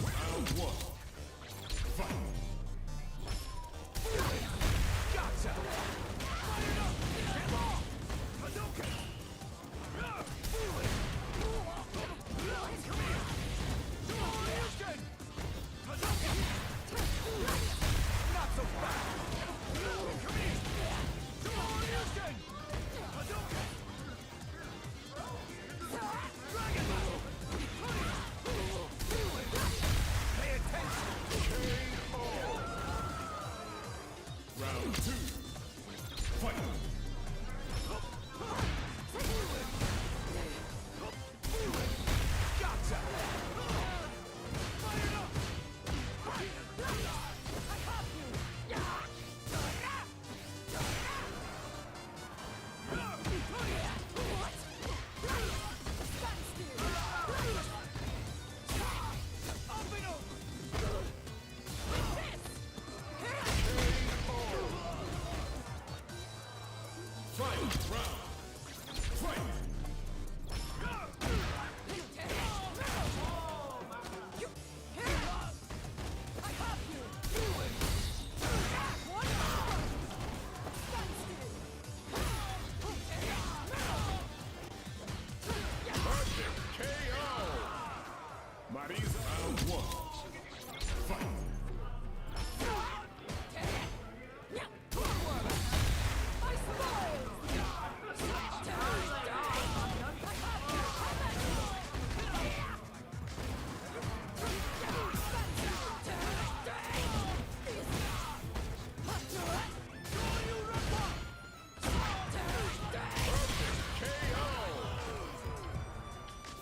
Round one. Fight. Gotcha! Fire up! Get off! Hadouken! Feel it! Come here! Hadouken! Hadouken! Not so fast! Come here! Hadouken! Hadouken! Dragon Ball! Feel it! Pay attention! KO. Round two. Fight. Gotcha! Fire up! Fight. Round. Fight. Marisa. Round one. Fight.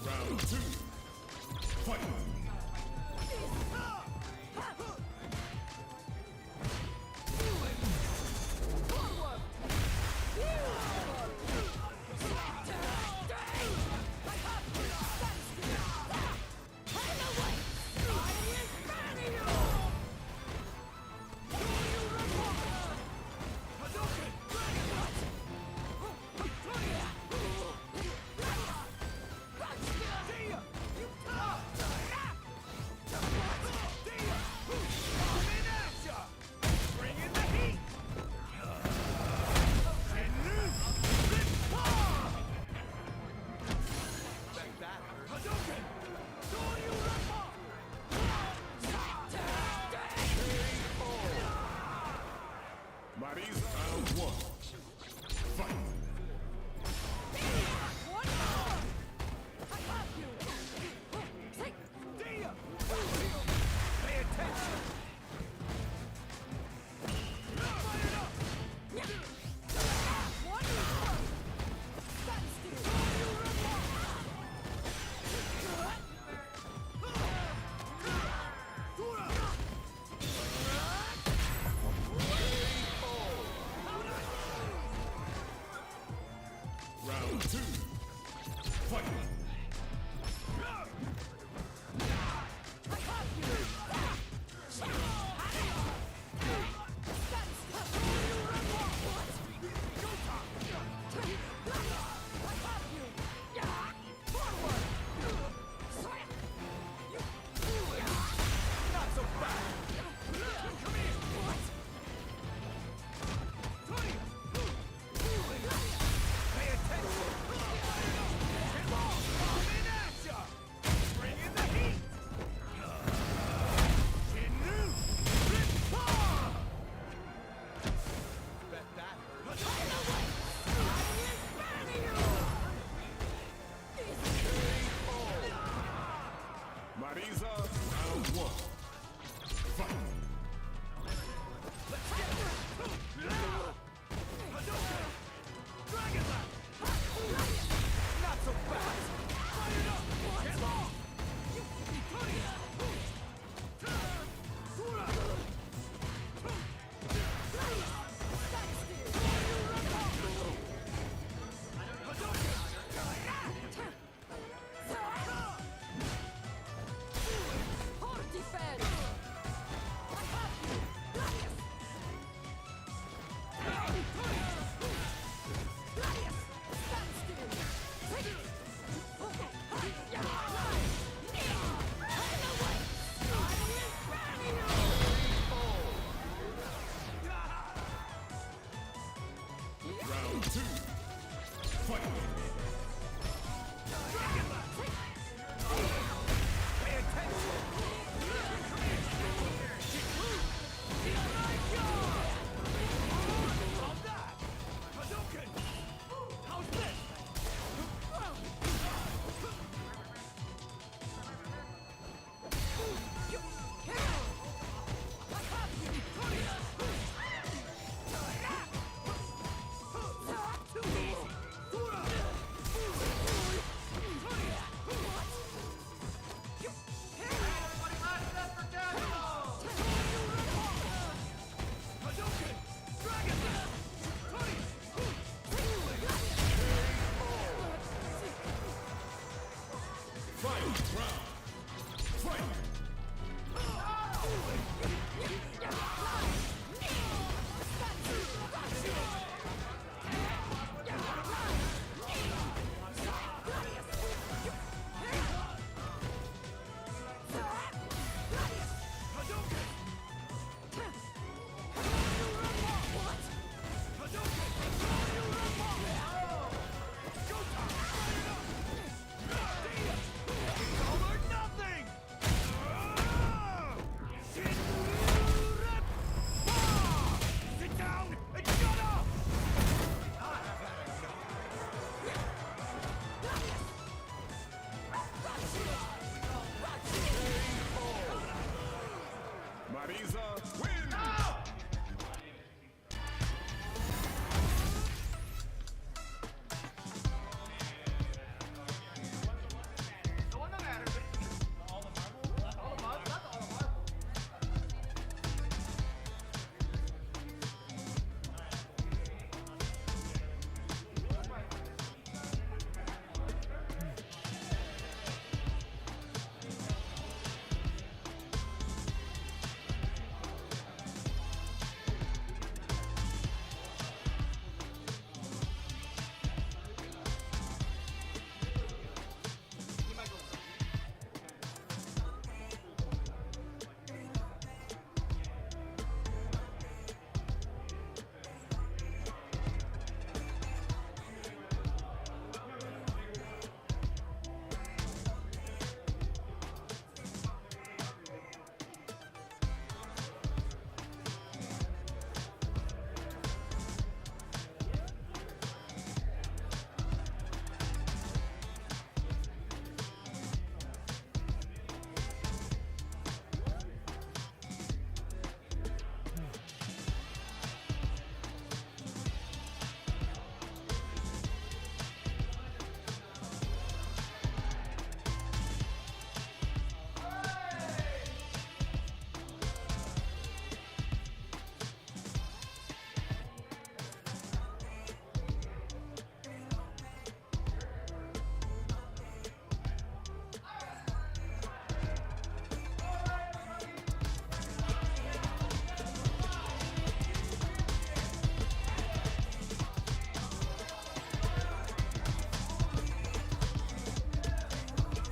Round two. Fight.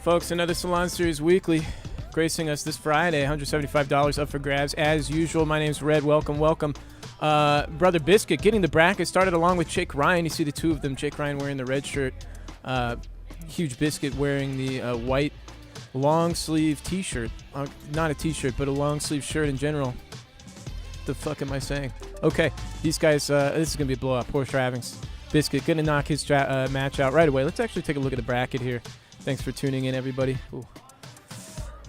Folks, another Salon Series Weekly gracing us this Friday. $175 up for grabs as usual. My name's Red. Welcome, welcome. Brother Biscuit getting the bracket started along with Jake Ryan. You see the two of them. Jake Ryan wearing the red shirt. Huge Biscuit wearing the white long sleeve t-shirt. Not a t-shirt, but a long sleeve shirt in general. The fuck am I saying? Okay, these guys, this is going to be a blowout. Poor Travings. Biscuit going to knock his match out right away. Let's actually take a look at the bracket here. Thanks for tuning in, everybody. Ooh.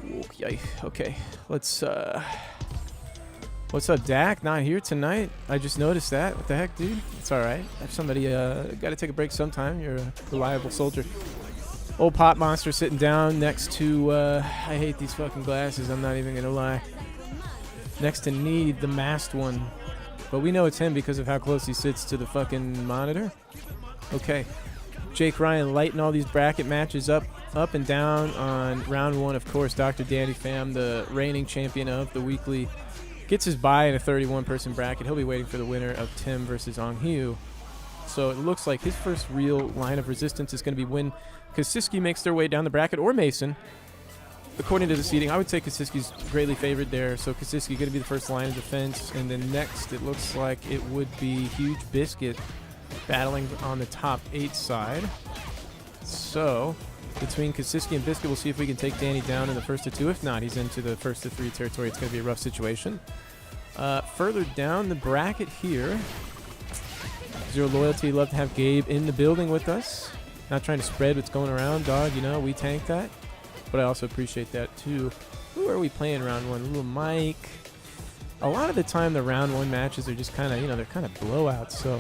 Ooh, yay. Okay, let's, what's up, Dak? Not here tonight. I just noticed that. What the heck, dude? It's all right. If somebody, got to take a break sometime. You're a reliable soldier. Old Pop Monster sitting down next to, I hate these fucking glasses. I'm not even going to lie. Next to Need, the masked one. But we know it's him because of how close he sits to the fucking monitor. Okay. Jake Ryan lighting all these bracket matches up and down on round one. Of course, Dr. Danny Pham, the reigning champion of the weekly, gets his bye in a 31-person bracket. He'll be waiting for the winner of Tim versus Ong Hugh. So it looks like his first real line of resistance is going to be when Kasiski makes their way down the bracket, or Mason. According to the seeding, I would say Kasiski's greatly favored there. So Kasiski going to be the first line of defense. And then next, it looks like it would be Huge Biscuit battling on the top 8 side. So between Kasiski and Biscuit, we'll see if we can take Danny down in the first of 2. If not, he's into the first of 3 territory. It's going to be a rough situation. Further down the bracket here, Zero Loyalty, love to have Gabe in the building with us. Not trying to spread what's going around, dog. You know, we tank that. But I also appreciate that too. Who are we playing round one? Little Mike. A lot of the time, the round one matches are just kind of, you know, they're kind of blowouts. So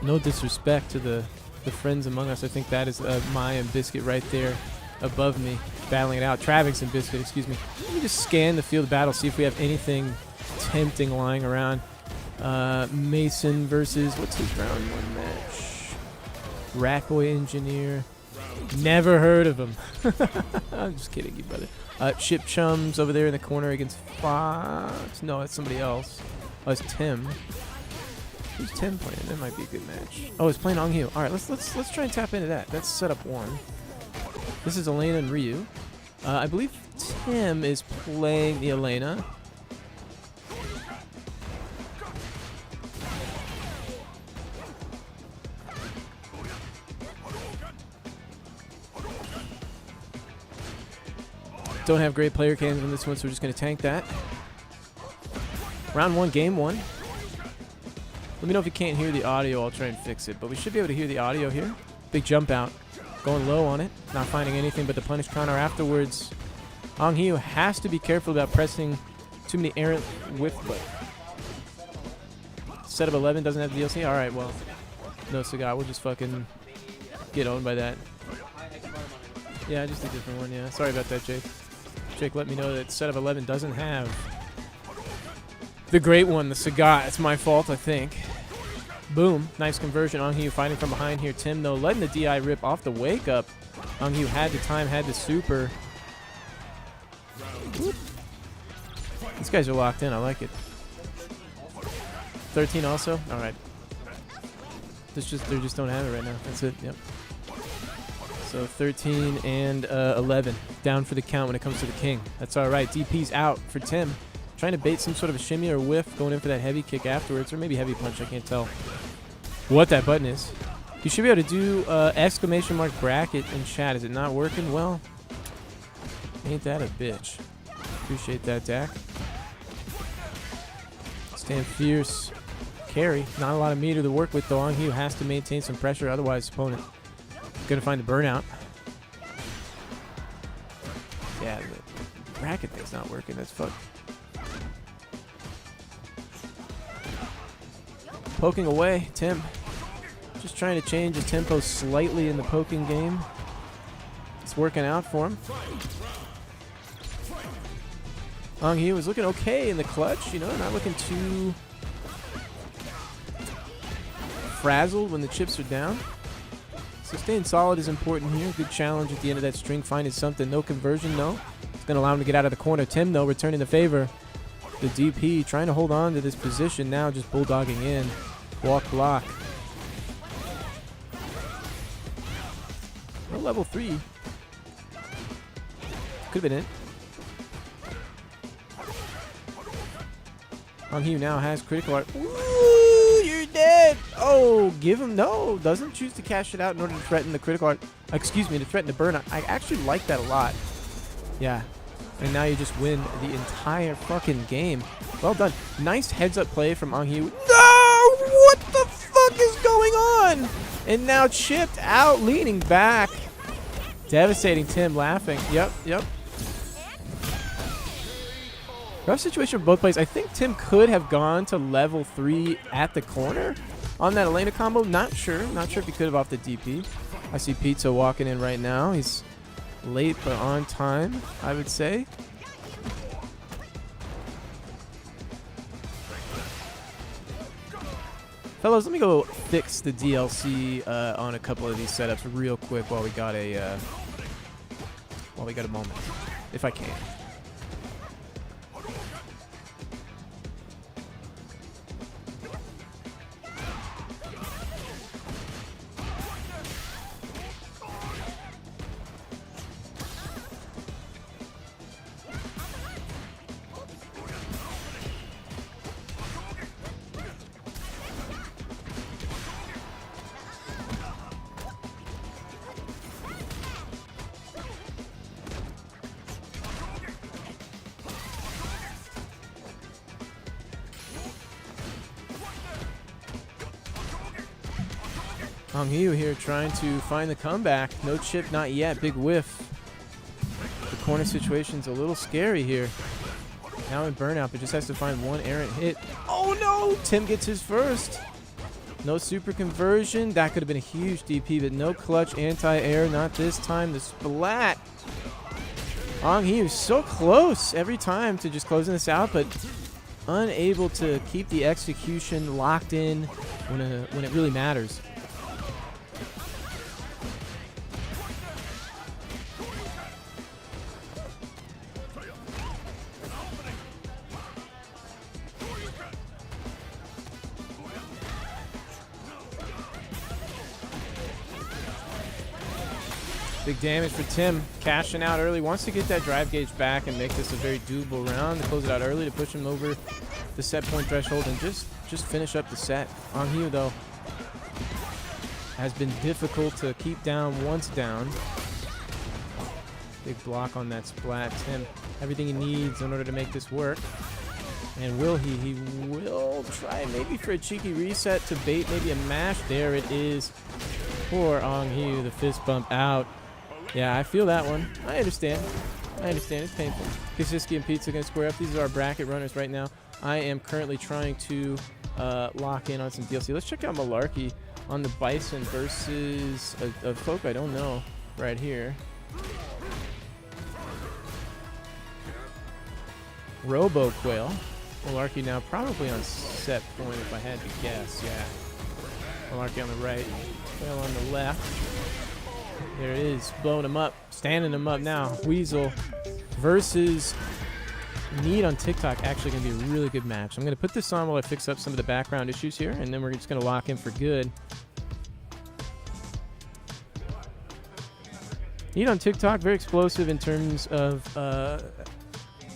no disrespect to the friends among us. I think that is Maya and Biscuit right there above me, battling it out. Travix and Biscuit, excuse me. Let me just scan the field of battle, see if we have anything tempting lying around. Mason versus, what's his round one match? Rackboy Engineer. Never heard of him. I'm just kidding you, brother. Chip Chums over there in the corner against Fox. No, that's somebody else. Oh, it's Tim. Who's Tim playing? That might be a good match. Oh, he's playing Ong Hugh. All right, let's try and tap into that. That's setup 1. This is Elena and Ryu. I believe Tim is playing the Elena. Don't have great player cams on this one, so we're just going to tank that. Round 1, game 1. Let me know if you can't hear the audio. I'll try and fix it. But we should be able to hear the audio here. Big jump out. Going low on it. Not finding anything but the punish counter afterwards. Ong Hugh has to be careful about pressing too many errant whiff. But set of 11 doesn't have DLC? Alright, well. No cigar. We'll just fucking get owned by that. Yeah, just a different one, yeah. Sorry about that, Jake. Jake let me know that set of 11 doesn't have the great one, the cigar. It's my fault, I think. Boom. Nice conversion. Ong Hugh fighting from behind here. Tim, though, letting the DI rip off the wake up. Ong Hugh had the time, had the super. Whoop. These guys are locked in. I like it. 13 also? All right. They just don't have it right now. That's it. Yep. So 13 and 11 down for the count when it comes to the king. That's all right. DP's out for Tim. Trying to bait some sort of a shimmy or whiff, going in for that heavy kick afterwards, or maybe heavy punch. I can't tell what that button is. You should be able to do exclamation mark bracket in chat. Is it not working? Well, ain't that a bitch. Appreciate that, Dak. Stand fierce. Carry. Not a lot of meter to work with, though. Ong Hugh has to maintain some pressure, otherwise opponent gonna find the burnout. Yeah, the bracket thing's not working. That's fucked. Poking away, Tim. Just trying to change the tempo slightly in the poking game. It's working out for him. Ong Hugh was looking okay in the clutch, you know, not looking too frazzled when the chips are down. So staying solid is important here. Good challenge at the end of that string. Finding something. No conversion, no. It's going to allow him to get out of the corner. Tim, though, returning the favor. The DP trying to hold on to this position now, just bulldogging in. Walk block. No level 3. Could have been it. Hugh now has critical art. Ooh, you're dead. Oh, give him. No, doesn't choose to cash it out in order to threaten the critical art. Excuse me, to threaten the burnout. I actually like that a lot. Yeah. And now you just win the entire fucking game. Well done. Nice heads-up play from Hugh. No! What the fuck is going on? And now chipped out, leaning back. Devastating Tim laughing. Yep, yep. Rough situation for both players. I think Tim could have gone to level 3 at the corner on that Elena combo. Not sure. Not sure if he could have off the DP. I see Pizza walking in right now. He's late but on time, I would say. Fellas, let me go fix the DLC on a couple of these setups real quick while we got a moment, if I can. Hugh here trying to find the comeback. No chip, not yet. Big whiff. The corner situation's a little scary here. Now in burnout, but just has to find one errant hit. Oh no! Tim gets his first. No super conversion. That could have been a huge DP, but no clutch anti-air. Not this time. The splat. Hugh so close every time to just closing this out, but unable to keep the execution locked in when it really matters. Big damage for Tim, cashing out early. Wants to get that drive gauge back and make this a very doable round. To close it out early to push him over the set point threshold and just finish up the set. Hugh, though, has been difficult to keep down once down. Big block on that splat. Tim, everything he needs in order to make this work. And will he? He will try maybe for a cheeky reset to bait maybe a mash. There it is. Poor Hugh, the fist bump out. Yeah, I feel that one. I understand. It's painful. Kasiski and Pizza going to square up. These are our bracket runners right now. I am currently trying to lock in on some DLC. Let's check out Malarkey on the Bison versus a folk I don't know right here. Robo Quail. Malarkey now probably on set point if I had to guess. Yeah. Malarkey on the right. Quail on the left. There it is. Blowing him up. Standing him up now. Weasel versus Need on TikTok. Actually going to be a really good match. I'm going to put this on while I fix up some of the background issues here, and then we're just going to lock in for good. Need on TikTok, very explosive in terms of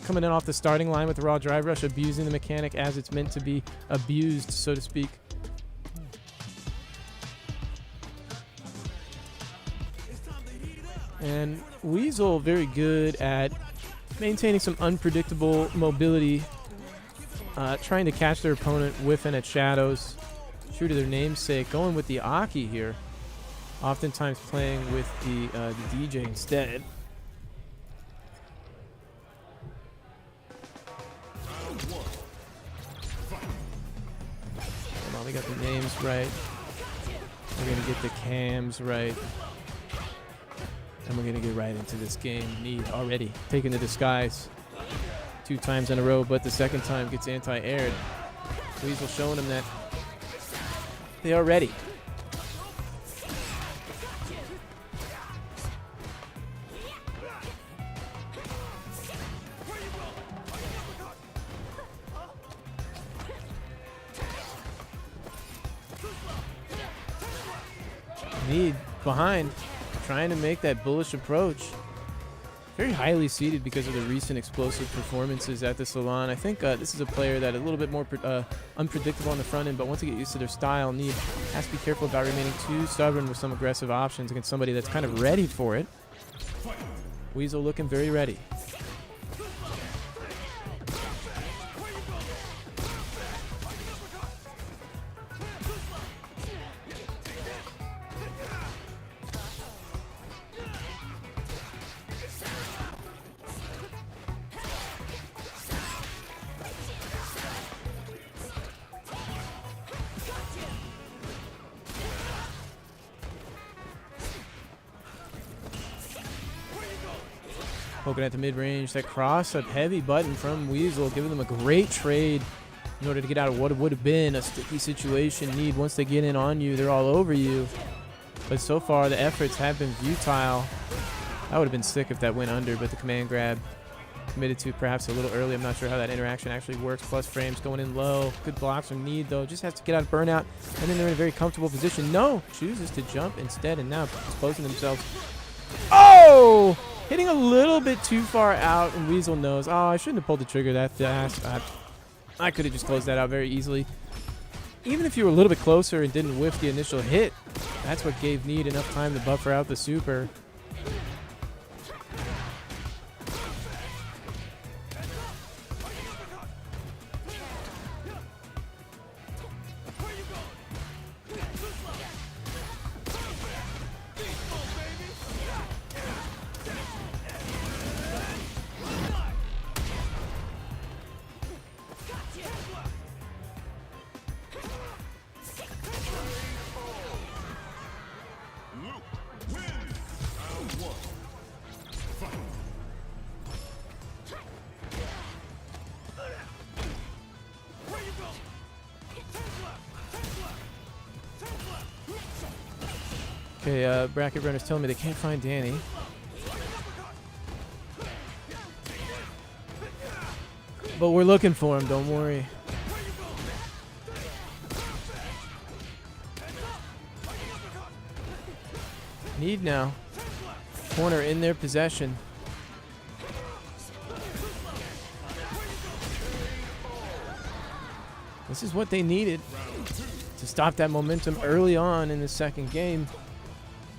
coming in off the starting line with the raw drive rush, abusing the mechanic as it's meant to be abused, so to speak. And Weasel very good at maintaining some unpredictable mobility, trying to catch their opponent whiffing at shadows, true to their namesake, going with the Aki here, oftentimes playing with the DJ instead. Come on, we got the names right. We're going to get the cams right. And we're going to get right into this game. Need already taking the disguise 2 times in a row, but the second time gets anti-aired. Weasel showing them that they are ready. Need behind, trying to make that bullish approach. very highly seeded because of the recent explosive performances at the Salon. I think this is a player that is a little bit more unpredictable on the front end, but once they get used to their style, Need has to be careful about remaining too stubborn with some aggressive options against somebody that's kind of ready for it. Weasel looking very ready. Poking at the mid-range, that cross-up heavy button from Weasel, giving them a great trade in order to get out of what would have been a sticky situation. Need, once they get in on you, they're all over you. But so far, the efforts have been futile. That would have been sick if that went under, but the command grab committed to perhaps a little early. I'm not sure how that interaction actually works. Plus frames going in low. Good blocks from Need, though. Just has to get out of burnout, and then they're in a very comfortable position. No! Chooses to jump instead, and now exposing themselves. Oh! Hitting a little bit too far out, and Weasel knows, oh, I shouldn't have pulled the trigger that fast. I could have just closed that out very easily. Even if you were a little bit closer and didn't whiff the initial hit, that's what gave Need enough time to buffer out the super. Okay, bracket runners telling me they can't find Danny. But we're looking for him, don't worry. Need now. Corner in their possession. This is what they needed to stop that momentum early on in the second game.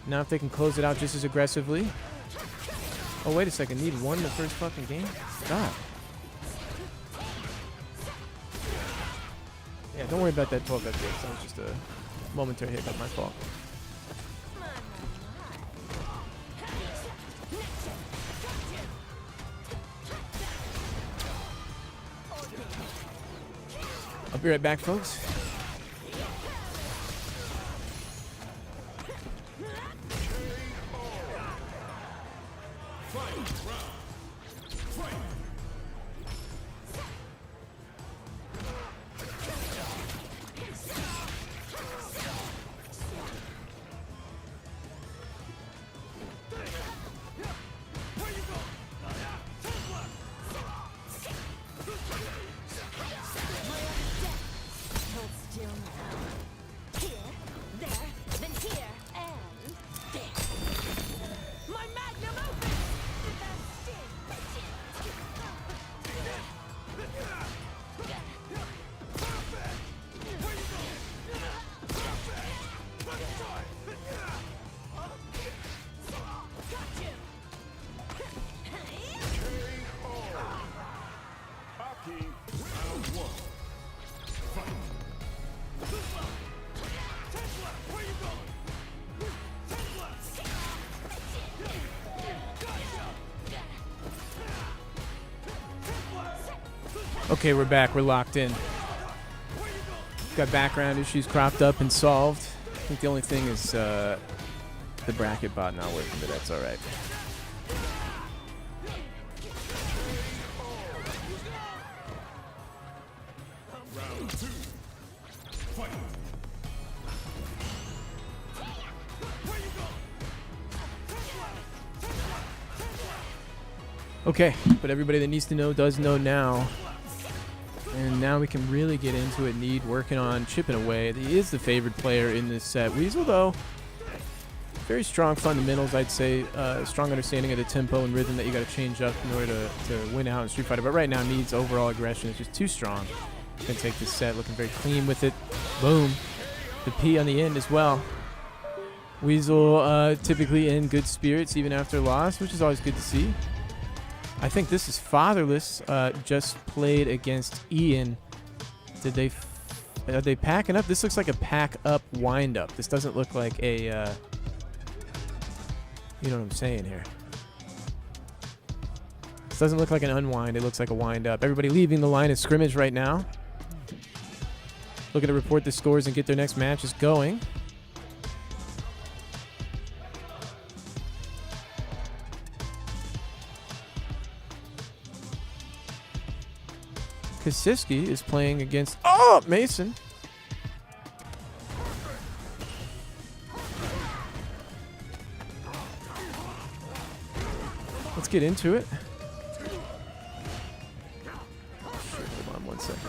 Now if they can close it out just as aggressively. Oh, wait a second. Need won the first fucking game? God. Yeah, don't worry about that 12 FPS. That was just a momentary hiccup. My fault. I'll be right back, folks. Okay, we're back. We're locked in. Got background issues cropped up and solved. I think the only thing is the bracket bot not working, but that's all right. Round 2. Fight. Okay, but everybody that needs to know does know now. And now we can really get into it. Need working on chipping away. He is the favored player in this set. Weasel, though, very strong fundamentals, I'd say. Strong understanding of the tempo and rhythm that you got to change up in order to win out in Street Fighter. But right now, needs overall aggression is just too strong. Can take this set, looking very clean with it. Boom. The P on the end as well. Weasel typically in good spirits even after loss, which is always good to see. I think this is Fatherless. Just played against Ian. Are they packing up? This looks like a pack up wind up. This doesn't look like a you know what I'm saying here. This doesn't look like an unwind. It looks like a wind up. Everybody leaving the line of scrimmage right now. Looking to report the scores and get their next matches going. Kasiski is playing against Mason. Let's get into it. Hold on one second.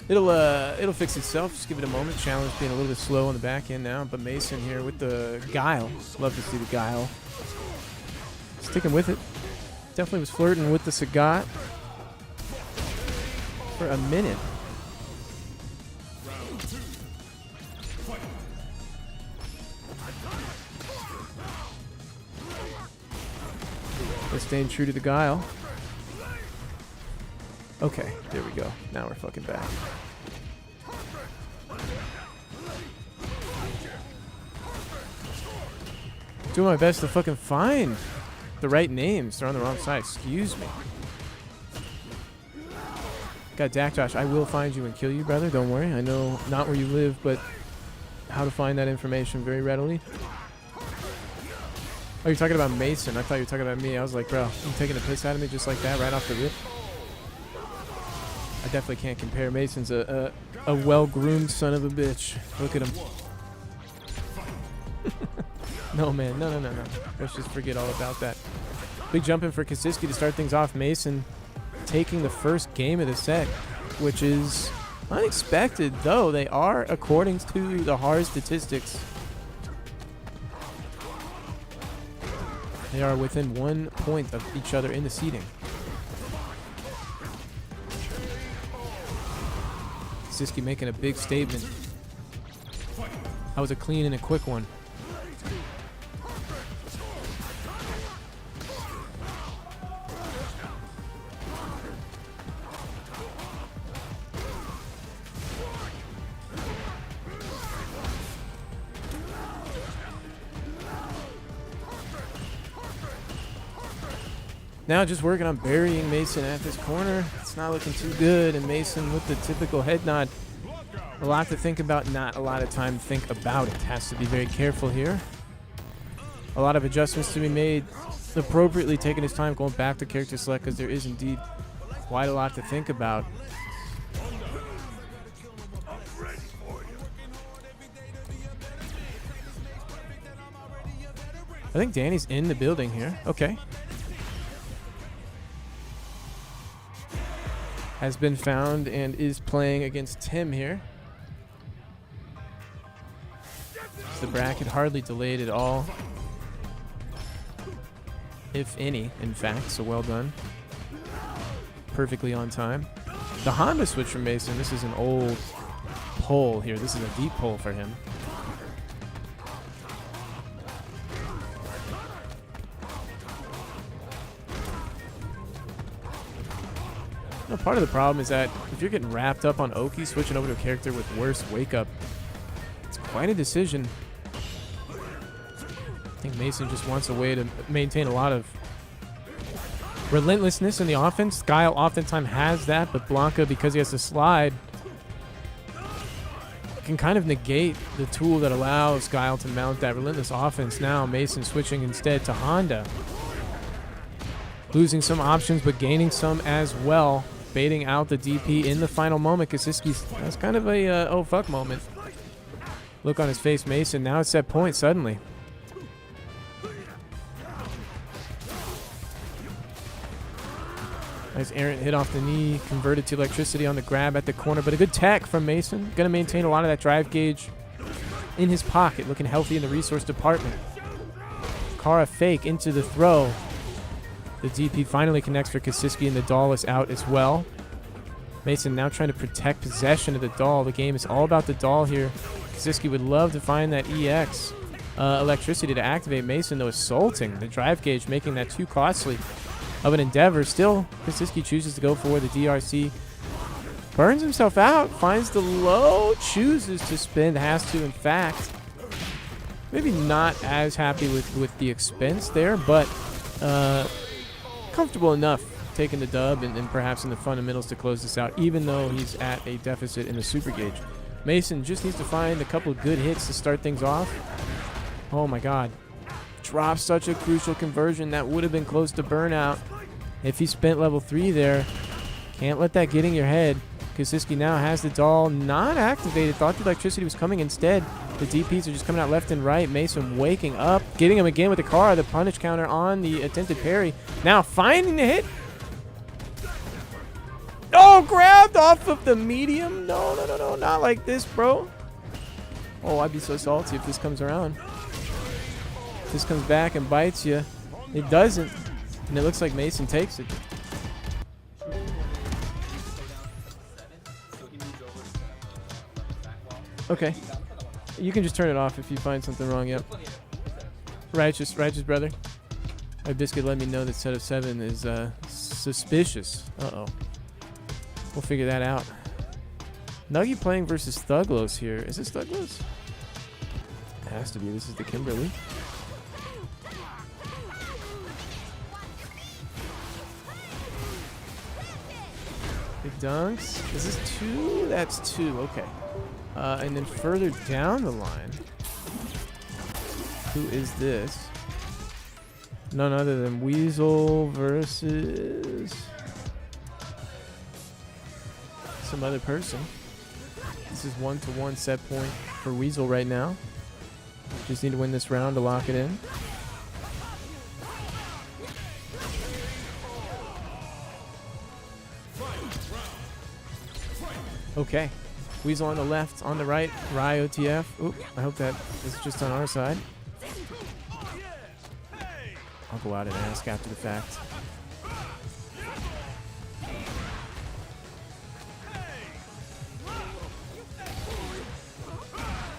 It'll fix itself. Just give it a moment. Challenge being a little bit slow on the back end now, but Mason here with the guile. Love to see the guile. Sticking with it. Definitely was flirting with the Sagat for a minute. Staying true to the guile. Okay, there we go. Now we're fucking back. Doing my best to fucking find the right names. They're on the wrong side. Excuse me. Got Dak Josh. I will find you and kill you, brother. Don't worry. I know not where you live, but how to find that information very readily. Oh, you're talking about Mason. I thought you were talking about me. I was like, bro, you taking a piss out of me just like that right off the rip? I definitely can't compare. Mason's a well-groomed son of a bitch. Look at him. No, man. No. Let's just forget all about that. Big jump in for Kasiski to start things off. Mason taking the first game of the set, which is unexpected, though. They are, according to the hard statistics, they are within 1 point of each other in the seeding. Siski making a big statement. That was a clean and a quick one. Now just working on burying Mason at this corner. It's not looking too good, and Mason with the typical head nod. A lot to think about, not a lot of time to think about it. Has to be very careful here. A lot of adjustments to be made. Appropriately taking his time going back to character select, because there is indeed quite a lot to think about. I think Danny's in the building here. Okay. Has been found and is playing against Tim here. The bracket hardly delayed at all, if any, in fact, so well done. Perfectly on time. The Honda switch from Mason. This is an old pull here. This is a deep pull for him. No, part of the problem is that if you're getting wrapped up on Oki, switching over to a character with worse wake up, it's quite a decision. I think Mason just wants a way to maintain a lot of relentlessness in the offense. Guile oftentimes has that, but Blanca, because he has to slide, can kind of negate the tool that allows Guile to mount that relentless offense. Now Mason switching instead to Honda. Losing some options, but gaining some as well. Baiting out the DP in the final moment. Kasiski's, that's kind of a oh fuck moment. Look on his face, Mason. Now it's set point suddenly. Nice errant hit off the knee, converted to electricity on the grab at the corner, but a good tech from Mason. Going to maintain a lot of that drive gauge in his pocket, looking healthy in the resource department. Kara fake into the throw. The DP finally connects for Kasiski, and the doll is out as well. Mason now trying to protect possession of the doll. The game is all about the doll here. Kasiski would love to find that EX electricity to activate. Mason, though, assaulting the drive gauge, making that too costly of an endeavor. Still, Kasiski chooses to go for the DRC. Burns himself out, finds the low, chooses to spin, has to, in fact. Maybe not as happy with the expense there, but comfortable enough taking the dub and perhaps in the fundamentals to close this out, even though he's at a deficit in the super gauge. Mason just needs to find a couple of good hits to start things off. Oh my god. Drops such a crucial conversion. That would have been close to burnout if he spent level 3 there. Can't let that get in your head. Kasiski now has the doll not activated. Thought the electricity was coming instead. The DPs are just coming out left and right. Mason waking up, getting him again with the car. The punish counter on the attempted parry. Now finding the hit. Oh, grabbed off of the medium. No, no, no, no. Not like this, bro. Oh, I'd be so salty if this comes around. If this comes back and bites you. It doesn't. And it looks like Mason takes it. Okay. You can just turn it off if you find something wrong. Yep. Righteous brother. My biscuit let me know that set of 7 is suspicious. Uh-oh. We'll figure that out. Nuggy playing versus Thuglos here. Is this Thuglos? It has to be. This is the Kimberly. Big dunks. Is this 2? That's 2. Okay. And then further down the line, who is this? None other than Weasel versus some other person. This is 1-to-1 set point for Weasel right now. Just need to win this round to lock it in. Okay. Weasel on the left, on the right, Rai OTF. Oop, I hope that is just on our side. I'll go out and ask after the fact.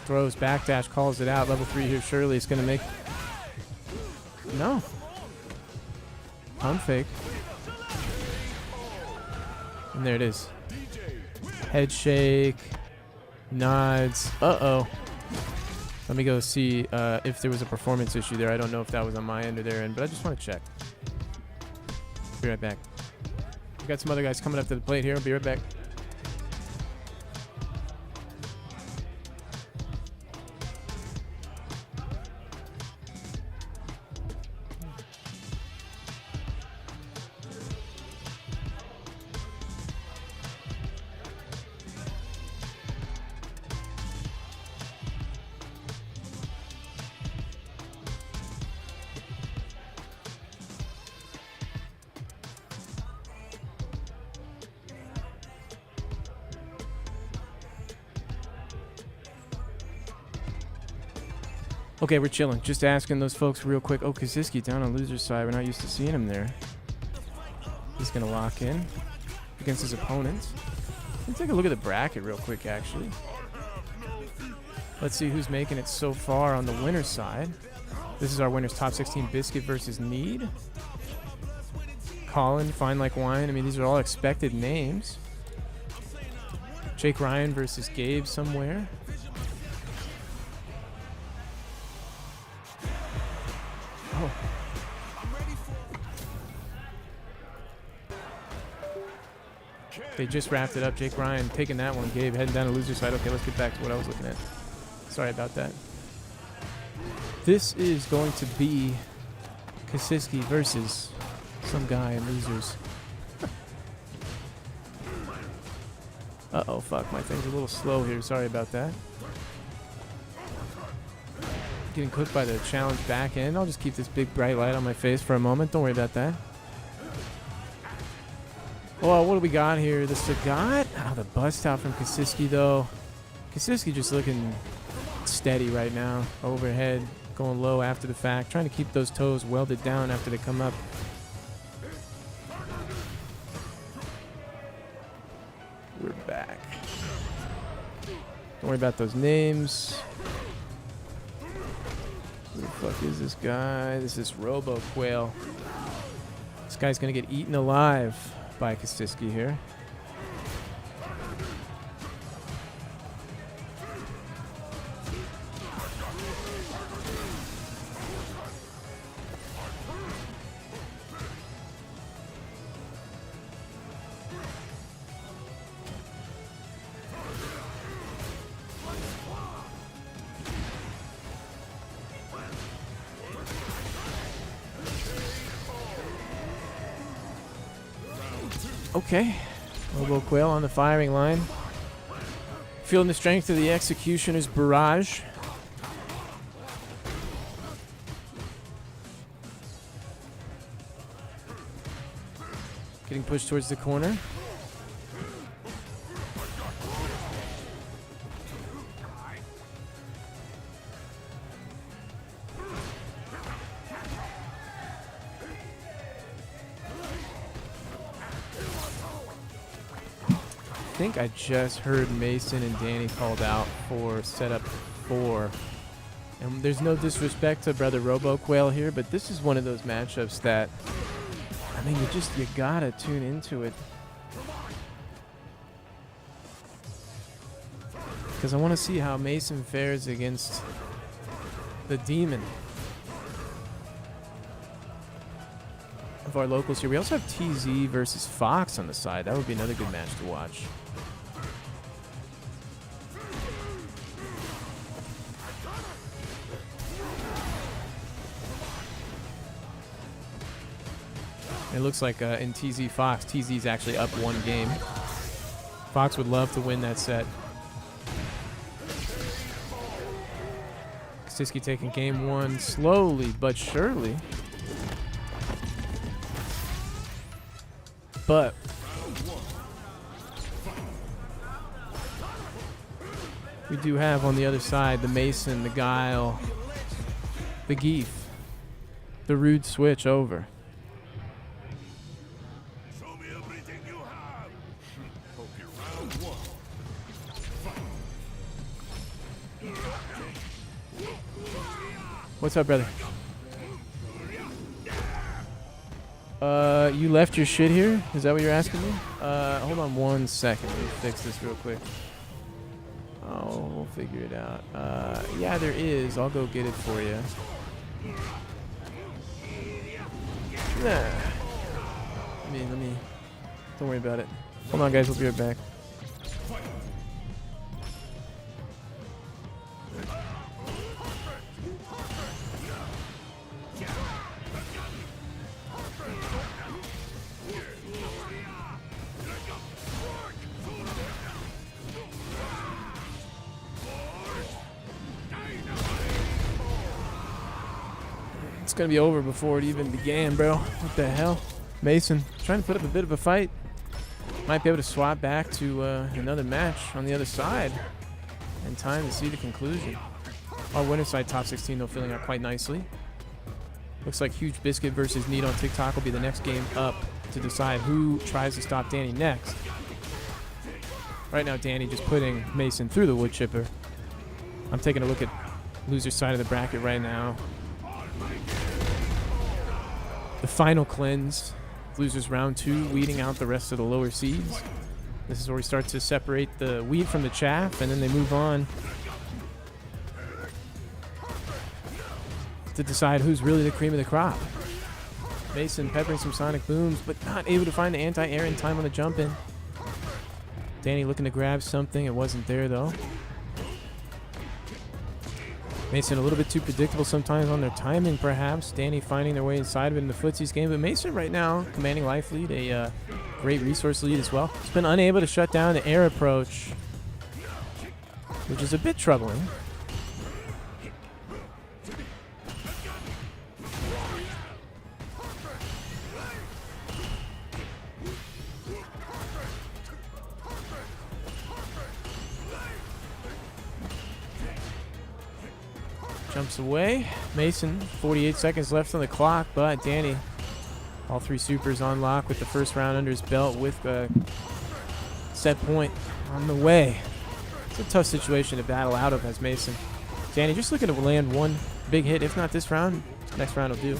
Throws, backdash, calls it out. Level 3 here, surely it's going to make... No. Pump fake. And there it is. Head shake. Nods. Uh-oh. Let me go see if there was a performance issue there. I don't know if that was on my end or their end, but I just want to check. Be right back. We got some other guys coming up to the plate here. I'll be right back. Okay, we're chilling. Just asking those folks real quick. Oh, Kasiski down on loser's side. We're not used to seeing him there. He's going to lock in against his opponents. Let's take a look at the bracket real quick, actually. Let's see who's making it so far on the winner's side. This is our winner's top 16. Biscuit versus Need. Colin, Fine Like Wine. I mean, these are all expected names. Jake Ryan versus Gabe somewhere. Oh. They just wrapped it up. Jake Ryan taking that one. Gabe heading down the loser side. Okay, let's get back to what I was looking at. Sorry about that. This is going to be Kasiski versus some guy in losers. Uh-oh, fuck. My thing's a little slow here. Sorry about that. Getting cooked by the challenge back end. I'll just keep this big bright light on my face for a moment. Don't worry about that. Well, what do we got here? The Sagat? Oh, the bust out from Kasiski, though. Kasiski just looking steady right now. Overhead, going low after the fact. Trying to keep those toes welded down after they come up. We're back. Don't worry about those names. Who the fuck is this guy? This is Robo Quail. This guy's gonna get eaten alive by Kasiski here. Okay. Robo Quail on the firing line. Feeling the strength of the Executioner's barrage. Getting pushed towards the corner. I think I just heard Mason and Danny called out for setup 4. And there's no disrespect to brother Robo Quail here, but this is one of those matchups that, I mean, you gotta tune into it. Because I want to see how Mason fares against the demon of our locals here. We also have TZ versus Fox on the side. That would be another good match to watch. It looks like in TZ Fox, TZ's actually up 1 game. Fox would love to win that set. Kasiski taking game 1 slowly but surely. But we do have on the other side the Mason, the Guile, the Geef, the rude switch over. Show me everything you have. Okay, round 1. What's up, brother? You left your shit here? Is that what you're asking me? Hold on 1 second. Let me fix this real quick. Oh, we'll figure it out. Yeah, there is. I'll go get it for you. Nah. Let me. Don't worry about it. Hold on, guys. We'll be right back. It's gonna be over before it even began, bro. What the hell? Mason trying to put up a bit of a fight. Might be able to swap back to another match on the other side in time to see the conclusion. Our winner side top 16 though filling out quite nicely. Looks like Huge Biscuit versus Need on TikTok will be the next game up to decide who tries to stop Danny next. Right now Danny just putting Mason through the wood chipper. I'm taking a look at loser's side of the bracket right now. The final cleanse. Losers round 2, weeding out the rest of the lower seeds. This is where we start to separate the wheat from the chaff, and then they move on to decide who's really the cream of the crop. Mason peppering some sonic booms, but not able to find the anti-air in time on the jump in. Danny looking to grab something. It wasn't there, though. Mason a little bit too predictable sometimes on their timing, perhaps. Danny finding their way inside of it in the footsies game. But Mason right now commanding life lead, a great resource lead as well. He's been unable to shut down the air approach, which is a bit troubling. Jumps away. Mason, 48 seconds left on the clock, but Danny, all 3 supers on lock with the first round under his belt with a set point on the way. It's a tough situation to battle out of as Mason. Danny just looking to land one big hit. If not this round, next round will do.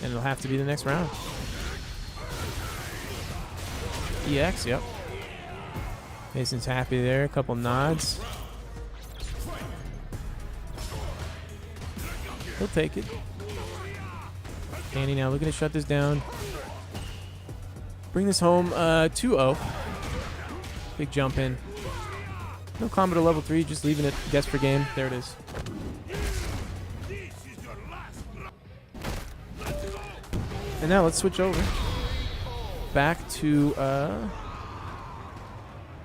And it'll have to be the next round. EX, yep. Mason's happy there. A couple nods. He'll take it. Danny now looking to shut this down. Bring this home 2-0. Big jump in. No combo to level 3, just leaving it desperate game. There it is. And now let's switch over back to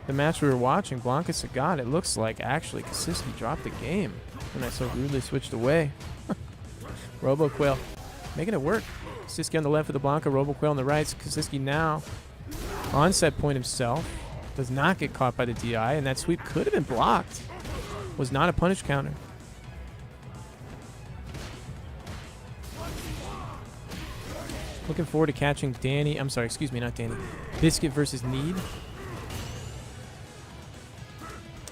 the match we were watching, Blanca Sagat. It looks like actually Kasiski dropped the game when I so rudely switched away. RoboQuail making it work. Kasiski on the left with the Blanca, RoboQuail on the right. Kasiski now on set point himself. Does not get caught by the DI, and that sweep could have been blocked. Was not a punish counter. Looking forward to catching Danny. I'm sorry, excuse me, not Danny. Biscuit versus Need.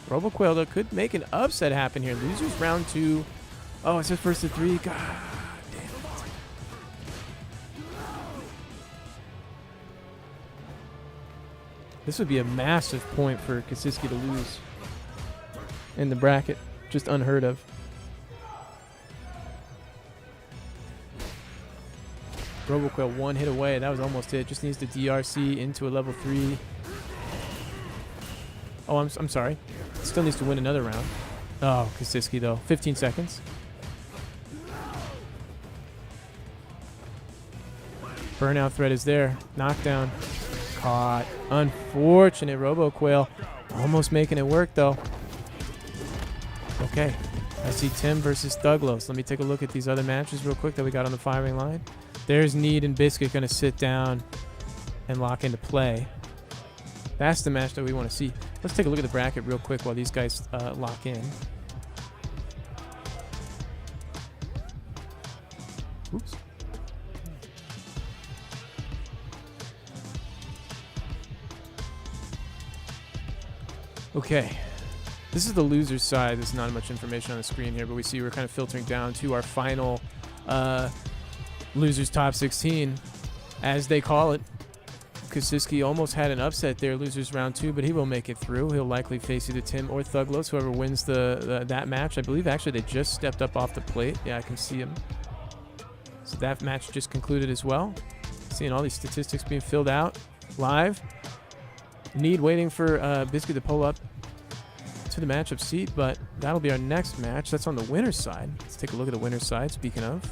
RoboQuail, though, could make an upset happen here. Losers round 2. Oh, it's his first to 3. God damn it. This would be a massive point for Kasiski to lose in the bracket. Just unheard of. RoboQuail 1 hit away. That was almost it. Just needs the DRC into a level 3. Oh, I'm sorry. Still needs to win another round. Oh, Kasiski, though. 15 seconds. Burnout threat is there. Knockdown. Caught. Unfortunate. RoboQuail almost making it work, though. Okay. I see Tim versus Douglas. Let me take a look at these other matches real quick that we got on the firing line. There's Need and Biscuit going to sit down and lock into play. That's the match that we want to see. Let's take a look at the bracket real quick while these guys lock in. Oops. Okay. This is the loser's side. There's not much information on the screen here, but we see we're kind of filtering down to our final losers top 16, as they call it. Kasiski almost had an upset there, losers round 2, but he will make it through. He'll likely face either Tim or Thuglos, whoever wins that match. I believe actually they just stepped up off the plate. Yeah, I can see him. So that match just concluded as well. Seeing all these statistics being filled out live. Need waiting for Biscuit to pull up to the matchup seat, but that'll be our next match. That's on the winner's side. Let's take a look at the winner's side, speaking of.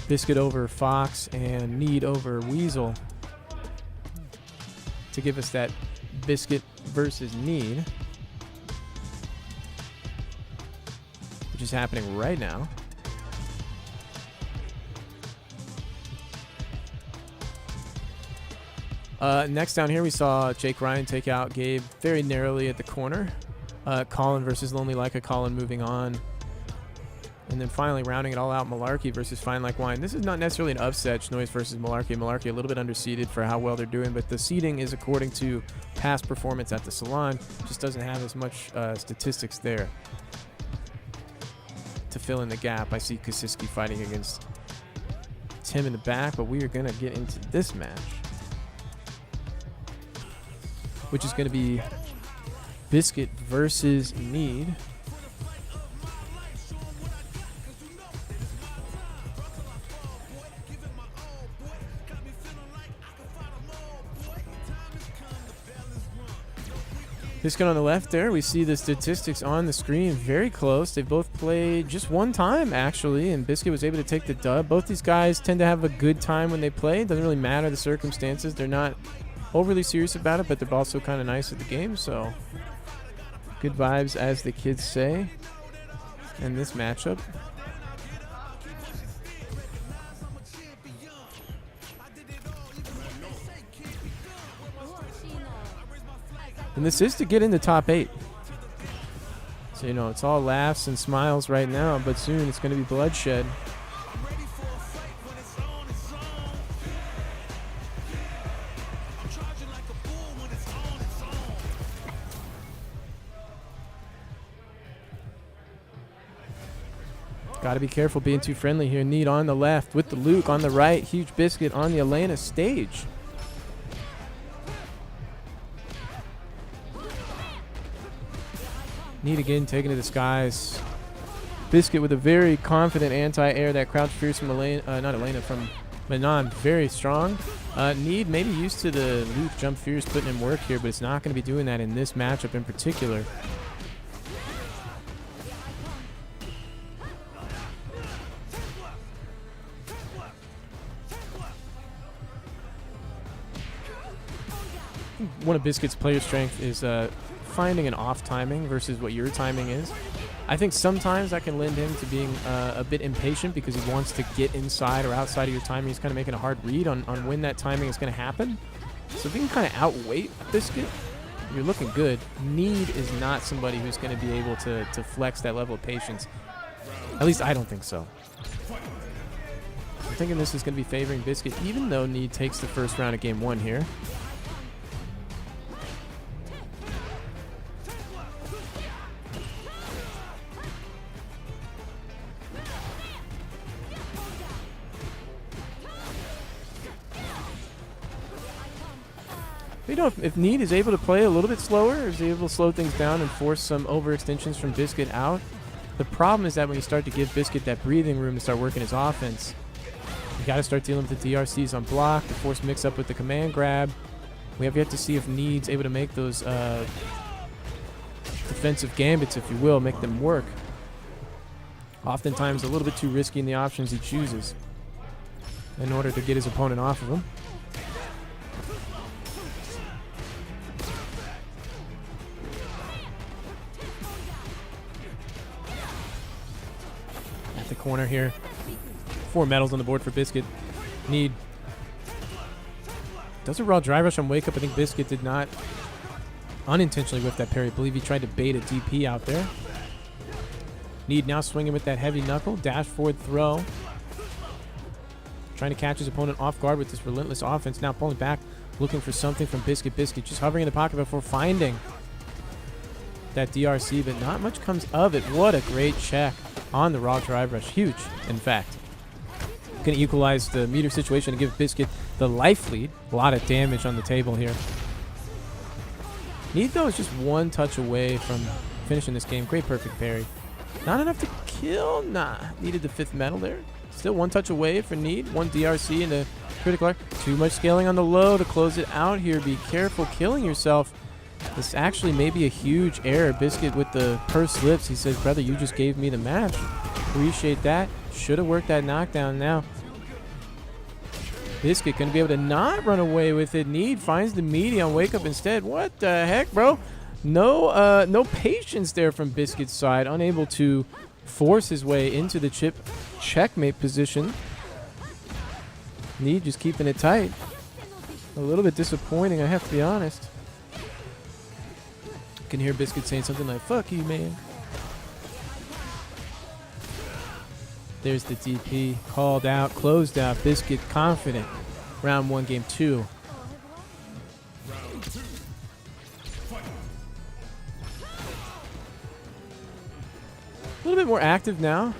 Biscuit over Fox and Need over Weasel to give us that Biscuit versus Need, which is happening right now. Next down here, we saw Jake Ryan take out Gabe very narrowly at the corner. Colin versus Lonely Like a Colin moving on. And then finally rounding it all out, Malarkey versus Fine Like Wine. This is not necessarily an upset, Schnoiz versus Malarkey. Malarkey a little bit underseeded for how well they're doing, but the seeding is according to past performance at the Salon. Just doesn't have as much statistics there to fill in the gap. I see Kasiski fighting against Tim in the back, but we are going to get into this match, which is going to be Biscuit versus Need. Biscuit on the left there. We see the statistics on the screen very close. They both played just one time, actually, and Biscuit was able to take the dub. Both these guys tend to have a good time when they play. It doesn't really matter the circumstances. They're not overly serious about it, but they're also kind of nice at the game, so good vibes, as the kids say, in this matchup. And this is to get in the top 8. So, you know, it's all laughs and smiles right now, but soon it's going to be bloodshed. I'm ready for a fight when it's on, it's on. I'm charging like a bull when it's on, it's on. Got to be careful being too friendly here. Need on the left with the Luke on the right. Huge Biscuit on the Elena stage. Need again taking to the skies. Biscuit with a very confident anti-air. That crouch fierce from Elena, not Elena, from Manon, very strong. Need maybe used to the Luke jump fierce putting in work here, but it's not going to be doing that in this matchup in particular. One of Biscuit's player strength is finding an off timing versus what your timing is. I think sometimes that can lend him to being a bit impatient because he wants to get inside or outside of your timing. He's kind of making a hard read on when that timing is going to happen. So if you can kind of outweight Biscuit, you're looking good. Need is not somebody who's going to be able to flex that level of patience. At least I don't think so. I'm thinking this is going to be favoring Biscuit, even though Need takes the first round of game 1 here. You know, if Need is able to play a little bit slower, or is able to slow things down and force some overextensions from Biscuit out, the problem is that when you start to give Biscuit that breathing room to start working his offense, you got to start dealing with the DRCs on block, the force mix up with the command grab. We have yet to see if Need's able to make those defensive gambits, if you will, make them work. Oftentimes a little bit too risky in the options he chooses in order to get his opponent off of him. The corner here. 4 medals on the board for Biscuit. Need does a raw drive rush on wake up. I think Biscuit did not unintentionally whiff that parry. I believe he tried to bait a DP out there. Need now swinging with that heavy knuckle. Dash forward throw. Trying to catch his opponent off guard with this relentless offense. Now pulling back, looking for something from Biscuit. Biscuit just hovering in the pocket before finding that DRC, but not much comes of it. What a great check on the raw drive rush. Huge, in fact. Going to equalize the meter situation and give Biscuit the life lead. A lot of damage on the table here. Need, though, is just one touch away from finishing this game. Great perfect parry. Not enough to kill. Nah. Needed the 5th medal there. Still one touch away for Need. 1 DRC and a critical arc. Too much scaling on the low to close it out here. Be careful killing yourself. This actually may be a huge error. Biscuit with the pursed lips. He says, brother, you just gave me the match. Appreciate that. Should have worked that knockdown now. Biscuit going to be able to not run away with it. Need finds the meaty on wake up instead. What the heck, bro? No patience there from Biscuit's side. Unable to force his way into the chip checkmate position. Need just keeping it tight. A little bit disappointing, I have to be honest. Can hear Biscuit saying something like, fuck you, man. There's the DP. Called out, closed out. Biscuit confident. Round 1, game 2. A little bit more active now.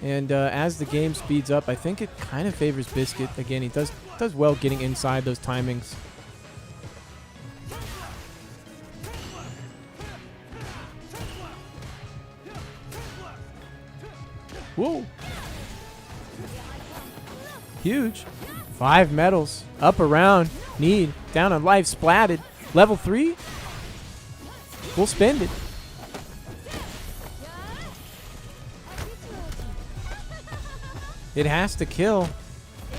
And as the game speeds up, I think it kind of favors Biscuit. Again, he does well getting inside those timings. Whoa. Huge. 5 medals. Up around. Need. Down on life. Splatted. Level 3. We'll spend it. It has to kill.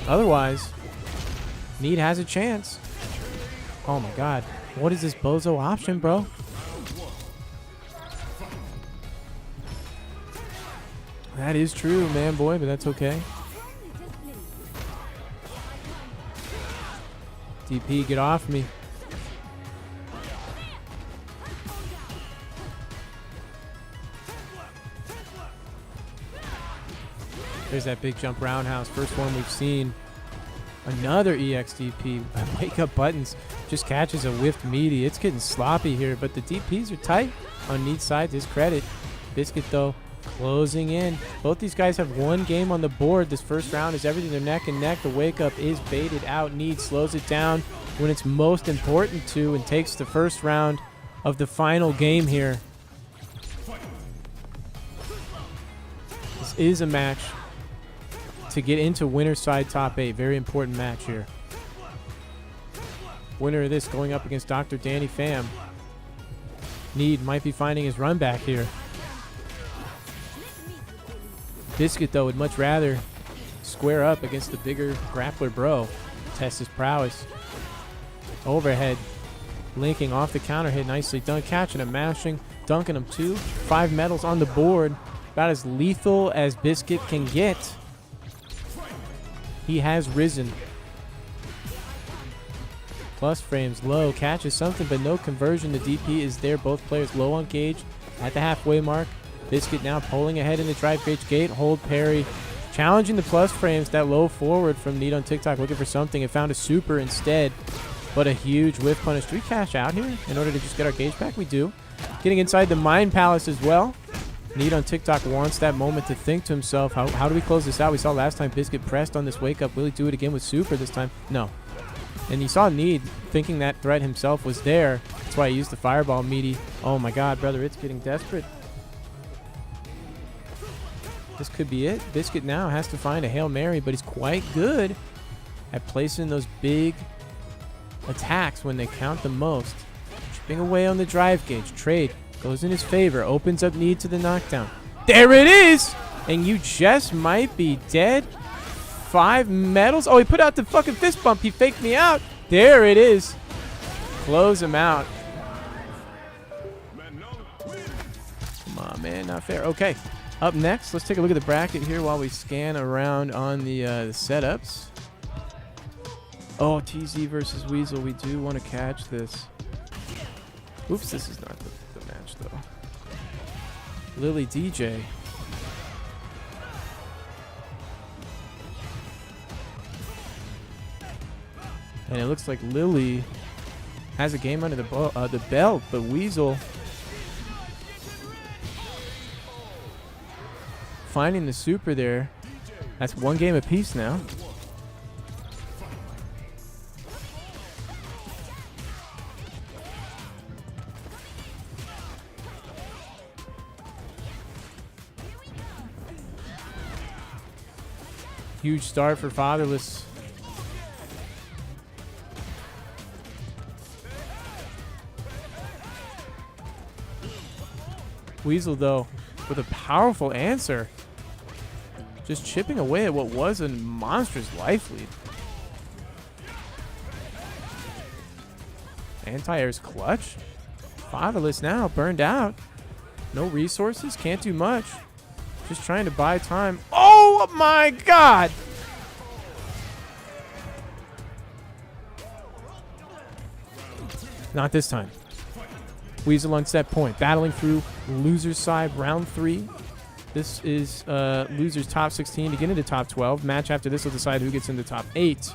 Otherwise, Need has a chance. Oh my god. What is this bozo option, bro? That is true, man, boy, but that's okay. DP, get off me. There's that big jump roundhouse. First one we've seen. Another EXDP. Wake up buttons. Just catches a whiffed meaty. It's getting sloppy here, but the DPs are tight on Need's side to his credit. Biscuit, though, closing in. Both these guys have one game on the board. This first round is everything. They're neck and neck. The wake up is baited out. Need slows it down when it's most important to and takes the first round of the final game here. This is a match to get into winner's side top 8. Very important match here. Winner of this going up against Dr. Danny Pham. Need might be finding his run back here. Biscuit, though, would much rather square up against the bigger grappler bro. Test his prowess. Overhead. Linking off the counter hit. Nicely done. Catching him, mashing. Dunking him too. 5 medals on the board. About as lethal as Biscuit can get. He has risen. Plus frames low. Catches something, but no conversion. The DP is there. Both players low on gauge at the halfway mark. Biscuit now pulling ahead in the drive gauge gate. Hold parry. Challenging the plus frames. That low forward from Need on TikTok. Looking for something. It found a super instead. But a huge whiff punish. Do we cash out here in order to just get our gauge back? We do. Getting inside the Mind Palace as well. Need on TikTok wants that moment to think to himself, how do we close this out? We saw last time Biscuit pressed on this wake up. Will he do it again with super this time? No. And you saw Need thinking that threat himself was there. That's why he used the fireball meaty. Oh my god, brother, it's getting desperate. This could be it. Biscuit now has to find a Hail Mary, but he's quite good at placing those big attacks when they count the most. Chipping away on the drive gauge. Trade goes in his favor. Opens up Need to the knockdown. There it is! And you just might be dead. 5 medals. Oh, he put out the fucking fist bump. He faked me out. There it is. Close him out. Come on, man. Not fair. Okay. Up next, let's take a look at the bracket here while we scan around on the setups. Oh, TZ versus Weasel. We do want to catch this. Oops, this is not the match, though. Lily DJ. And it looks like Lily has a game under the belt, but Weasel finding the super there. That's 1 game apiece now. Huge start for Fatherless. Weasel, though, with a powerful answer. Just chipping away at what was a monstrous life lead. Anti-air's clutch. Fatherless now, burned out. No resources, can't do much. Just trying to buy time. Oh my god! Not this time. Weasel on set point. Battling through loser's side, round 3. This is loser's top 16 to get into top 12. Match after this will decide who gets into top 8.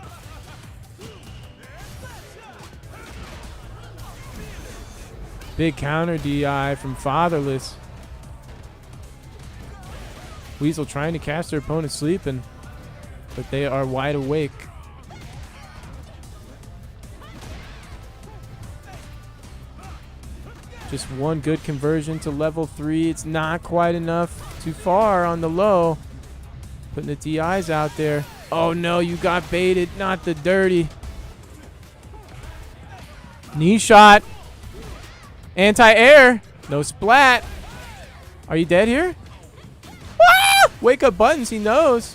Big counter DI from Fatherless. Weasel trying to catch their opponent sleeping, but they are wide awake. Just 1 good conversion to level 3. It's not quite enough. Too far on the low. Putting the DIs out there. Oh no, you got baited. Not the dirty. Knee shot. Anti-air. No splat. Are you dead here? Ah! Wake up buttons. He knows.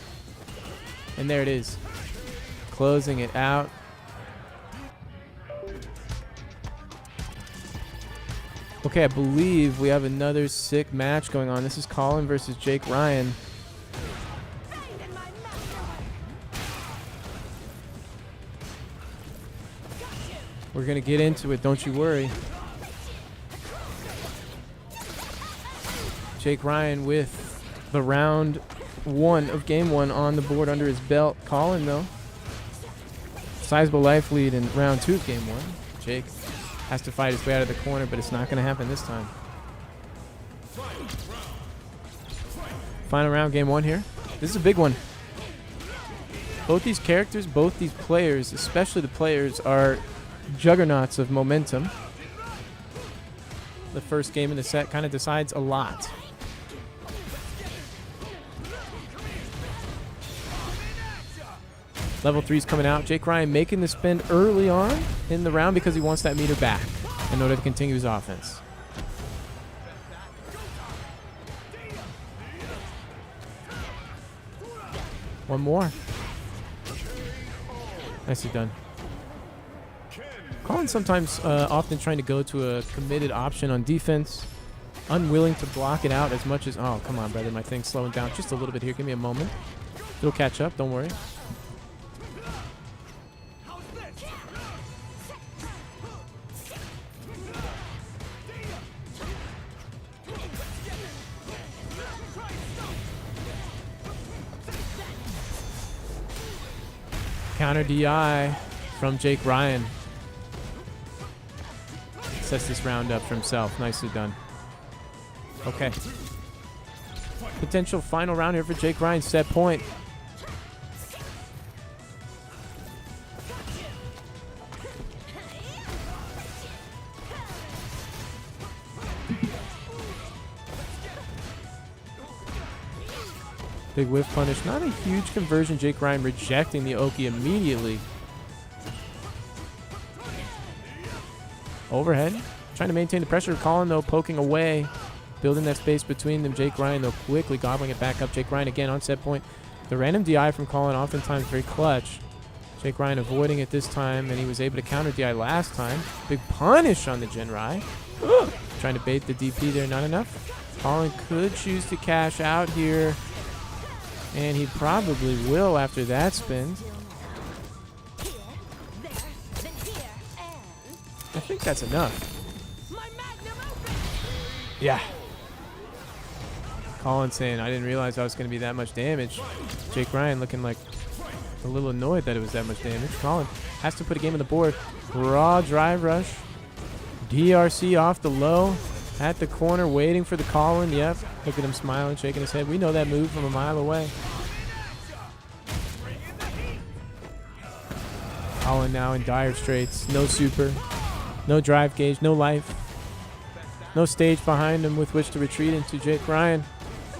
And there it is. Closing it out. Okay, I believe we have another sick match going on. This is Colin versus Jake Ryan. We're going to get into it, don't you worry. Jake Ryan with the round one of game one on the board under his belt. Colin, though, sizable life lead in round 2 of game 1. Jake has to fight his way out of the corner, but it's not going to happen this time. Final round, game 1 here. This is a big one. Both these characters, both these players, especially the players, are juggernauts of momentum. The first game in the set kind of decides a lot. Level 3's coming out. Jake Ryan making the spin early on in the round because he wants that meter back in order to continue his offense. One more. Nicely done. Colin sometimes often trying to go to a committed option on defense, unwilling to block it out as much as... Oh, come on, brother. My thing's slowing down just a little bit here. Give me a moment. It'll catch up. Don't worry. Counter DI from Jake Ryan. Sets this round up for himself. Nicely done. Okay. Potential final round here for Jake Ryan. Set point. Big whiff punish. Not a huge conversion. Jake Ryan rejecting the Oki immediately. Overhead. Trying to maintain the pressure. Colin, though, poking away. Building that space between them. Jake Ryan, though, quickly gobbling it back up. Jake Ryan again on set point. The random DI from Colin oftentimes very clutch. Jake Ryan avoiding it this time, and he was able to counter DI last time. Big punish on the Jinrai. Trying to bait the DP there. Not enough. Colin could choose to cash out here. And he probably will after that spin. I think that's enough. Yeah. Colin saying, I didn't realize I was going to be that much damage. Jake Ryan looking like a little annoyed that it was that much damage. Colin has to put a game on the board. Raw drive rush. DRC off the low. At the corner, waiting for the Colin. Yep. Look at him smiling, shaking his head. We know that move from a mile away. Colin now in dire straits. No super. No drive gauge. No life. No stage behind him with which to retreat into. Jake Ryan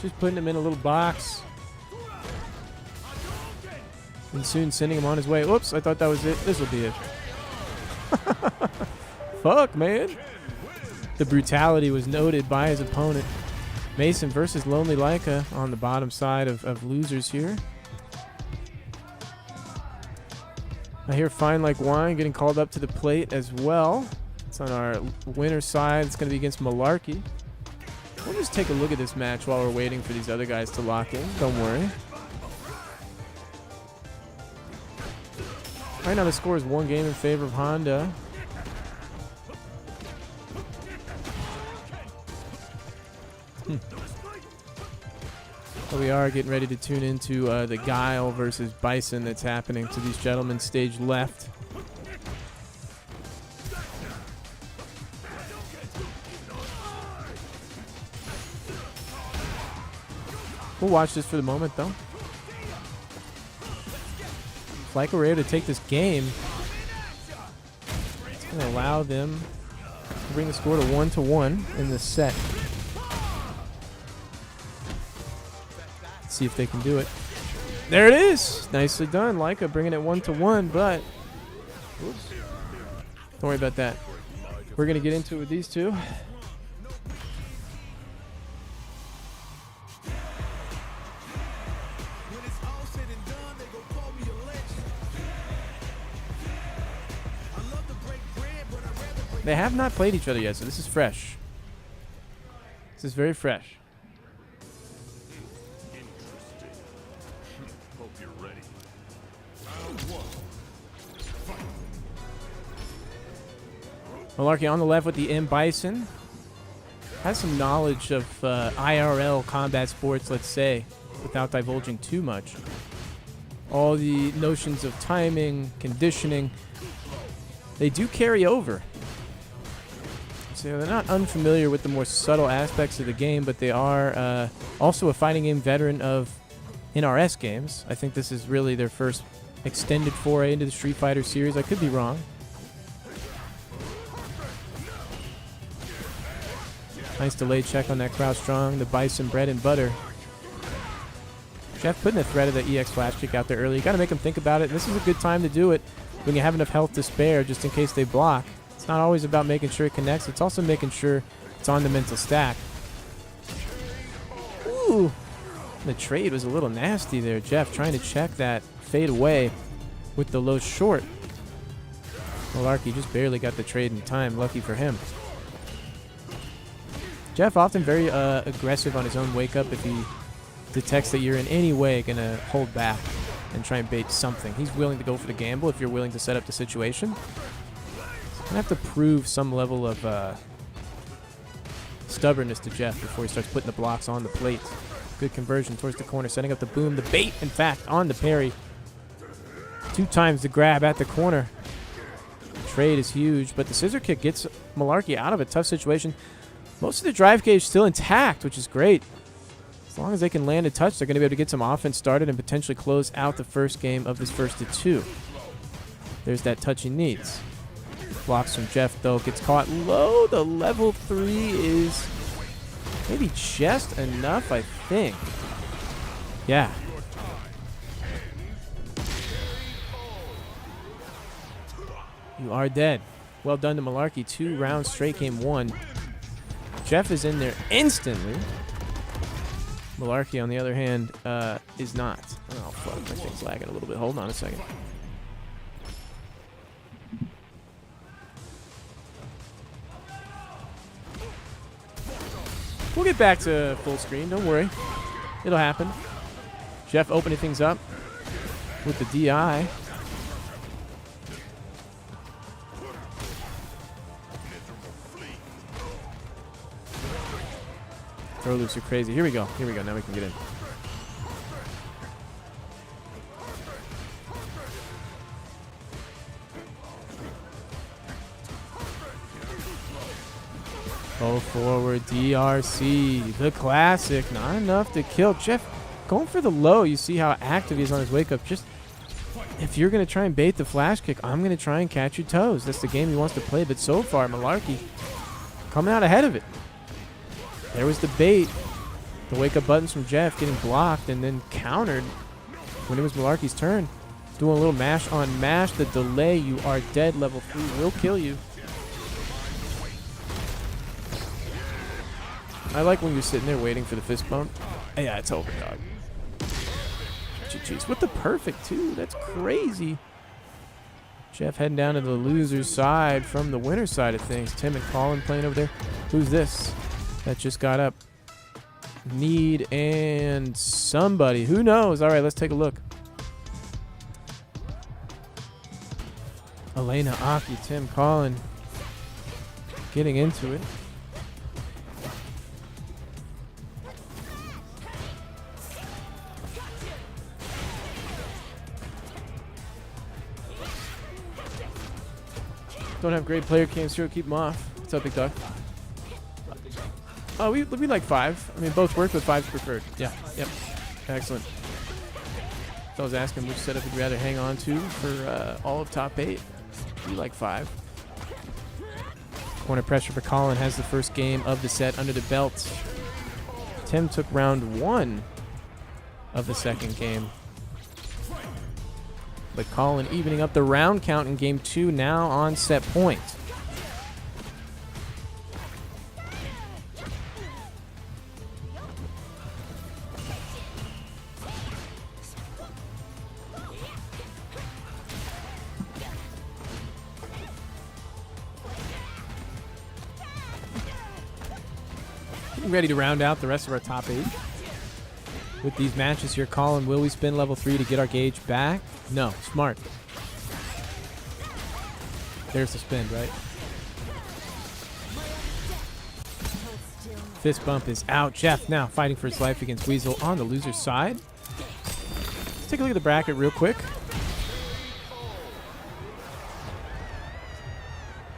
just putting him in a little box. And soon sending him on his way. Whoops, I thought that was it. This will be it. Fuck, man. The brutality was noted by his opponent. Mason versus Lonely Leica on the bottom side of losers here. I hear Fine Like Wine getting called up to the plate as well. It's on our winner side. It's going to be against Malarkey. We'll just take a look at this match while we're waiting for these other guys to lock in. Don't worry. Right now the score is 1 game in favor of Honda. But we are getting ready to tune into the Guile versus Bison that's happening to these gentlemen. Stage left. We'll watch this for the moment, though. If like we're able to take this game, it's going to allow them to bring the score to 1-1 in this set. See if they can do it. There it is. Nicely done. Leica bringing it 1-1, but oops. Don't worry about that. We're going to get into it with these two. They have not played each other yet, so this is fresh. This is very fresh. Malarkey on the left with the M. Bison. Has some knowledge of IRL combat sports, let's say. without divulging too much. All the notions of timing, conditioning, they do carry over. So they're not unfamiliar with the more subtle aspects of the game, but they are also a fighting game veteran of NRS games. I think this is really their first extended foray into the Street Fighter series. I could be wrong. Nice delayed check on that crouch strong. The Bison bread and butter. Jeff putting a threat of the EX flash kick out there early. You got to make them think about it. And this is a good time to do it when you have enough health to spare, just in case they block. It's not always about making sure it connects. It's also making sure it's on the mental stack. Ooh. The trade was a little nasty there. Jeff trying to check that fade away with the low short. Malarkey just barely got the trade in time. Lucky for him. Jeff often very aggressive on his own wake up if he detects that you're in any way going to hold back and try and bait something. He's willing to go for the gamble if you're willing to set up the situation. Going to have to prove some level of stubbornness to Jeff before he starts putting the blocks on the plate. Good conversion towards the corner, setting up the boom. The bait, in fact, on the parry. 2 times the grab at the corner. The trade is huge, but the scissor kick gets Malarkey out of a tough situation. Most of the drive cage still intact, which is great. As long as they can land a touch, they're going to be able to get some offense started and potentially close out the first game of this 1-2. There's that touch he needs. Blocks from Jeff, though. Gets caught low. The level 3 is maybe just enough, I think. Yeah. You are dead. Well done to Malarkey. 2 rounds straight, game 1. Jeff is in there instantly. Malarkey, on the other hand, is not. Oh, fuck. My thing's lagging a little bit. Hold on a second. We'll get back to full screen. Don't worry. It'll happen. Jeff opening things up with the DI. Throw loops are crazy. Here we go. Here we go. Now we can get in. Go forward, DRC. The classic. Not enough to kill. Jeff going for the low. You see how active he is on his wake up. Just if you're going to try and bait the flash kick, I'm going to try and catch your toes. That's the game he wants to play. But so far, Malarkey coming out ahead of it. There was the bait. The wake-up buttons from Jeff getting blocked and then countered when it was Malarkey's turn. Doing a little mash on mash. The delay, you are dead. Level 3 will kill you. I like when you're sitting there waiting for the fist bump. Hey, yeah, it's over, dog. Jeez, with the perfect, too. That's crazy. Jeff heading down to the loser's side from the winner's side of things. Tim and Colin playing over there. Who's this? That just got up. Need and somebody. Who knows? All right, let's take a look. Elena, Aki, Tim, Colin getting into it. Don't have great player cams here. Keep them off. What's up, big dog? Oh, we like 5. I mean, both work, but 5's preferred. Yeah. Yep. Excellent. So I was asking which setup would you rather hang on to for all of top 8. We like 5. Corner pressure for Colin has the first game of the set under the belt. Tim took round 1 of the second game. But Colin evening up the round count in game 2, now on set point. Getting ready to round out the rest of our top 8. With these matches here, Colin, will we spin level 3 to get our gauge back? No. Smart. There's the spin, right? Fist bump is out. Jeff now fighting for his life against Weasel on the loser's side. Let's take a look at the bracket real quick.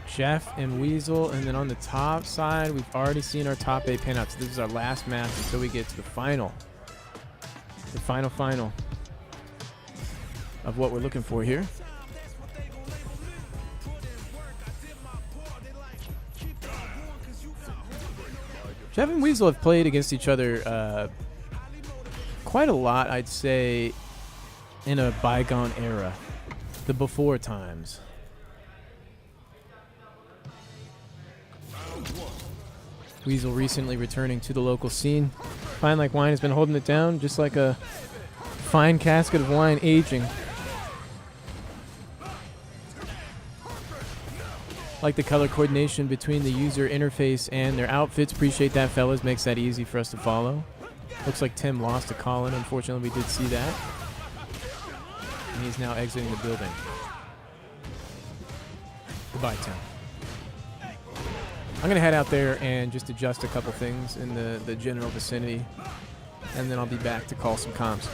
Jeff and Weasel, and then on the top side, we've already seen our top 8 pinouts. This is our last match until we get to the final. The final of what we're looking for here. Jeff and Weasel have played against each other quite a lot, I'd say, in a bygone era. The before times. Weasel recently returning to the local scene. Fine Like Wine has been holding it down, just like a fine casket of wine aging. Like the color coordination between the user interface and their outfits. Appreciate that, fellas. Makes that easy for us to follow. Looks like Tim lost to Colin. Unfortunately, we did see that. And he's now exiting the building. Goodbye, Tim. I'm going to head out there and just adjust a couple things in the general vicinity. And then I'll be back to call some comms.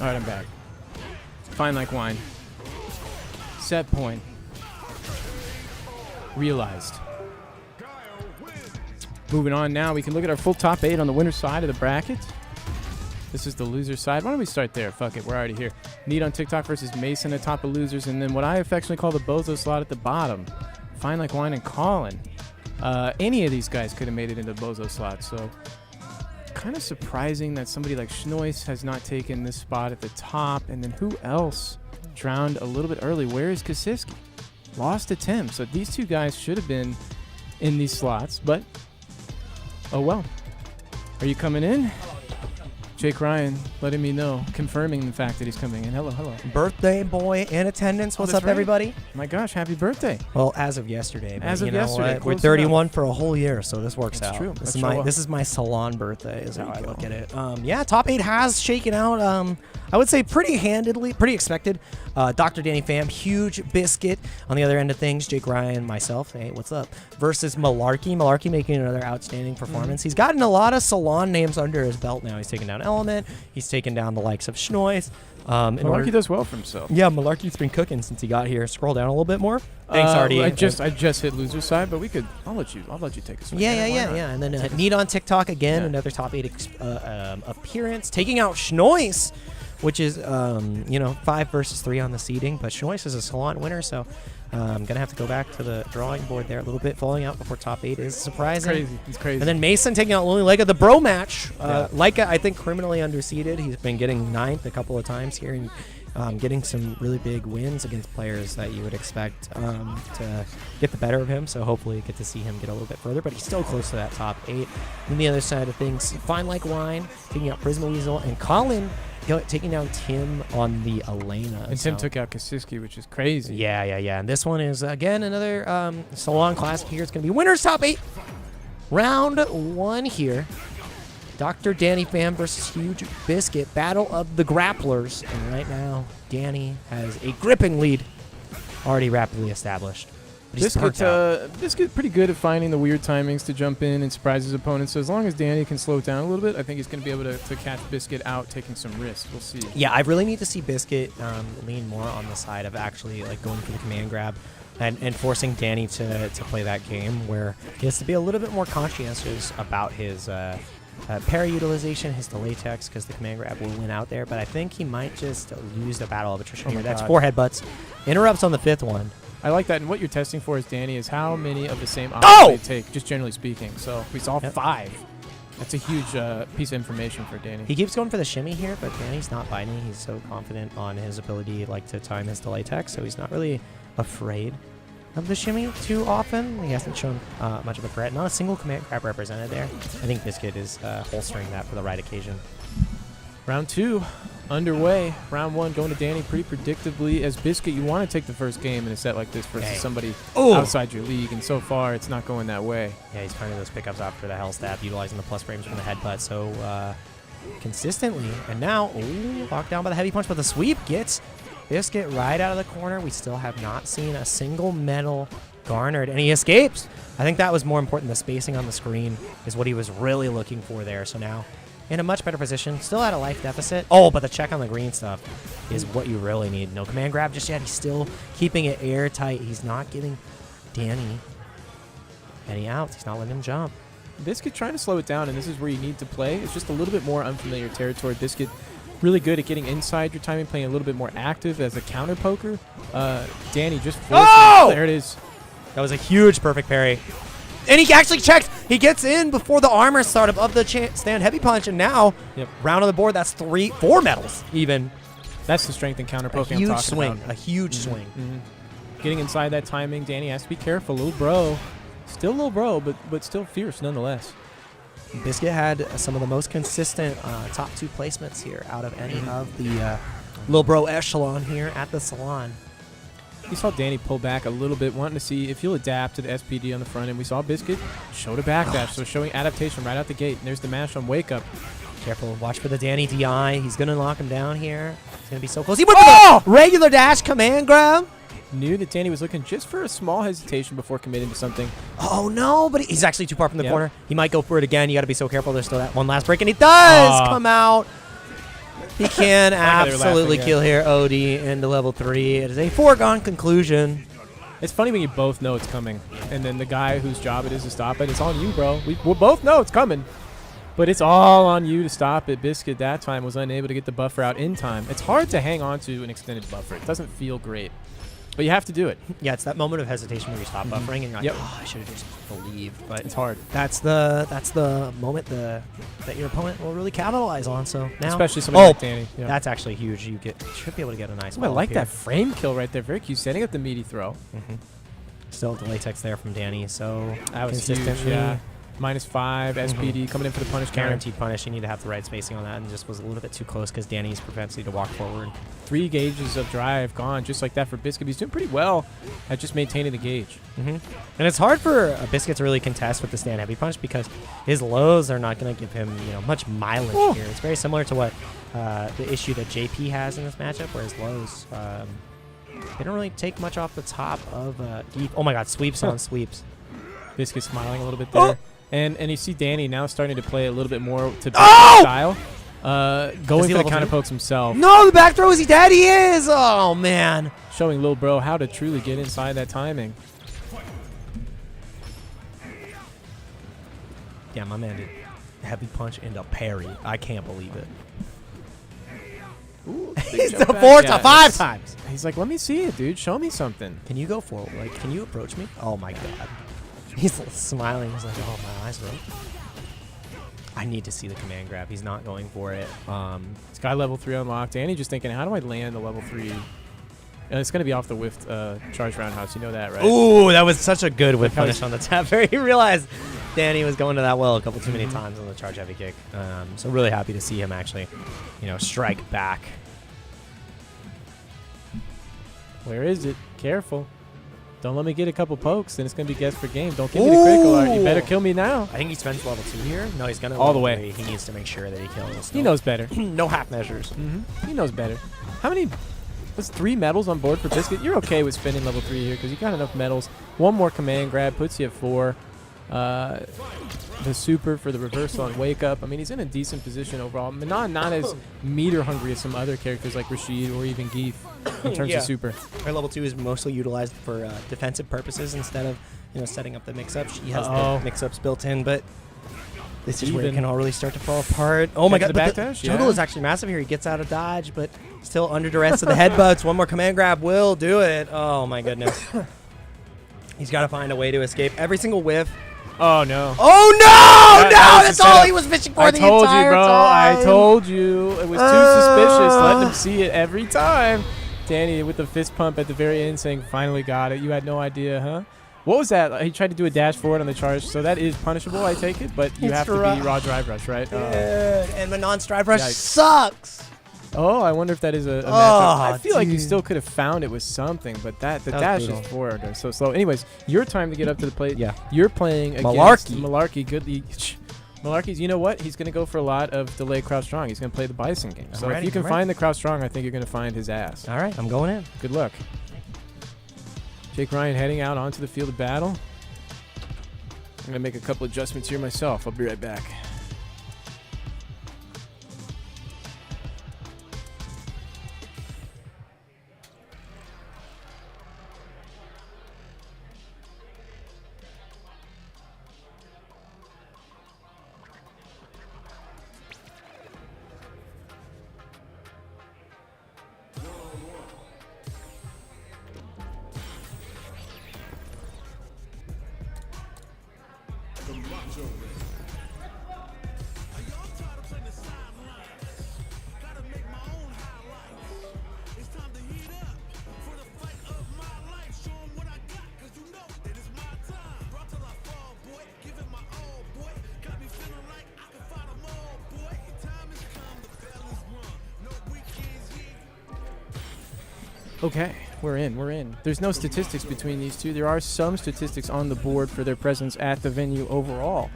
All right, I'm back. Fine Like Wine. Set point. Realized. Moving on now, we can look at our full top 8 on the winner's side of the bracket. This is the loser side. Why don't we start there? Fuck it, we're already here. Need on TikTok versus Mason atop the losers, and then what I affectionately call the bozo slot at the bottom. Fine Like Wine and Colin. Any of these guys could have made it into the bozo slot, so kind of surprising that somebody like Schnois has not taken this spot at the top. And then who else drowned a little bit early? Where is Kasiski? Lost to Tim. So these two guys should have been in these slots, but oh well. Are you coming in? Jake Ryan letting me know, confirming the fact that he's coming in. Hello, hello. Birthday boy in attendance. What's up, right. everybody? My gosh, happy birthday. Well, as of yesterday. As but of you know yesterday, what? close We're 31 enough. for a whole year, so this works That's out. true. This Let's show up. is my Salon birthday is There how I you look go. at it. Yeah, top 8 has shaken out. I would say pretty handedly, pretty expected. Dr. Danny Pham, huge biscuit on the other end of things. Jake Ryan, myself, hey, what's up? Versus Malarkey. Malarkey making another outstanding performance. He's gotten a lot of Salon names under his belt now. He's taken down Element. He's taken down the likes of Schnois. Malarkey does well for himself. Yeah, Malarkey's been cooking since he got here. Scroll down a little bit more. Thanks, RD. I just hit loser side, but we could. I'll let you take a swing. Yeah. And then Need on TikTok again, another top 8 appearance, taking out Schnois, which is 5 versus 3 on the seeding. But Schnois is a Salon winner, so I'm gonna have to go back to the drawing board there a little bit. Falling out before top 8 is surprising. It's crazy. And then Mason taking out Lonely Leica, the bro match. Leica, I think, criminally underseeded. He's been getting 9th a couple of times here, and getting some really big wins against players that you would expect to get the better of him. So hopefully get to see him get a little bit further, but he's still close to that top 8. On the other side of things, Fine Like Wine taking out Prisma Weasel, and Colin taking down Tim on the Elena. And Tim took out Kasiski, which is crazy. Yeah. And this one is, again, another Salon Classic here. It's going to be winners top 8. Round 1 here. Dr. Danny Pham versus Huge Biscuit. Battle of the Grapplers. And right now, Danny has a gripping lead already rapidly established. Biscuit's pretty good at finding the weird timings to jump in and surprise his opponents. So as long as Danny can slow it down a little bit, I think he's going to be able to catch Biscuit out, taking some risks. We'll see. Yeah, I really need to see Biscuit lean more on the side of actually going for the command grab and forcing Danny to play that game where he has to be a little bit more conscientious about his parry utilization, his delay text, because the command grab will win out there. But I think he might just lose the battle of attrition here. That's 4 headbutts. Interrupts on the 5th one. I like that. And what you're testing for is Danny is how many of the same options they take, just generally speaking. So we saw 5. That's a huge piece of information for Danny. He keeps going for the shimmy here, but Danny's not biting. He's so confident on his ability to time his delay text, so he's not really afraid of the shimmy too often. He hasn't shown much of a threat. Not a single command grab represented there. I think Biscuit is holstering that for the right occasion. Round 2 underway. Round 1 going to Danny pretty predictably. As Biscuit, you want to take the first game in a set like this versus somebody outside your league, and so far it's not going that way. Yeah, he's finding those pickups after the hell stab, utilizing the plus frames from the headbutt so consistently. And now, locked down by the heavy punch, but the sweep gets Biscuit right out of the corner. We still have not seen a single medal garnered, and he escapes. I think that was more important. The spacing on the screen is what he was really looking for there. So now in a much better position, still at a life deficit. Oh, but the check on the green stuff is what you really need. No command grab just yet. He's still keeping it airtight. He's not giving Danny any outs. He's not letting him jump. Biscuit trying to slow it down, and this is where you need to play. It's just a little bit more unfamiliar territory. Biscuit really good at getting inside your timing, playing a little bit more active as a counter poker. Danny just forcing it. There it is. That was a huge perfect parry. And he actually checked. He gets in before the armor startup of the stand heavy punch, and now round on the board. That's 4 medals even. That's the strength in counter poking. A huge swing. A huge swing. Getting inside that timing, Danny has to be careful. Little bro, still little bro, but still fierce nonetheless. Biscuit had some of the most consistent top 2 placements here out of any of the little bro echelon here at the Salon. We saw Danny pull back a little bit, wanting to see if he'll adapt to the SPD on the front end. We saw Biscuit showed a backdash, so showing adaptation right out the gate. And there's the mash on Wake Up. Careful, watch for the Danny DI. He's going to knock him down here. He's going to be so close. He went for the regular dash command grab. Knew that Danny was looking just for a small hesitation before committing to something. Oh, no, but he's actually too far from the corner. He might go for it again. You got to be so careful. There's still that one last break, and he does come out. He can absolutely kill here OD into level 3. It is a foregone conclusion. It's funny when you both know it's coming, and then the guy whose job it is to stop it, it's on you, bro. We both know it's coming, but it's all on you to stop it. Biscuit that time was unable to get the buffer out in time. It's hard to hang on to an extended buffer. It doesn't feel great, but you have to do it. Yeah, it's that moment of hesitation where you stop buffering and you're like, oh, I should have just believed. But it's hard. That's the moment that your opponent will really capitalize on. So now, especially somebody like Danny. Yeah. That's actually huge. You should be able to get a nice. I like that frame kill right there. Very cute. Setting up the meaty throw. Still the latex there from Danny. So that was huge. Yeah. -5 SPD coming in for the punish counter. Guaranteed punish. You need to have the right spacing on that, and just was a little bit too close because Danny's propensity to walk forward. 3 gauges of drive gone just like that for Biscuit. He's doing pretty well at just maintaining the gauge. And it's hard for a Biscuit to really contest with the stand heavy punch because his lows are not going to give him much mileage here. It's very similar to what the issue that JP has in this matchup, where his lows they don't really take much off the top of Geef. Oh my God, sweeps on sweeps. Biscuit smiling a little bit there. And you see Danny now starting to play a little bit more to style. Going for the counter pokes himself. No, the back throw, is he dead? He is! Oh, man. Showing Lil Bro how to truly get inside that timing. Yeah, my man did heavy punch into parry. I can't believe it. Ooh, He's the 4 to 5 times. He's like, let me see it, dude. Show me something. Can you go forward? Like, can you approach me? Oh, my God. He's smiling. He's like, oh, my eyes, bro. I need to see the command grab. He's not going for it. Sky level 3 unlocked. Danny just thinking, how do I land the level 3? And it's going to be off the whiffed charge roundhouse. You know that, right? Ooh, that was such a good whip punish on the tap. He realized Danny was going to that well a couple too many times on the charge heavy kick. So really happy to see him actually, strike back. Where is it? Careful. Don't let me get a couple pokes, then it's going to be guess for game. Don't give me the critical art. You better kill me now. I think he spends level 2 here. No, he's going to all the way. 3. He needs to make sure that he kills. He knows better. No half measures. He knows better. How many? Was 3 medals on board for Biscuit? You're okay with spending level 3 here because you got enough medals. 1 more command grab puts you at 4. The super for the reversal on wake up. I mean, he's in a decent position overall. Manon not as meter hungry as some other characters like Rashid or even Geef in terms of super. Her level 2 is mostly utilized for defensive purposes instead of setting up the mix-up. She has the mix-ups built in, but this is where it can all really start to fall apart. Oh my God, the backdash juggle is actually massive here. He gets out of dodge, but still under duress of the headbutts. 1 more command grab will do it. Oh my goodness. He's got to find a way to escape every single whiff. Oh no! Oh no! That's all he was fishing for the entire time. I told you, bro. I told you. It was too suspicious. Let them see it every time. Danny with the fist pump at the very end saying, finally got it. You had no idea, huh? What was that? He tried to do a dash forward on the charge, so that is punishable, I take it, but you have to be raw drive rush, right? And the non-drive rush sucks. Oh, I wonder if that is a matchup. I feel like you still could have found it with something, but the dash is forward or so slow. Anyways, your time to get up to the plate. Yeah. You're playing against Malarkey. Malarkey's, you know what? He's going to go for a lot of delay crouch strong. He's going to play the Bison game. So if you can find the crouch strong, I think you're going to find his ass. All right, I'm going in. Good luck. Jake Ryan heading out onto the field of battle. I'm going to make a couple adjustments here myself. I'll be right back. Okay, we're in. There's no statistics between these two. There are some statistics on the board for their presence at the venue overall.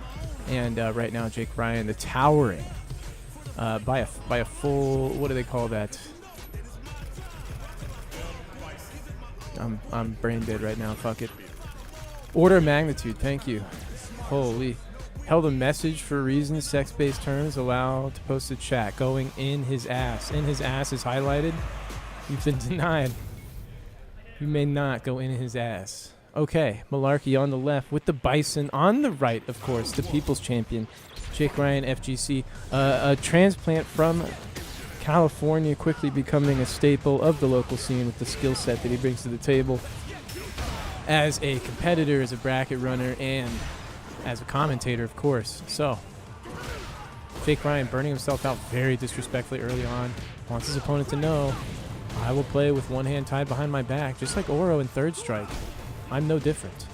And right now, Jake Ryan, the towering by a full, what do they call that? I'm brain dead right now. Fuck it. Order of magnitude. Thank you. Holy. Held a message for reasons. Sex-based terms allowed to post a chat. Going in his ass. In his ass is highlighted. You've been denied. You may not go in his ass. Okay, Malarkey on the left with the Bison on the right, of course, the People's Champion, Jake Ryan, FGC, a transplant from California, quickly becoming a staple of the local scene with the skill set that he brings to the table as a competitor, as a bracket runner, and as a commentator, of course. So, Jake Ryan burning himself out very disrespectfully early on, wants his opponent to know, I will play with one hand tied behind my back, just like Oro in Third Strike. I'm no different.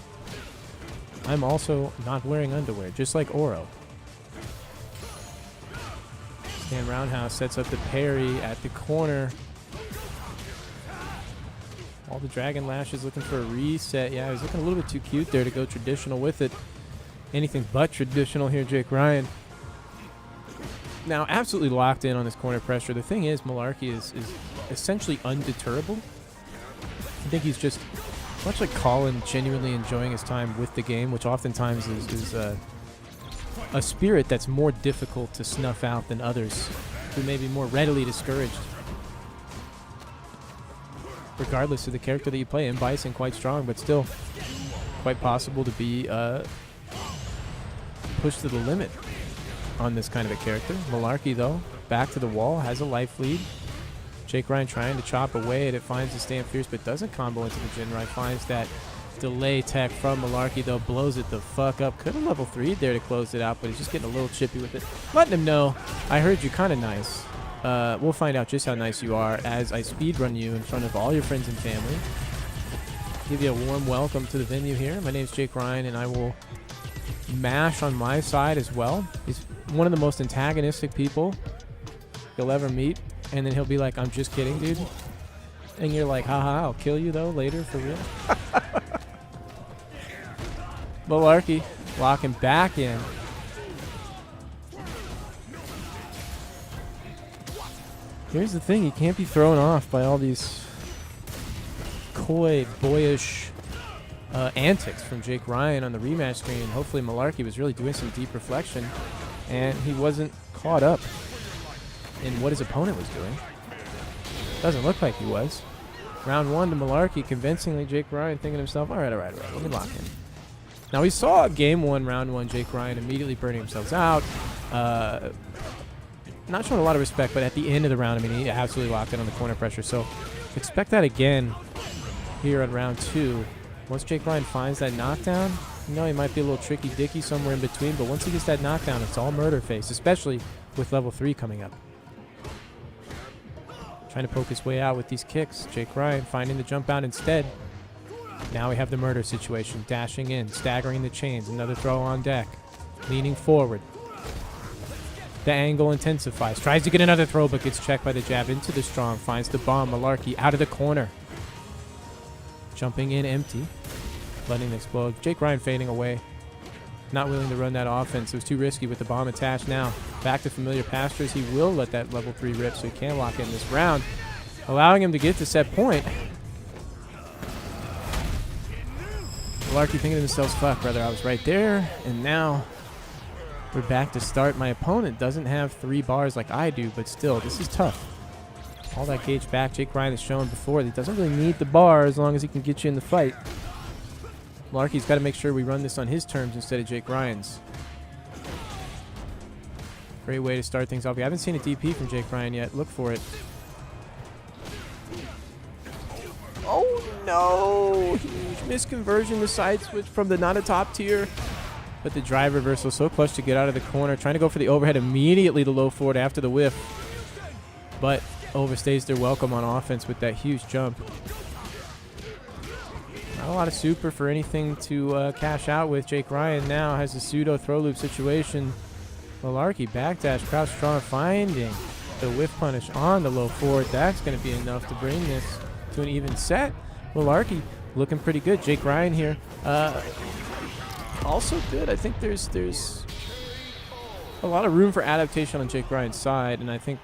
I'm also not wearing underwear, just like Oro. Stand roundhouse sets up the parry at the corner. All the Dragon Lashes looking for a reset. Yeah, he's looking a little bit too cute there to go traditional with it. Anything but traditional here, Jake Ryan. Now, absolutely locked in on this corner pressure. The thing is, Malarkey is essentially undeterrable. I think he's just, much like Colin, genuinely enjoying his time with the game, which oftentimes is a spirit that's more difficult to snuff out than others who may be more readily discouraged. Regardless of the character that you play, in Bison quite strong, but still quite possible to be pushed to the limit on this kind of a character. Malarkey, though, back to the wall, has a life lead. Jake Ryan trying to chop away at it, finds the Stand Fierce, but doesn't combo into the Jinrai. Finds that delay tech from Malarkey, though, blows it the fuck up. Could have level 3'd there to close it out, but he's just getting a little chippy with it. Letting him know, I heard you kind of nice. We'll find out just how nice you are as I speedrun you in front of all your friends and family. Give you a warm welcome to the venue here. My name's Jake Ryan, and I will mash on my side as well. He's one of the most antagonistic people you'll ever meet, and then he'll be like, I'm just kidding, dude. And you're like, haha, I'll kill you, though, later, for real. Malarkey locking back in. Here's the thing, you can't be thrown off by all these coy, boyish antics from Jake Ryan on the rematch screen. Hopefully Malarkey was really doing some deep reflection, and he wasn't caught up in what his opponent was doing. Doesn't look like he was. Round 1 to Malarkey, convincingly. Jake Ryan thinking to himself, all right, let me lock in. Now, we saw game 1, round 1, Jake Ryan immediately burning themselves out. Not showing a lot of respect, but at the end of the round, I mean, he absolutely locked in on the corner pressure. So expect that again here on round 2. Once Jake Ryan finds that knockdown, you know, he might be a little tricky dicky somewhere in between, but once he gets that knockdown, it's all murder face, especially with level 3 coming up. Trying to poke his way out with these kicks. Jake Ryan finding the jump out instead. Now we have the murder situation. Dashing in, staggering the chains. Another throw on deck. Leaning forward. The angle intensifies. Tries to get another throw, but gets checked by the jab into the strong. Finds the bomb. Malarkey out of the corner. Jumping in empty. Letting it explode. Jake Ryan fading away. Not willing to run that offense. It was too risky with the bomb attached now. Back to familiar pastures. He will let that level 3 rip, so he can lock in this round. Allowing him to get to set point. Malarkey thinking to himself, fuck, brother, I was right there, and now we're back to start. My opponent doesn't have 3 bars like I do, but still, this is tough. All that gauge back. Jake Ryan has shown before that he doesn't really need the bar as long as he can get you in the fight. Malarkey's got to make sure we run this on his terms instead of Jake Ryan's. Great way to start things off. We haven't seen a DP from Jake Ryan yet. Look for it. Oh, no. Huge misconversion. The side switch from the not a top tier. But the drive reversal so close to get out of the corner. Trying to go for the overhead immediately the low forward after the whiff. But overstays their welcome on offense with that huge jump. Not a lot of super for anything to cash out with. Jake Ryan now has a pseudo throw loop situation. Malarkey backdash, crouch strong, finding the whiff punish on the low forward. That's going to be enough to bring this to an even set. Malarkey looking pretty good. Jake Ryan here also good. I think there's a lot of room for adaptation on Jake Ryan's side, and I think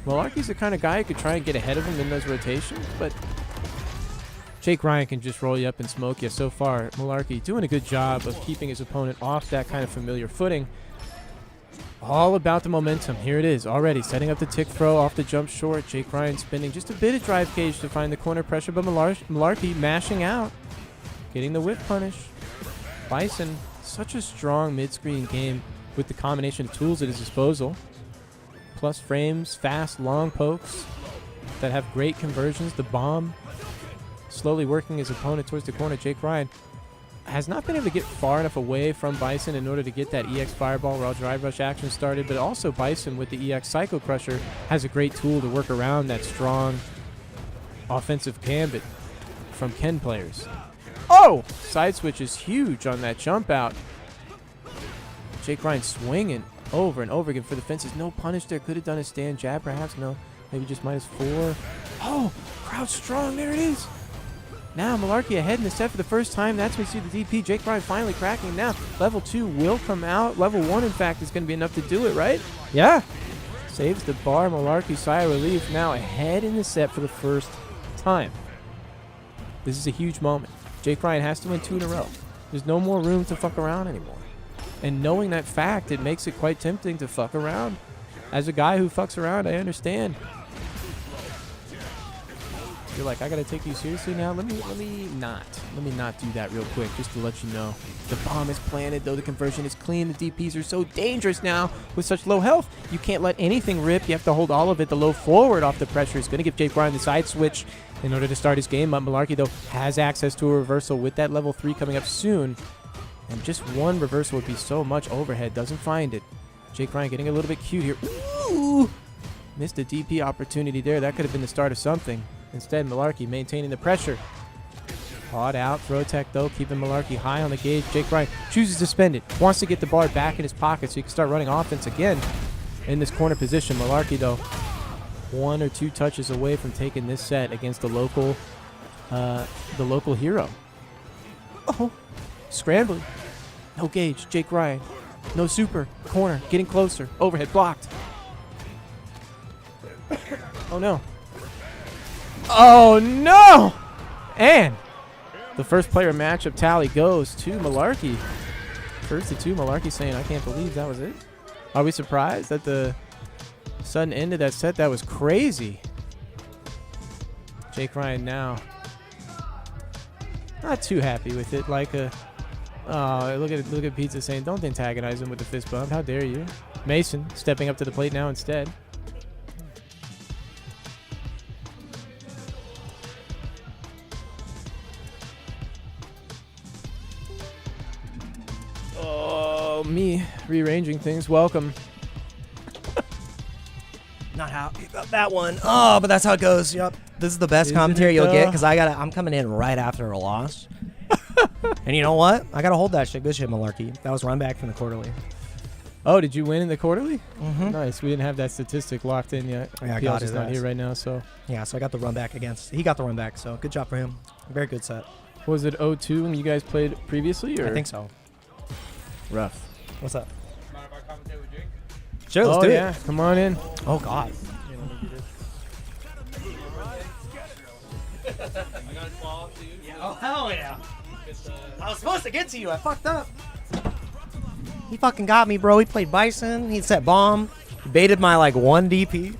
Malarkey's the kind of guy who could try and get ahead of him in those rotations, but Jake Ryan can just roll you up and smoke you. So far, Malarkey doing a good job of keeping his opponent off that kind of familiar footing. All about the momentum. Here it is already. Setting up the tick throw off the jump short. Jake Ryan spinning just a bit of drive cage to find the corner pressure, but Malarkey mashing out. Getting the whip punish. Bison, such a strong mid-screen game with the combination of tools at his disposal. Plus frames, fast, long pokes that have great conversions. The bomb slowly working his opponent towards the corner. Jake Ryan has not been able to get far enough away from Bison in order to get that EX Fireball while Drive Rush action started, but also Bison with the EX Psycho Crusher has a great tool to work around that strong offensive gambit from Ken players. Oh! Side switch is huge on that jump out. Jake Ryan swinging over and over again for the fences. No punish there. Could have done a stand jab, perhaps. No. Maybe just -4. Oh! Crouch strong. There it is. Now Malarkey ahead in the set for the first time. That's when we see the DP. Jake Ryan finally cracking now. Level 2 will come out. Level 1, in fact, is going to be enough to do it, right? Yeah. Saves the bar. Malarkey, sigh of relief. Now ahead in the set for the first time. This is a huge moment. Jake Ryan has to win 2 in a row. There's no more room to fuck around anymore. And knowing that fact, it makes it quite tempting to fuck around. As a guy who fucks around, I understand. You're like, I gotta take you seriously now. Let me not do that real quick, just to let you know. The bomb is planted, though the conversion is clean. The DPs are so dangerous now with such low health. You can't let anything rip. You have to hold all of it. The low forward off the pressure is gonna give Jake Ryan the side switch in order to start his game. But Malarkey, though, has access to a reversal with that level 3 coming up soon. And just one reversal would be so much overhead. Doesn't find it. Jake Ryan getting a little bit cute here. Ooh! Missed a DP opportunity there. That could have been the start of something. Instead, Malarkey maintaining the pressure. Caught out. Throw tech, though, keeping Malarkey high on the gauge. Jake Ryan chooses to spend it. Wants to get the bar back in his pocket so he can start running offense again in this corner position. Malarkey, though, 1 or 2 touches away from taking this set against the local hero. Oh, scrambling. No gauge. Jake Ryan. No super. Corner. Getting closer. Overhead blocked. Oh, no. Oh, no! And the first player matchup tally goes to Malarkey. First to 2, Malarkey saying, I can't believe that was it. Are we surprised at the sudden end of that set? That was crazy. Jake Ryan now not too happy with it. Like look at Pizza saying, don't antagonize him with the fist bump. How dare you? Mason stepping up to the plate now instead. Me rearranging things. Welcome. Not how you got that one. Oh, but that's how it goes. Yep. This is the best commentary you'll get because I'm coming in right after a loss. And you know what? I gotta hold that shit. Good shit, Malarkey. That was run back from the quarterly. Oh, did you win in the quarterly? Mm-hmm. Nice. We didn't have that statistic locked in yet. Yeah, I PL's got just not here right now, so. Yeah, so I got the run back against. He got the run back, so good job for him. Very good set. Was it 0-2 when you guys played previously? Or? I think so. Rough. What's up? Mind if I commentate with Jake? Sure, let's do it. Come on in. Oh, God. I got a ball to you. Oh, hell yeah. I was supposed to get to you. I fucked up. He fucking got me, bro. He played Bison. He set bomb. He baited my, 1 DP.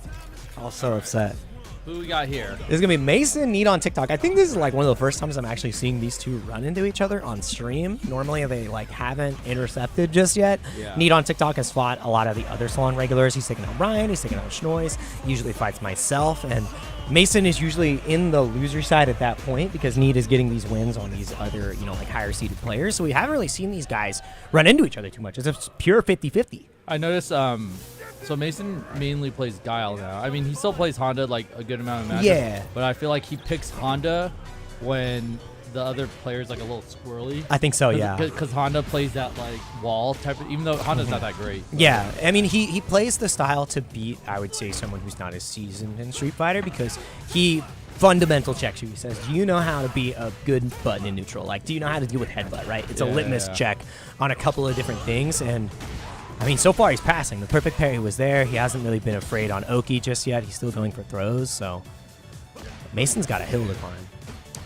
I was so upset. Who we got here? This is going to be Mason, Need on TikTok. I think this is, one of the first times I'm actually seeing these two run into each other on stream. Normally, they, haven't intercepted just yet. Yeah. Need on TikTok has fought a lot of the other Salon regulars. He's taken out Ryan. He's taken out Schnoiz. He usually fights myself. And Mason is usually in the loser side at that point because Need is getting these wins on these other, higher-seeded players. So we haven't really seen these guys run into each other too much. It's a pure 50-50. I noticed, so Mason mainly plays Guile now. I mean, he still plays Honda, a good amount of matches. Yeah. But I feel like he picks Honda when the other player's, a little squirrely. I think so, yeah. Because Honda plays that, wall type of, even though Honda's not that great. Yeah, I mean, he plays the style to beat, I would say, someone who's not as seasoned in Street Fighter because he fundamental checks you. He says, do you know how to be a good button in neutral? Do you know how to deal with headbutt, right? It's a litmus check on a couple of different things, and I mean, so far he's passing. The perfect parry was there. He hasn't really been afraid on Oki just yet. He's still going for throws, so Mason's got a hill to climb.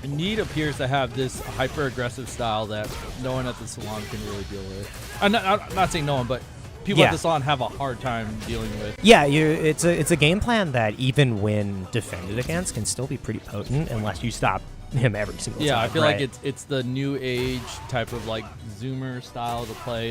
Need appears to have this hyper-aggressive style that no one at the Salon can really deal with. I'm not saying no one, but people at the Salon have a hard time dealing with. Yeah, it's a game plan that even when defended against can still be pretty potent unless you stop him every single time. Yeah, I feel right? like it's the new age type of zoomer style to play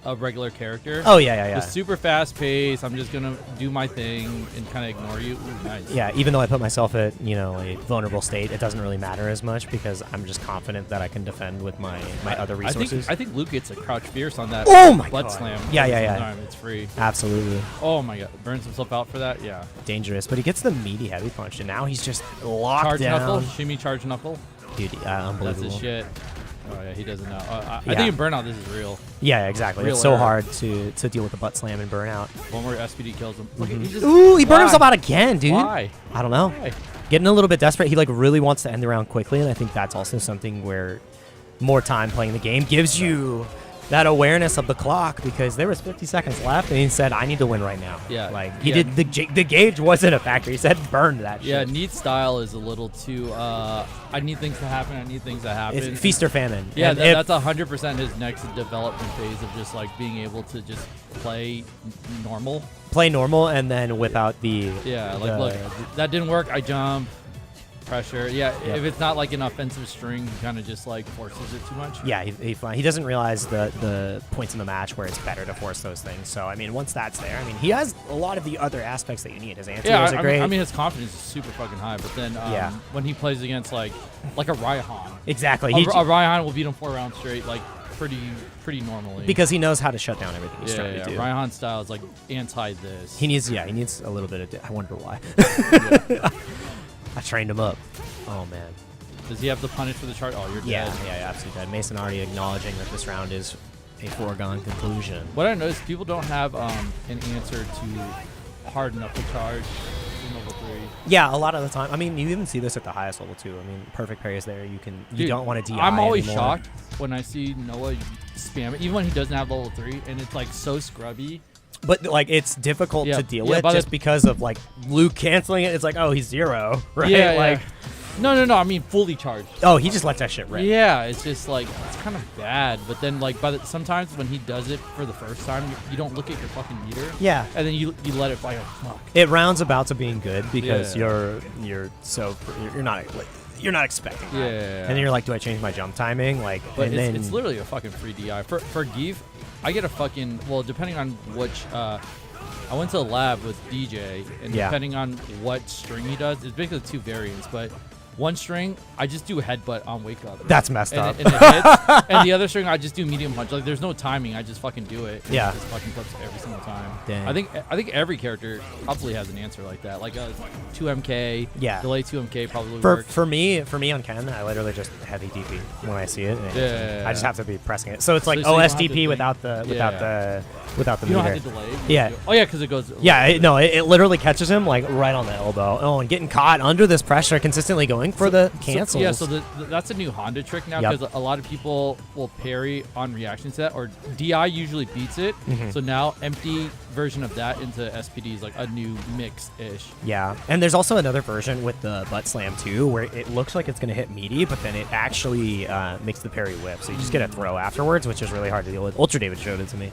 a regular character. Oh yeah. Just super fast pace. I'm just gonna do my thing and kind of ignore you. Ooh, nice. Yeah, even though I put myself at a vulnerable state, it doesn't really matter as much because I'm just confident that I can defend with my other resources. I think Luke gets a crouch fierce on that. Oh my butt God. slam. Yeah. Time. It's free. Absolutely. Oh my God, burns himself out for that. Yeah. Dangerous, but he gets the meaty heavy punch, and now he's just locked Charge down. knuckle, shimmy charge knuckle. Dude, unbelievable. That's his shit. Oh yeah, he doesn't know. I Yeah. think in Burnout this is real. Yeah, exactly. Real It's so error. hard to deal with the butt slam and burnout. One more SPD kills him. Look, he just, Ooh, he burned why? himself out again, dude. Why? I don't know. Why? Getting a little bit desperate. He like really wants to end the round quickly, and I think that's also something where more time playing the game gives you that awareness of the clock, because there was 50 seconds left, and he said, "I need to win right now." Yeah, like he yeah. did. The gauge wasn't a factor. He said, "Burn that." Yeah, shit. Neat style is a little too. I need things to happen. I need things to happen. It's feast or famine. Yeah, And if- that's 100% his next development phase of just like being able to just play normal. play normal, and then without the Look, that didn't work. I jump, pressure. Yeah, Yep. if it's not like an offensive string, he kind of just like forces it too much. Yeah, he doesn't realize the points in the match where it's better to force those things. So I mean, once that's there, I mean, he has a lot of the other aspects that you need. His anti Yeah, are great. I mean, his confidence is super fucking high. But then Yeah. when he plays against like a Raihan, exactly. a Raihan will beat him 4 rounds straight, like pretty normally. Because he knows how to shut down everything he's trying to do. Raihan style is like anti this. He needs a little bit of. I wonder why. I trained him up. Oh man. Does he have the punish for the chart? Oh, you're dead. Yeah, absolutely dead. Mason already acknowledging that this round is a foregone conclusion. What I noticed, people don't have an answer to harden up the charge in level 3. Yeah, a lot of the time. I mean, you even see this at the highest level too. I mean, perfect parry is there. You Dude, don't want to DI. I'm always anymore. shocked when I see Noah spam it, even when he doesn't have level 3, and it's like so scrubby. But like, it's difficult Yeah, to deal yeah, with by just the- because of like Luke canceling it. It's like, oh, he's 0, right? Yeah, like, No, I mean fully charged. oh, he just lets that shit rip. Yeah, it's just like it's kind of bad. But then like sometimes when he does it for the first time, you don't look at your fucking meter. Yeah. And then you let it fly. Oh, fuck. It rounds about to being good because Yeah. you're not expecting that. Yeah. And then you're like, do I change my jump timing? Like, But and then it's literally a fucking free DI. For Geef, I get a fucking, well, depending on which, I went to a lab with DJ, and Yeah. depending on what string he does, it's basically 2 variants, but one string, I just do headbutt on wake up. That's messed and up. It hits. And the other string, I just do medium punch. Like, there's no timing. I just fucking do it. And Yeah. It just fucking flips every single time. Dang. I think every character probably has an answer like that. Like a 2MK. Yeah. Delay 2MK probably For works. me on Ken, I literally just heavy DP when I see it. and Yeah. I just have to be pressing it. So it's like So you don't have to OSDP think. without the You don't meter. have to delay. Yeah. Oh, yeah, because it goes. Yeah, it literally catches him like right on the elbow. Oh, and getting caught under this pressure, consistently going for the cancels. So that's a new Honda trick now, Yep. because a lot of people will parry on reaction to that, or DI usually beats it. Mm-hmm. So now empty version of that into SPD is like a new mix-ish. Yeah, and there's also another version with the butt slam too, where it looks like it's going to hit meaty, but then it actually makes the parry whip. So you just get a throw afterwards, which is really hard to deal with. Ultra David showed it to me,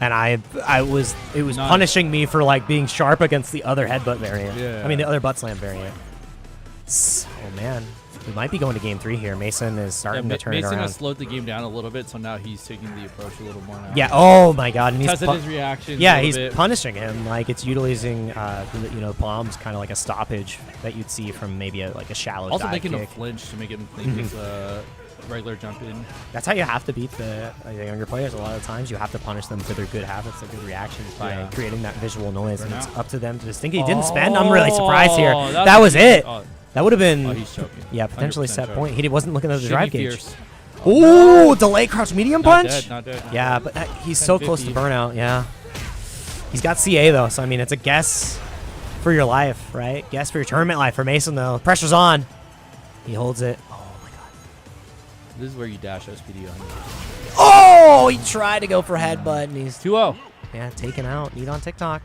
and it was Nice. punishing me for like being sharp against the other headbutt variant. Yeah. I mean the other butt slam variant. Oh man, we might be going to game 3 here. Mason is starting to turn Mason it around. has slowed the game down a little bit, so now he's taking the approach a little more now. Yeah. Oh my God. And he's Tested his reaction. Yeah, a he's little bit. punishing him. Like it's utilizing, palms kind of like a stoppage that you'd see from maybe a shallow Also dive making him kick. flinch to make him think it's a regular jump in. That's how you have to beat the younger players. A lot of times you have to punish them for their good habits, their good reactions by Yeah. creating that visual noise, and it's Burnout. up to them to just think he didn't spend. I'm really surprised here. Oh, that's That was it. Oh, That would have been, he's choking. yeah, potentially 100% set choke. point. He wasn't looking at the Shimmy drive gauge. fierce. Ooh, delay crouch medium Not punch. dead, not dead. Yeah, but he's so close to 1050. burnout. Yeah, he's got CA though, so I mean it's a guess for your life, right? Guess for your tournament life. For Mason though, pressure's on. He holds it. Oh my God. This is where you dash SPD on. Oh, he tried to go for headbutt, and he's 2-0. yeah taken out. Need on TikTok.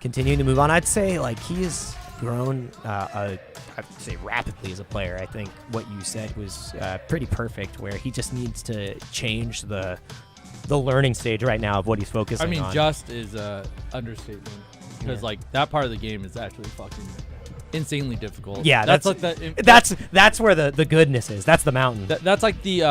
Continuing to move on, I'd say like he has grown. I'd say rapidly as a player. I think what you said was pretty perfect. Where he just needs to change the learning stage right now of what he's focusing I mean, on. just is a understatement, because Yeah. like that part of the game is actually fucking insanely difficult. Yeah, that's like the that's where the goodness is. That's the mountain. that's like the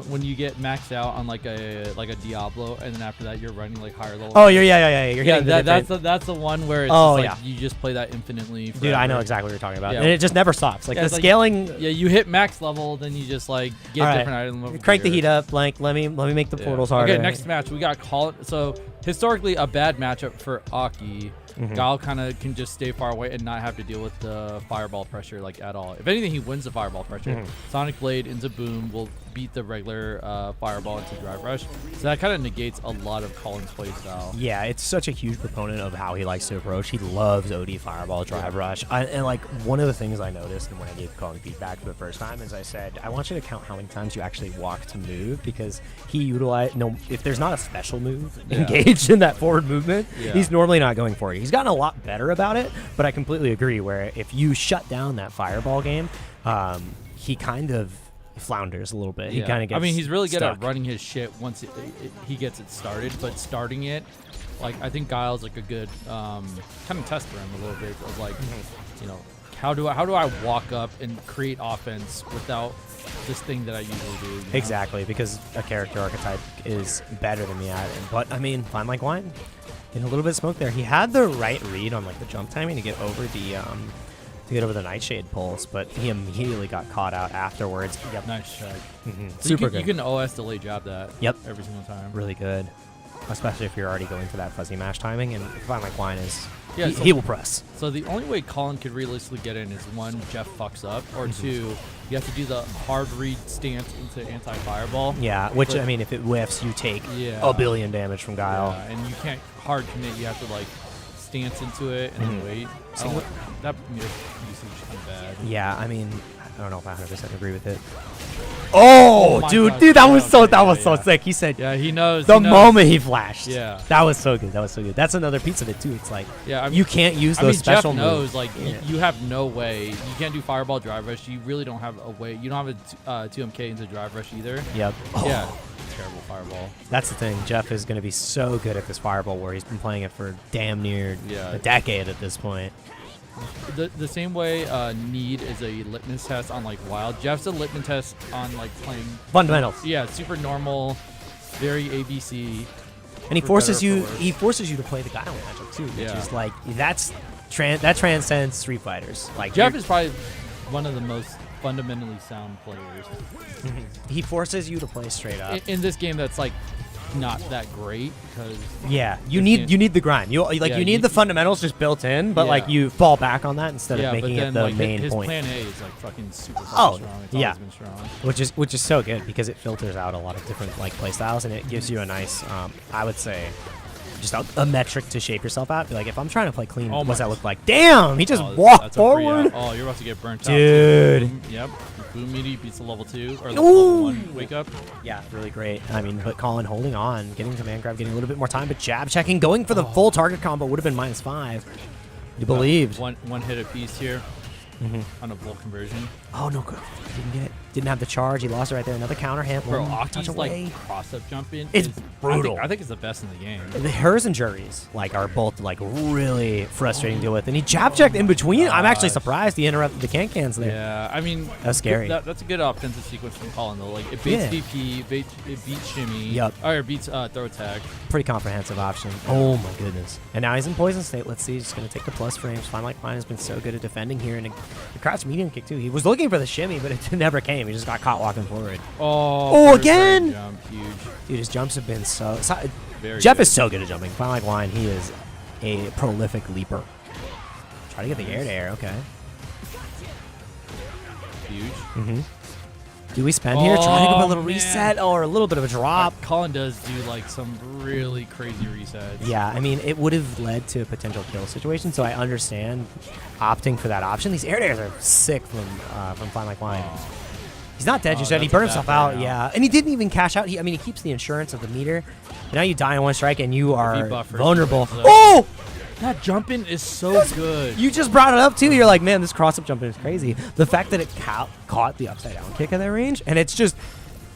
when you get maxed out on like a Diablo, and then after that you're running like higher level. Oh, you're You're yeah. hitting the different- That's the one where it's Oh, just like yeah. you just play that infinitely. Dude, I know forever. exactly what you're talking about, Yeah. and it just never stops. Like Yeah, the it's like- scaling. Yeah, you hit max level, then you just like get All right. different items. over Crank the gear. heat up. Like let me make the Yeah. portals harder. Okay, next match we got Call. So historically, a bad matchup for Aki. Mhm. Gal kind of can just stay far away and not have to deal with the fireball pressure like at all. If anything, he wins the fireball pressure. Mhm. Sonic Blade into Boom will beat the regular fireball into drive rush. So that kind of negates a lot of Colin's play style. Yeah, it's such a huge proponent of how he likes to approach. He loves OD fireball, drive rush. And like one of the things I noticed when I gave Colin feedback for the first time is I said, I want you to count how many times you actually walk to move, because he utilized, if there's not a special move engaged in that forward movement, he's normally not going for it. He's gotten a lot better about it, but I completely agree where if you shut down that fireball game, he kind of flounders a little bit. He kind of gets he's really good stuck. at running his shit once he gets it started, but starting it, like, I think Guile's like a good kind of test for him a little bit of like, you know, how do I walk up and create offense without this thing that I usually do? You know? Exactly, because a character archetype is better than me at it. But I mean, Fine Like Wine, getting a little bit of smoke there. He had the right read on like the jump timing to get over the Nightshade pulse, but he immediately got caught out afterwards. Yep. Nice check. Super good. You can OS delay jab that. Yep. Every single time. Really good, especially if you're already going for that fuzzy mash timing. And Fine Like Wine is Yeah, he will press. So the only way Colin could realistically get in is one, Jeff fucks up, or two, you have to do the hard read stance into anti-fireball. Yeah, which I mean, if it whiffs, you take a billion damage from Guile. Yeah, and you can't hard commit. You have to like stance into it and then wait. So that usage is kind of bad. Yeah, I mean, I don't know if I 100% agree with it. Oh, my dude, God. that was so Yeah. sick. He said, Yeah, he knows. the he knows. moment he flashed. Yeah. That was so good. That's another piece of it too. It's like, Yeah, I mean, you can't use those Jeff special knows, moves. like, you have no way. You can't do fireball drive rush. You really don't have a way. You don't have a 2MK into drive rush either. Yep. Yeah. Terrible fireball. That's the thing. Jeff is going to be so good at this fireball where he's been playing it for damn near Yeah. a decade at this point. The same way Need is a litmus test on like Wild. Jeff's a litmus test on like playing Fundamentals. Yeah, super normal, very ABC. And he for forces better or you. for worse. He forces you to play the Guile magic too, which Yeah. is like that transcends Street Fighters. Like Jeff you're- is probably one of the most fundamentally sound players he forces you to play straight up. in this game. That's like not that great because Yeah, you need the grind. You Yeah, need the fundamentals just built in, but like Yeah. you fall back on that instead yeah, of but making then it the like main his point, plan A is like fucking super Oh, strong. It's yeah. always been strong. which is so good because it filters out a lot of different like play styles and it gives you a nice, I would say, just a metric to shape yourself out. Be like, if I'm trying to play clean, Oh what's my- that look like? Damn, he just Oh, walked that's a free forward. out. Oh, you're about to get burnt out. Dude. Boom, yep. Boom meaty beats the level 2 or the Ooh. level 1 wake up. Yeah, really great. I mean, but Colin holding on, getting to man grab, getting a little bit more time, but jab checking, going for the full target combo would have been -5. You believed. One hit apiece here on a volt conversion. Oh, no good. Didn't get it. Didn't have the charge. He lost it right there. Another counter hit. Bro, One touch Octi's away. like cross-up jumping. It's is, brutal. I think it's the best in the game. Hers and Jury's like are both like really frustrating to deal with, and he jab checked in between. I'm actually surprised he interrupted the can-cans there. Yeah, I mean That's scary. That's a good offensive sequence from Colin though. Like it beats Yeah. DP, it beats shimmy. Yup. Or it beats throw attack. Pretty comprehensive option. Oh my goodness. And now he's in poison state. Let's see. He's going to take the plus frames. Fine Like Mine has been so good at defending here, and the crouch medium kick too. He was looking for the shimmy, but it never came. He just got caught walking forward. Oh, first again? frame Jump, huge. Dude, his jumps have been so Very Jeff good. is so good at jumping. Fine Like Wine, he is a prolific leaper. Try to get the air to air. Okay. Huge. Do we spend here? Trying to go for a Oh, little man. reset or a little bit of a drop. Colin does do like some really crazy resets. Yeah, I mean, it would have led to a potential kill situation, so I understand opting for that option. These air dares are sick from Fine Like Wine. He's not dead, you Oh, said. He that's burned a bad himself out, burnout. yeah. And he didn't even cash out. He keeps the insurance of the meter. But now you die in one strike, and you are buffers, vulnerable. so- Oh! That jumping is so good. You just brought it up, too. You're like, man, this cross-up jumping is crazy. The fact that it caught the upside-down kick at that range, and it's just...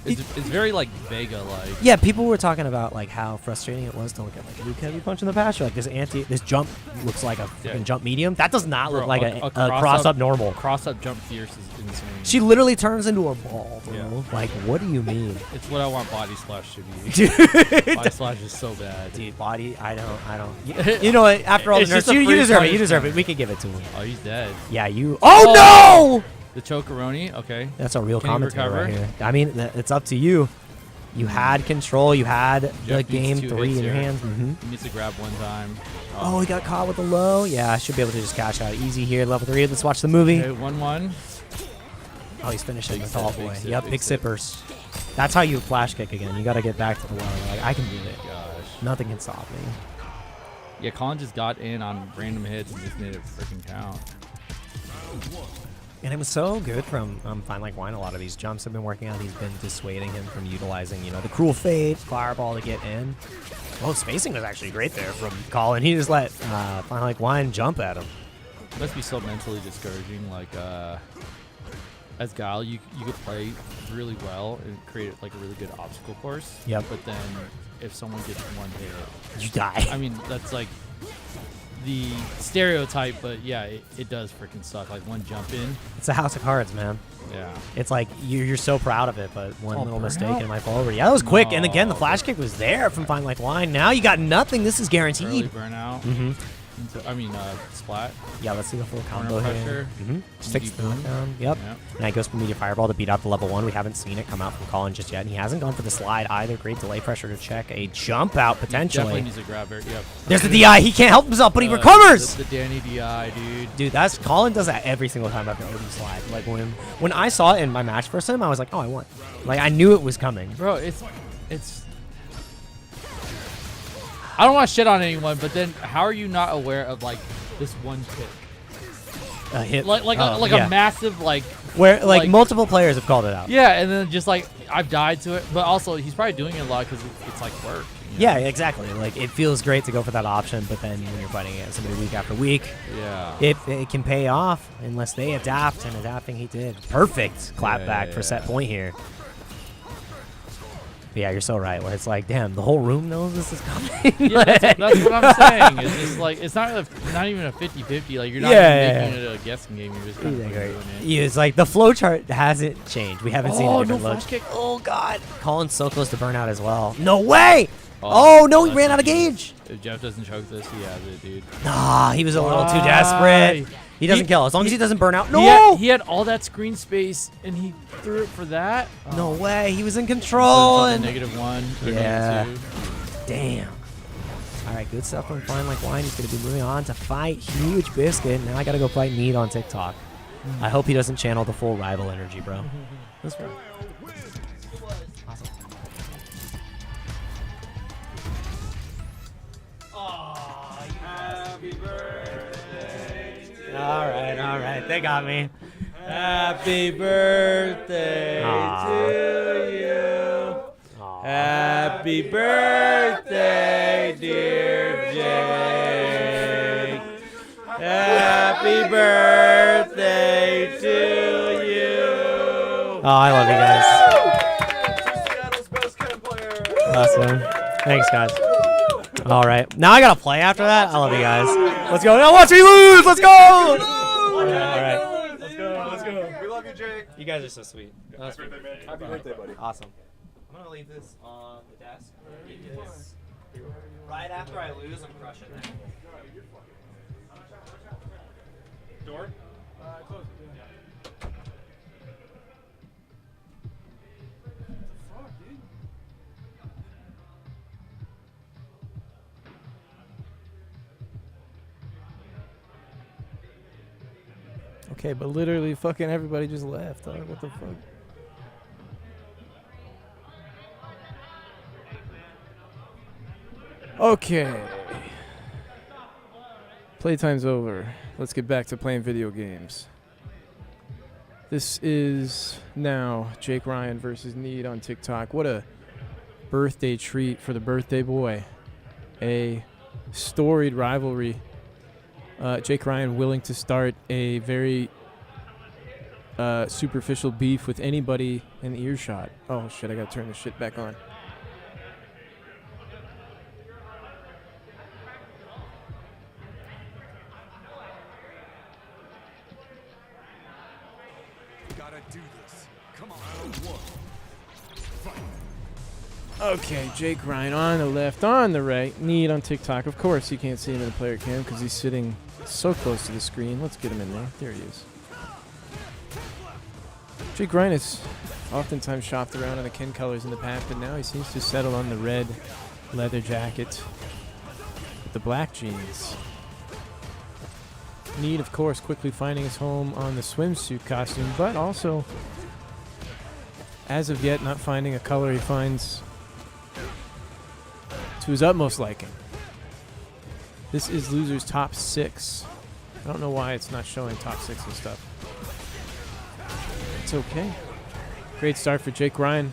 It's very like Vega-like. Yeah, people were talking about like how frustrating it was to look at like Luke Heavy Punch in the past. You're like this jump looks like a freaking jump medium. That does not look Bro, like a cross up normal. Cross-up jump fierce is insane. She literally turns into a ball, bro. Yeah. Like, what do you mean? It's what I want Body Slash to be. Body Slash is so bad. Dude, body, I don't. You know what? After all It's the nerfs, just a you free deserve it. You punishment. deserve it. We could give it to him. Oh, he's dead. Yeah, you. Oh, no! The chokeroni. Okay. That's a real Can he commentary right recover? here. I mean, it's up to you. You had control. You had the Jeff beats game 2 3 hits in your here. hands. He needs to grab one time. Oh, he got caught with the low. Yeah, I should be able to just cash out easy here. Level 3. Let's watch the movie. Okay, 1-1. Oh, he's finishing Big the sip, tall big boy. sip, Yep, big big sip. sippers. That's how you flash kick again. You got to get back to the well. Like, I can do it. Gosh. Nothing can stop me. Yeah, Colin just got in on random hits and just made it freaking count. And it was so good from Fine Like Wine. A lot of these jumps have been working on. He's been dissuading him from utilizing, you know, the cruel fade, fireball to get in. Oh, spacing was actually great there from Colin. He just let Fine Like Wine jump at him. It must be so mentally discouraging. Like, as Guile, you could play really well and create like a really good obstacle course. Yep. But then if someone gets one hit, You die. I mean, that's like the stereotype, but yeah, it does freaking suck. Like one jump in. It's a house of cards, man. Yeah. It's like you're so proud of it, but one little mistake burnout? and it might fall over. Yeah, that was quick. And again, the No. flash kick was there from Fine Like Wine. Now you got nothing. This is Early guaranteed. burnout. Mm-hmm. I mean, splat. Yeah, let's see the full Corner combo here. pressure. Mm-hmm. Just takes Deep the boom. knockdown. Yep. Yep. Now he goes for Meteor Fireball to beat out the level 1. We haven't seen it come out from Colin just yet. And he hasn't gone for the slide either. Great delay pressure to check a jump out Definitely potentially. needs a grabber. Yep. There's the DI. He can't help himself, but he recovers. The Danny DI, dude. Dude, that's Colin does that every single time after OD slide. Like when I saw it in my match versus him, I was like, oh, I won. Like I knew it was coming. Bro, it's. I don't want to shit on anyone, but then how are you not aware of like this one kick? A hit, Like yeah. a massive like. Where like like- multiple players have called it out. Yeah, and then just like I've died to it, but also he's probably doing it a lot because it's like work. you know? Yeah, exactly. Like it feels great to go for that option, but then when you're fighting against somebody week after week, Yeah. it can pay off unless they adapt, and adapting he did. Perfect clap Yeah, back yeah, for set yeah. point here. But yeah, you're so right. Where it's like, damn, the whole room knows this is coming. Yeah, that's what I'm saying. It's just like it's not even a 50-50. Like you're not Yeah, even making it a guessing game. You're just kind of doing it. Yeah, it's like the flow chart hasn't changed. We haven't seen a Oh, different no look. flash kick. Oh god, Colin's so close to burnout as well. No way! Oh, no, he that's ran out of GG. gauge. If Jeff doesn't choke this, he has it, dude. Nah, he was a little too Why? desperate. He doesn't He- kill as long as he doesn't burn out. He No, he had all that screen space and he threw it for that. no way. He was in So control. it's And like a -1. or Yeah. -2. damn. All right, good stuff from Fine Like Wine. He's going to be moving on to fight Huge Biscuit. Now I got to go fight Need on TikTok. I hope he doesn't channel the full rival energy, bro. That's right. Awesome. All right. They got me. Happy birthday to you. Happy birthday, dear Jake. Happy birthday to you. Oh, I love you guys. Seattle's best chem player. Awesome. Thanks, guys. All right. Now I got to play after that. I love you guys. Let's go. Now watch me lose. Let's go. All right. Let's go. We love you, Jake. You guys are so sweet. That's Happy birthday, man. Happy birthday, buddy. awesome. I'm going to leave this on the desk. Right after I lose, I'm crushing it. Door? Okay, but literally fucking everybody just left. Dog. What the fuck? Okay. Playtime's over. Let's get back to playing video games. This is now Jake Ryan versus Need on TikTok. What a birthday treat for the birthday boy. A storied rivalry. Jake Ryan willing to start a very superficial beef with anybody in earshot. Oh shit, I gotta turn this shit back on. Gotta do this. Come on. Round one. Okay, Jake Ryan on the left, on the right. Need on TikTok. Of course, you can't see him in the player cam because he's sitting so close to the screen. Let's get him in there. There he is. Jake Ryan has oftentimes shopped around on the Ken colors in the past, but now he seems to settle on the red leather jacket with the black jeans. Need, of course, quickly finding his home on the swimsuit costume, but also as of yet, not finding a color he finds to his utmost liking. This is loser's top 6. I don't know why it's not showing top 6 and stuff. It's okay. Great start for Jake Ryan.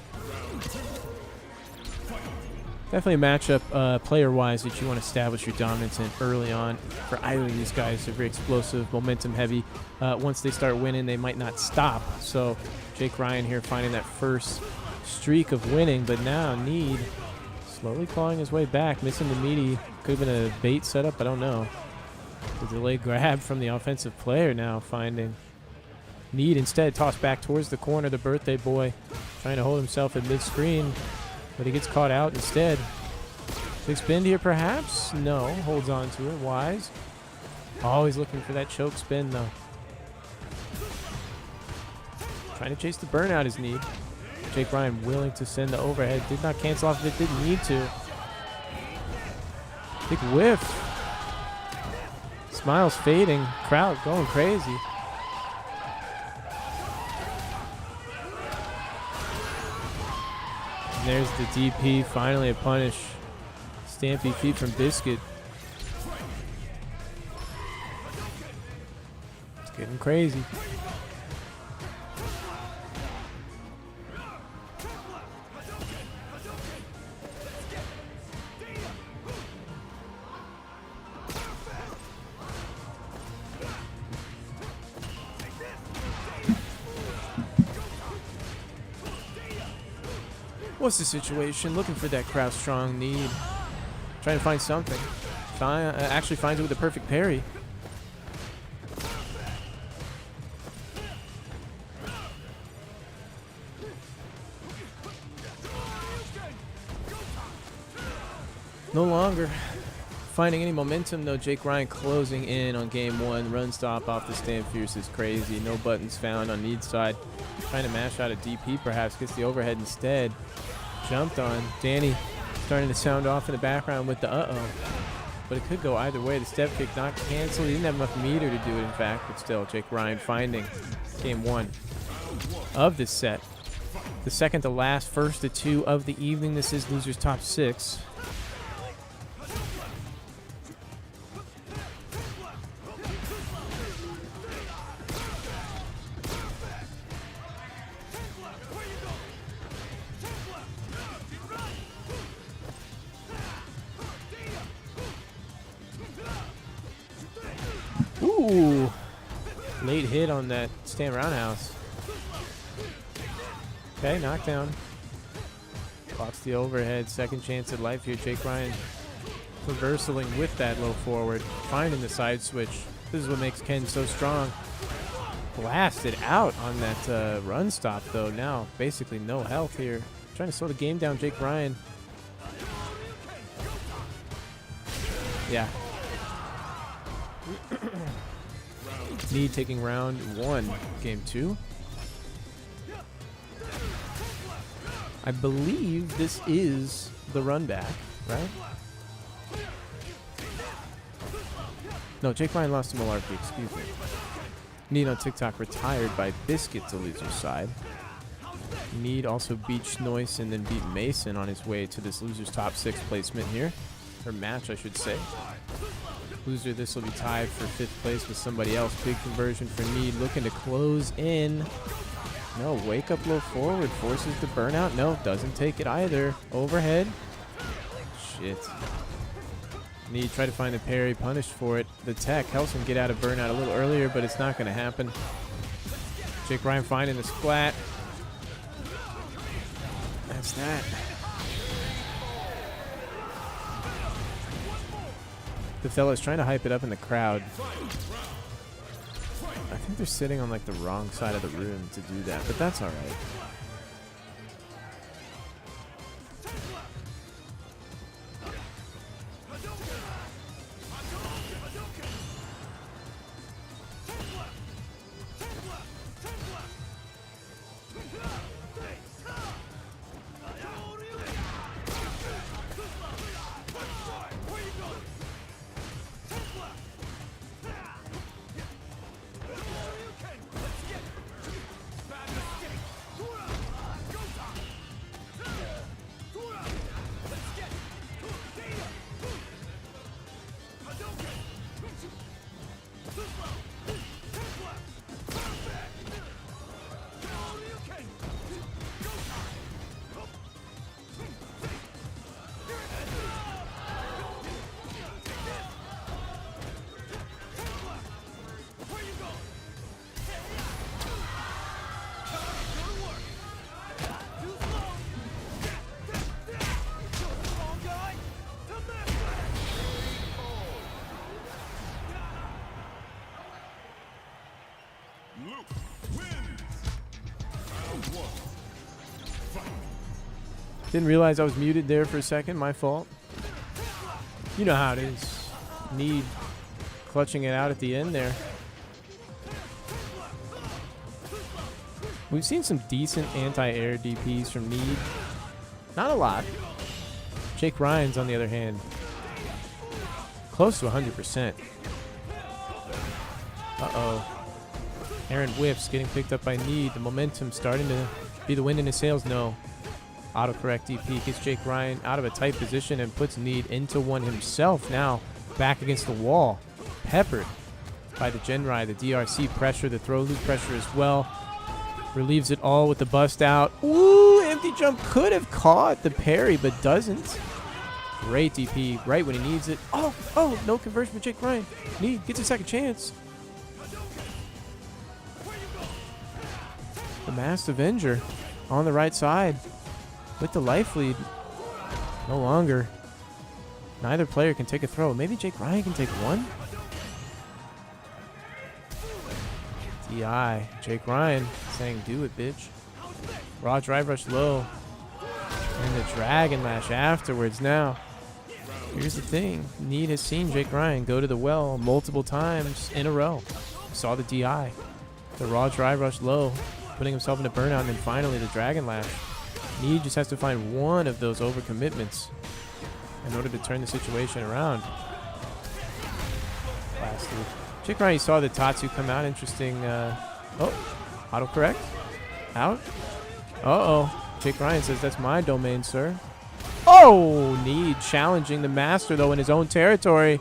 Definitely a matchup player-wise that you want to establish your dominance in early on. For either of these guys, they're very explosive, momentum-heavy. Once they start winning, they might not stop. So Jake Ryan here finding that first streak of winning, but now Need slowly clawing his way back, missing the meaty. Could have been a bait setup, I don't know. The delayed grab from the offensive player now finding Need instead tossed back towards the corner, the birthday boy trying to hold himself at mid-screen. But he gets caught out instead. Big spin here, perhaps? No. Holds on to it. Wise. Always looking for that choke spin, though. Trying to chase the burnout is Need. Jake Ryan willing to send the overhead. Did not cancel off if it didn't need to. Big whiff. Smiles fading. Crowd going crazy. There's the DP, finally a punish. Stampy feet from Biscuit. It's getting crazy. What's the situation? Looking for that crowd strong Need. Trying to find something. Actually finds it with the perfect parry. No longer finding any momentum though. Jake Ryan closing in on game 1. Run stop off the stand fierce is crazy. No buttons found on Need's side. Trying to mash out a DP perhaps. Gets the overhead instead. Jumped on. Danny starting to sound off in the background with the uh-oh. But it could go either way. The step kick not canceled. He didn't have enough meter to do it, in fact. But still, Jake Ryan finding game 1 of this set. The second to last, first to 2 of the evening. This is loser's top 6. Ooh, late hit on that stand roundhouse. Okay, knockdown. Blocks the overhead. Second chance at life here. Jake Ryan reversaling with that low forward. Finding the side switch. This is what makes Ken so strong. Blasted out on that run stop, though. Now, basically no health here. Trying to slow the game down, Jake Ryan. Yeah. Need taking round 1, game 2. I believe this is the run back, right? No, Jake Ryan lost to Malarkey, excuse me. Need on TikTok retired by Biscuit to loser's side. Need also beat Schnois and then beat Mason on his way to this loser's top 6 placement here. Or match, I should say. Loser, this will be tied for 5th place with somebody else. Big conversion for Need, looking to close in. No, wake up low forward, forces the burnout. No, doesn't take it either. Overhead. Shit. Need try to find the parry, punished for it. The tech helps him get out of burnout a little earlier, but it's not going to happen. Jake Ryan finding the splat. That's that. The fella's trying to hype it up in the crowd. I think they're sitting on like the wrong side of the room to do that, but that's all right. Didn't realize I was muted there for a second. My fault. You know how it is. Need clutching it out at the end there. We've seen some decent anti-air DPs from Need. Not a lot. Jake Ryan's, on the other hand, close to 100%. Uh-oh. Aaron whiffs, getting picked up by Need. The momentum starting to be the wind in his sails. No. Autocorrect DP gets Jake Ryan out of a tight position and puts Need into one himself. Now back against the wall. Peppered by the Genrai, the DRC pressure, the throw loop pressure as well. Relieves it all with the bust out. Ooh, empty jump could have caught the parry, but doesn't. Great DP right when he needs it. Oh, no conversion with Jake Ryan. Need gets a second chance. The Masked Avenger on the right side with the life lead. No longer. Neither player can take a throw. Maybe Jake Ryan can take one? DI. Jake Ryan saying, do it, bitch. Raw drive rush low. And the Dragon Lash afterwards. Now, here's the thing. Need has seen Jake Ryan go to the well multiple times in a row. Saw the DI. The raw drive rush low, putting himself into burnout, and then finally the Dragon Lash. Need just has to find one of those overcommitments in order to turn the situation around. Lastly, Jake Ryan, you saw the Tatsu come out. Interesting. Autocorrect. Out. Jake Ryan says, that's my domain, sir. Oh, Need challenging the Master, though, in his own territory.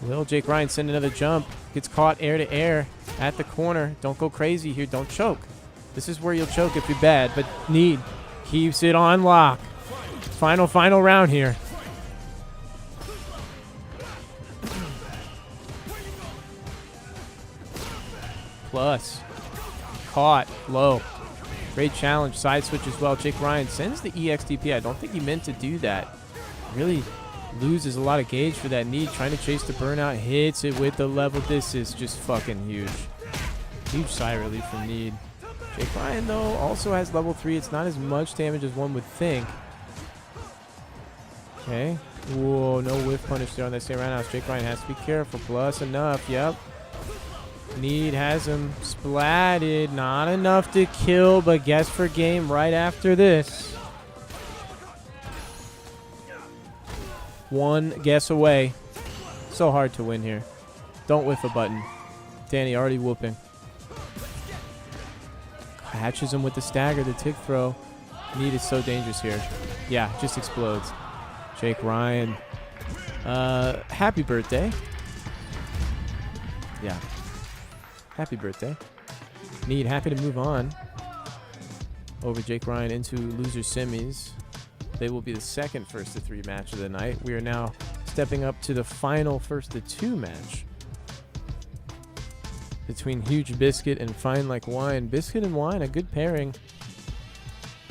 Will Jake Ryan send another jump? Gets caught air to air at the corner. Don't go crazy here. Don't choke. This is where you'll choke if you're bad, but Need keeps it on lock. Final round here. Plus, caught low. Great challenge. Side switch as well. Jake Ryan sends the EXDP. I don't think he meant to do that. Really loses a lot of gauge for that Need. Trying to chase the burnout. Hits it with the level. This is just fucking huge. Huge sigh relief from Need. Jake Ryan, though, also has level 3. It's not as much damage as one would think. Okay. Whoa, no whiff punish there on that same roundhouse. Jake Ryan has to be careful. Plus enough. Yep. Need has him splatted. Not enough to kill, but guess for game right after this. One guess away. So hard to win here. Don't whiff a button. Danny already whooping. Catches him with the stagger, the tick throw. Need is so dangerous here. Yeah, just explodes. Jake Ryan. Happy birthday. Yeah. Happy birthday. Need happy to move on over Jake Ryan into loser semis. They will be the second first to 3 match of the night. We are now stepping up to the final first to 2 match between Huge Biscuit and Fine Like Wine. Biscuit and Wine, a good pairing.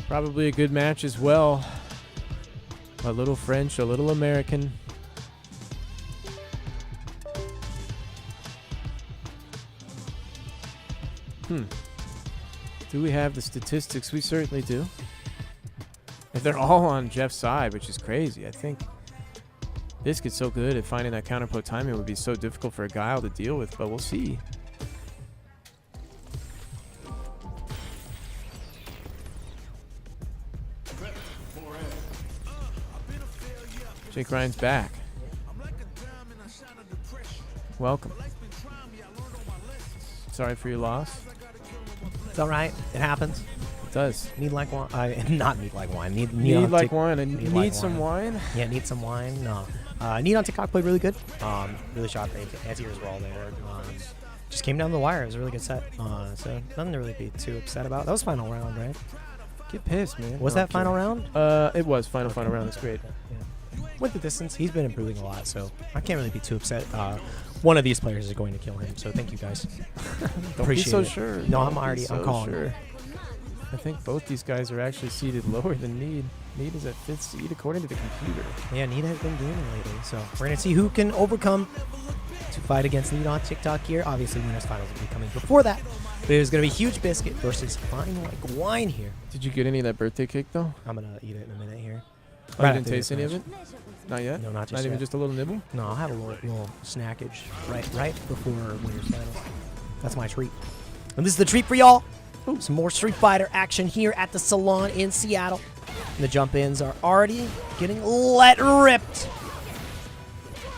Probably a good match as well. A little French, a little American. Do we have the statistics? We certainly do. If they're all on Jeff's side, which is crazy. I think Biscuit's so good at finding that counterpro timing, would be so difficult for a Guile to deal with, but we'll see. Jake Ryan's back. Welcome. Sorry for your loss. It's all right. It happens. It does. Need like wine. Not need like wine. Need like wine. Need like some wine. Yeah, need some wine. No. Need on TikTok played really good. Really shot great. Anti-airs were all there. Just came down the wire. It was a really good set. So nothing to really be too upset about. That was final round, right? Get pissed, man. Was that final round? It was final round. That's great. Yeah. Went the distance. He's been improving a lot, so I can't really be too upset. One of these players is going to kill him, so thank you guys. Don't be so it. sure. No, I'm calling. Sure. I think both these guys are actually seated lower than Need. Need is at 5th seed according to the computer. Yeah, Need has been gaming lately, so we're going to see who can overcome to fight against Need on TikTok here. Obviously, winners finals will be coming before that. But it was going to be Huge Biscuit versus Fine Like Wine here. Did you get any of that birthday cake though? I'm going to eat it in a minute here. Oh, you didn't taste any of it? Not yet. No, not just Not even yet. just a little nibble. No, I'll have a little snackage right before winners finals. That's my treat. And this is the treat for y'all. Some more Street Fighter action here at the Salon in Seattle. And the jump-ins are already getting ripped.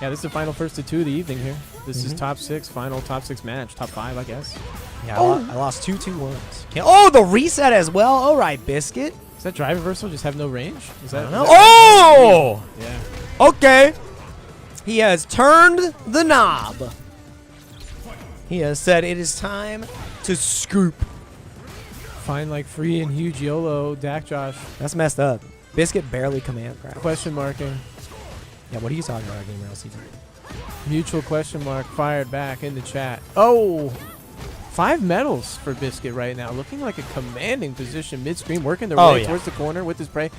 Yeah, this is the final first of 2 of the evening here. This is top 6, final top 6 match. Top 5, I guess. Yeah, I lost 2-2-1s. Oh, the reset as well. All right, Biscuit. Does that drive reversal just have no range? Is that? Oh! Yeah. Okay. He has turned the knob. He has said it is time to scoop. Fine like free and huge YOLO, Dak Josh. That's messed up. Biscuit barely command grab. Question marking. Yeah, what are you talking about, Game Rail Season? Mutual question mark fired back in the chat. Oh! 5 medals for Biscuit right now. Looking like a commanding position mid-screen. Working their way towards the corner with his prey.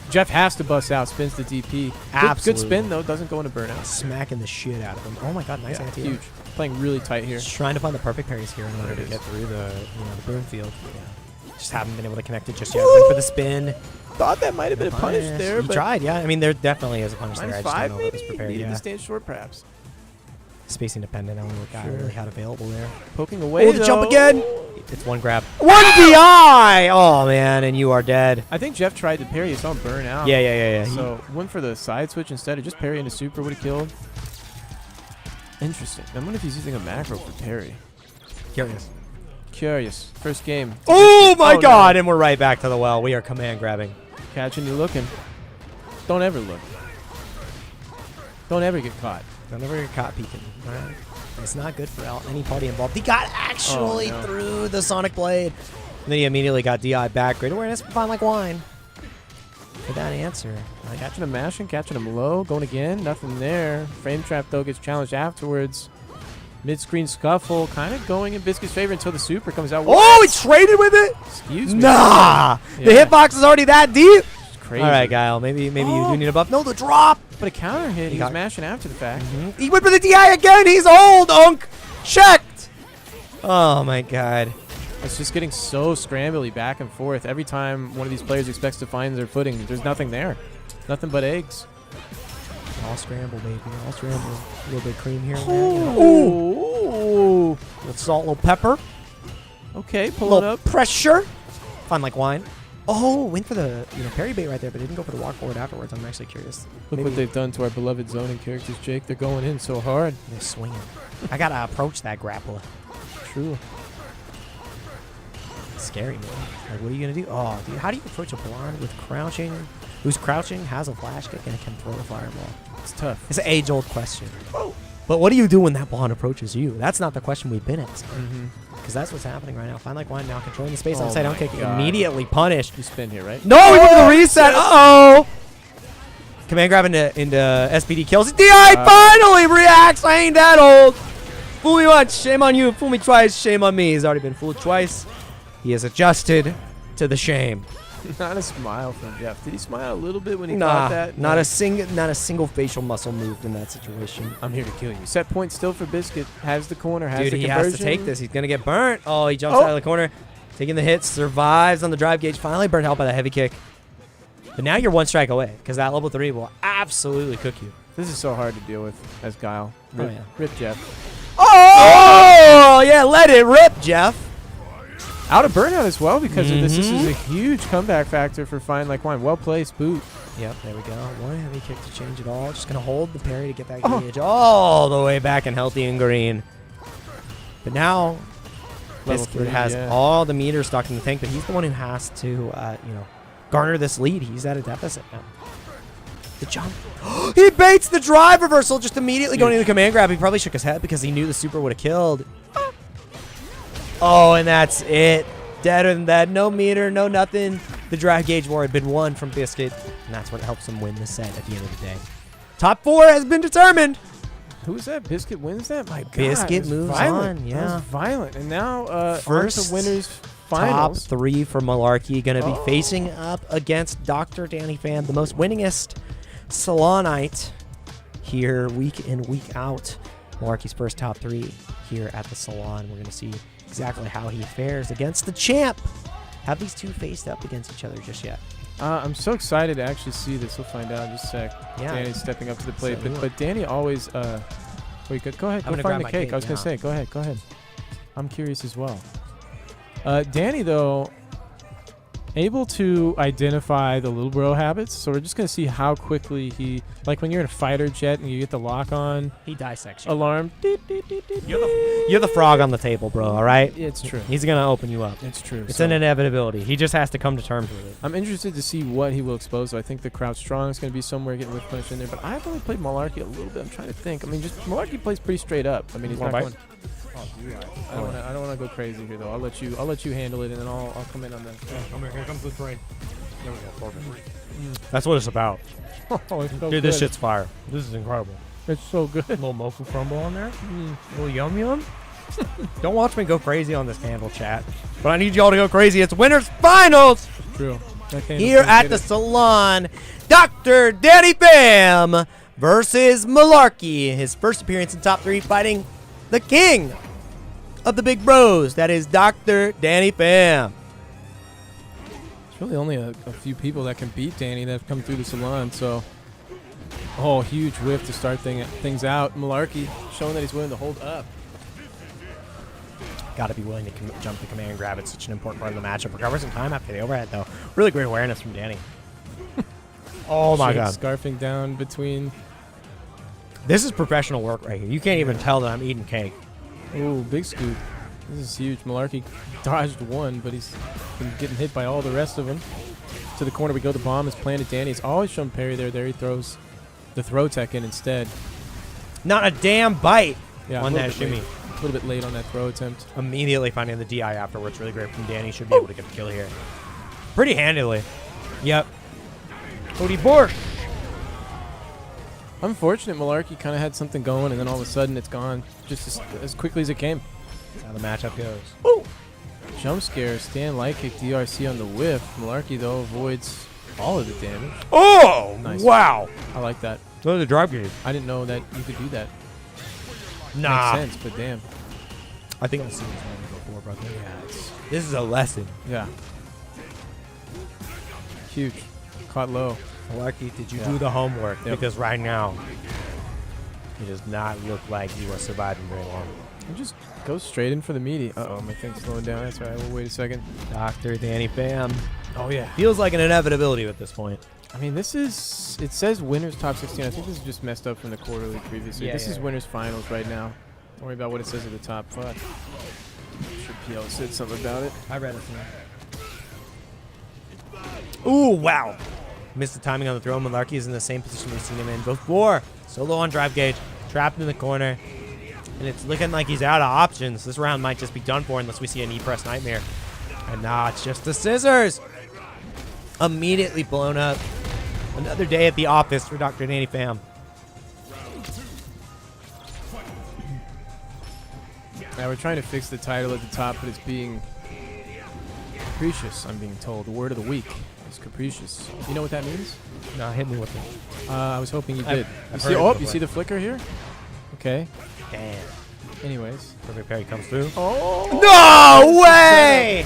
Jeff has to bust out. Spins the DP. Absolutely. Good spin, though. Doesn't go into burnout. Smacking the shit out of him. Oh, my God. Nice anti. Huge. Playing really tight here. Just trying to find the perfect parries here in order to get through the burn field. Yeah. Just haven't been able to connect it just yet. Went for the spin. Thought that might have been a punish there. He but tried, yeah. I mean, there definitely is a punish there. I just -5 don't know if it was maybe? prepared. Needed Yeah. to stand short, perhaps. Spacing dependent on what guy really had available there. Poking away. Oh, the jump again. It's one grab. One DI! Oh, man, and you are dead. I think Jeff tried to parry. He saw him burn out. Yeah. So went for the side switch instead of just parry into super would have killed. Interesting. I wonder if he's using a macro for parry. Curious. First game. Oh, my Oh, God. no. And we're right back to the well. We are command grabbing. Catching you looking. Don't ever look. Don't ever get caught. Don't ever get caught peeking. All right. It's not good for any party involved. He got actually through the Sonic Blade. And then he immediately got DI back. Great awareness from Fine Like Wine. For that answer. Catching him mashing, catching him low, going again. Nothing there. Frame trap, though, gets challenged afterwards. Mid-screen scuffle, kind of going in Biscuit's favor until the super comes out. Oh, he traded with it? Excuse me. Nah. Yeah. The hitbox is already that deep. It's crazy. All right, Guile. Maybe you do need a buff. No, the drop. But a counter hit. He He was got- mashing after the fact. He went for the DI again. He's old, Unk. Checked. Oh, my God. It's just getting so scrambly back and forth. Every time one of these players expects to find their footing, there's nothing there. Nothing but eggs. All scramble, baby. All scramble. A little bit of cream here and there. You know. Ooh. Little salt, little pepper. Okay, A pull it little up. pressure. Fine like wine. Oh, went for the parry bait right there, but didn't go for the walk forward afterwards. I'm actually curious. Look what they've done to our beloved zoning characters, Jake. They're going in so hard. They're swinging. I gotta approach that grappler. True. It's scary, man. Like, what are you gonna do? Oh, dude, how do you approach a blonde with crouching? Who's crouching, has a flash kick, and can throw a fireball? It's tough. It's an age-old question. But what do you do when that blonde approaches you? That's not the question we've been asking. Because that's what's happening right now. Fine like wine now controlling the space. Oh Onside down my kick God. immediately punished. You spin here, right? No, we went for the reset. Uh-oh. Command grab into SPD kills. DI finally reacts. I ain't that old. Fool me once, shame on you. Fool me twice, shame on me. He's already been fooled twice. He has adjusted to the shame. Not a smile from Jeff. Did he smile a little bit when he caught that? Not a single facial muscle moved in that situation. I'm here to kill you. Set point still for Biscuit. Has the corner. Has Dude, the he conversion. has to take this. He's gonna get burnt. Oh, he jumps out of the corner, taking the hits, survives on the drive gauge. Finally burnt out by the heavy kick. But now you're one strike away because that level 3 will absolutely cook you. This is so hard to deal with as Guile. Rip, rip Jeff. Oh yeah, let it rip, Jeff. Out of burnout as well because of this. This is a huge comeback factor for Fine Like Wine. Well placed boot. Yep, there we go. One heavy kick to change it all. Just gonna hold the parry to get that gauge all the way back and healthy and green. But now Level Biscuit 3, has yeah. all the meters stuck in the tank, but he's the one who has to, garner this lead. He's at a deficit now. The jump. He baits the drive reversal, just immediately going into the command grab. He probably shook his head because he knew the super would have killed. Oh, and that's it. Deader than that. No meter, no nothing. The drive gauge war had been won from Biscuit, and that's what helps him win the set at the end of the day. Top 4 has been determined. Who's that? Biscuit wins that? My God. Biscuit it was moves violent. on, That yeah. was violent. And now First on to winners Top finals. 3 for Malarkey. Going to be facing up against Dr. Danny Pham, the most winningest Salonite here week in, week out. Malarkey's first top 3 here at the Salon. We're going to see exactly how he fares against the champ. Have these two faced up against each other just yet? I'm so excited to actually see this. We'll find out in just a sec. Yeah. Danny's stepping up to the plate. So but Danny always... wait, go ahead. I'm Go gonna find grab the my cake. cake I was going now. to say, go ahead. I'm curious as well. Danny, though, able to identify the little bro habits. So we're just going to see how quickly he... Like when you're in a fighter jet and you get the lock on He dissects you. alarm. You're the frog on the table, bro, all right? It's true. He's going to open you up. It's true. It's So an inevitability. He just has to come to terms with it. I'm interested to see what he will expose. I think the crowd strong is going to be somewhere getting whiff punch in there. But I've only played Malarkey a little bit. I'm trying to think. I mean, just Malarkey plays pretty straight up. I mean, he's not Wanna going... I don't want to go crazy here though. I'll let you handle it, and then I'll come in on the. Here comes the train. There we go. That's what it's about. Oh, it's so Dude, this good. shit's fire. This is incredible. It's so good. Little mofu crumble on there. Little yum yum. Don't watch me go crazy on this candle, chat. But I need y'all to go crazy. It's winners finals True. here at the Salon. Dr. Danny Bam versus Malarkey. His first appearance in top 3, fighting the king of the big bros. That is Dr. Danny Bam. It's really only a few people that can beat Danny that have come through the Salon. So, huge whiff to start things out. Malarkey showing that he's willing to hold up. Got to be willing to jump the command grab. It's such an important part of the matchup. Recovers in time after the overhead, though. Really great awareness from Danny. Oh, my God. Scarfing down between. This is professional work right here. You can't even tell that I'm eating cake. Ooh, big scoop. This is huge. Malarkey dodged one, but he's been getting hit by all the rest of them. To the corner we go. The bomb is planted. Danny's always shown parry there. There he throws the throw tech in instead. Not a damn bite Yeah, on a little that bit shimmy. late. A little bit late on that throw attempt. Immediately finding the DI afterwards. Really great from Danny. Should be able to get the kill here. Pretty handily. Yep. Cody Borsch. Unfortunate, Malarkey kind of had something going, and then all of a sudden it's gone just as quickly as it came. That's how the matchup goes. Ooh! Jump scare, stand light kick, DRC on the whiff. Malarkey, though, avoids all of the damage. Oh! Nice. Wow. I like that. Those are the drive gauge. I didn't know that you could do that. Nah. Makes sense, but damn. I think I've seen this one before, brother. Yeah, This is a lesson. yeah. Huge. Caught low. Malarkey, did you Yeah. do the homework? Yep. Because right now, it does not look like you are surviving very long. And just go straight in for the meaty. Uh-oh, my thing's slowing down. That's all right. We'll wait a second. Dr. Danny Bam. Oh, yeah. Feels like an inevitability at this point. I mean, this is... It says winners top 16. I think this is just messed up from the quarterly previously. Yeah, this yeah, is yeah. winners finals right now. Don't worry about what it says at the top. Fuck. I'm sure PL said something about it. I read it. Ooh, wow. Missed the timing on the throw. Malarkey is in the same position we've seen him in before. Solo on drive gauge. Trapped in the corner. And it's looking like he's out of options. This round might just be done for unless we see a knee press nightmare. And nah, it's just the scissors. Immediately blown up. Another day at the office for Dr. Danny Bam. Now we're trying to fix the title at the top, but it's being capricious, I'm being told. The word of the week is capricious. You know what that means? Nah, hit me with it. I was hoping you did. I've You heard it you before. see the flicker here? Okay. Damn. Anyways. Perfect parry comes through. Oh! No way!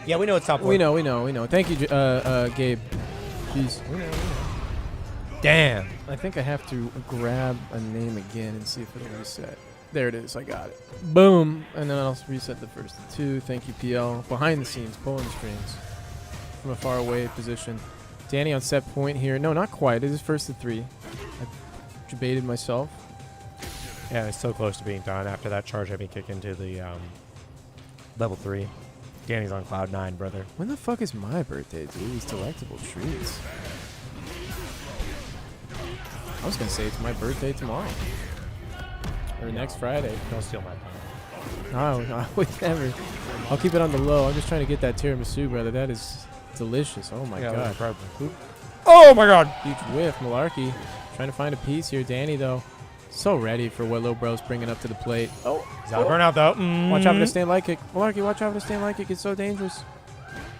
Yeah, we know it's top four. We know. Thank you, Gabe. Jeez. Damn. I think I have to grab a name again and see if it'll reset. There it is. I got it. Boom. And then I'll reset the first two. Thank you, PL. Behind the scenes, pulling the strings from a far away position. Danny on set point here. No, not quite. It is first to 3. I debated myself. Yeah, it's so close to being done after that charge heavy kick into the level 3. Danny's on cloud 9, brother. When the fuck is my birthday, dude? These delectable treats. I was going to say it's my birthday tomorrow. Or next Friday. Don't steal my time. No, I would never. I'll keep it on the low. I'm just trying to get that tiramisu, brother. That is delicious. Oh, my God. Incredible. Oh, my God. Huge whiff. Malarkey trying to find a piece here. Danny, though, so ready for what Low Bro's bringing up to the plate. Oh. He's out of burnout, though. Watch out for the stand light kick. Malarkey, watch out for the stand light kick. It's so dangerous.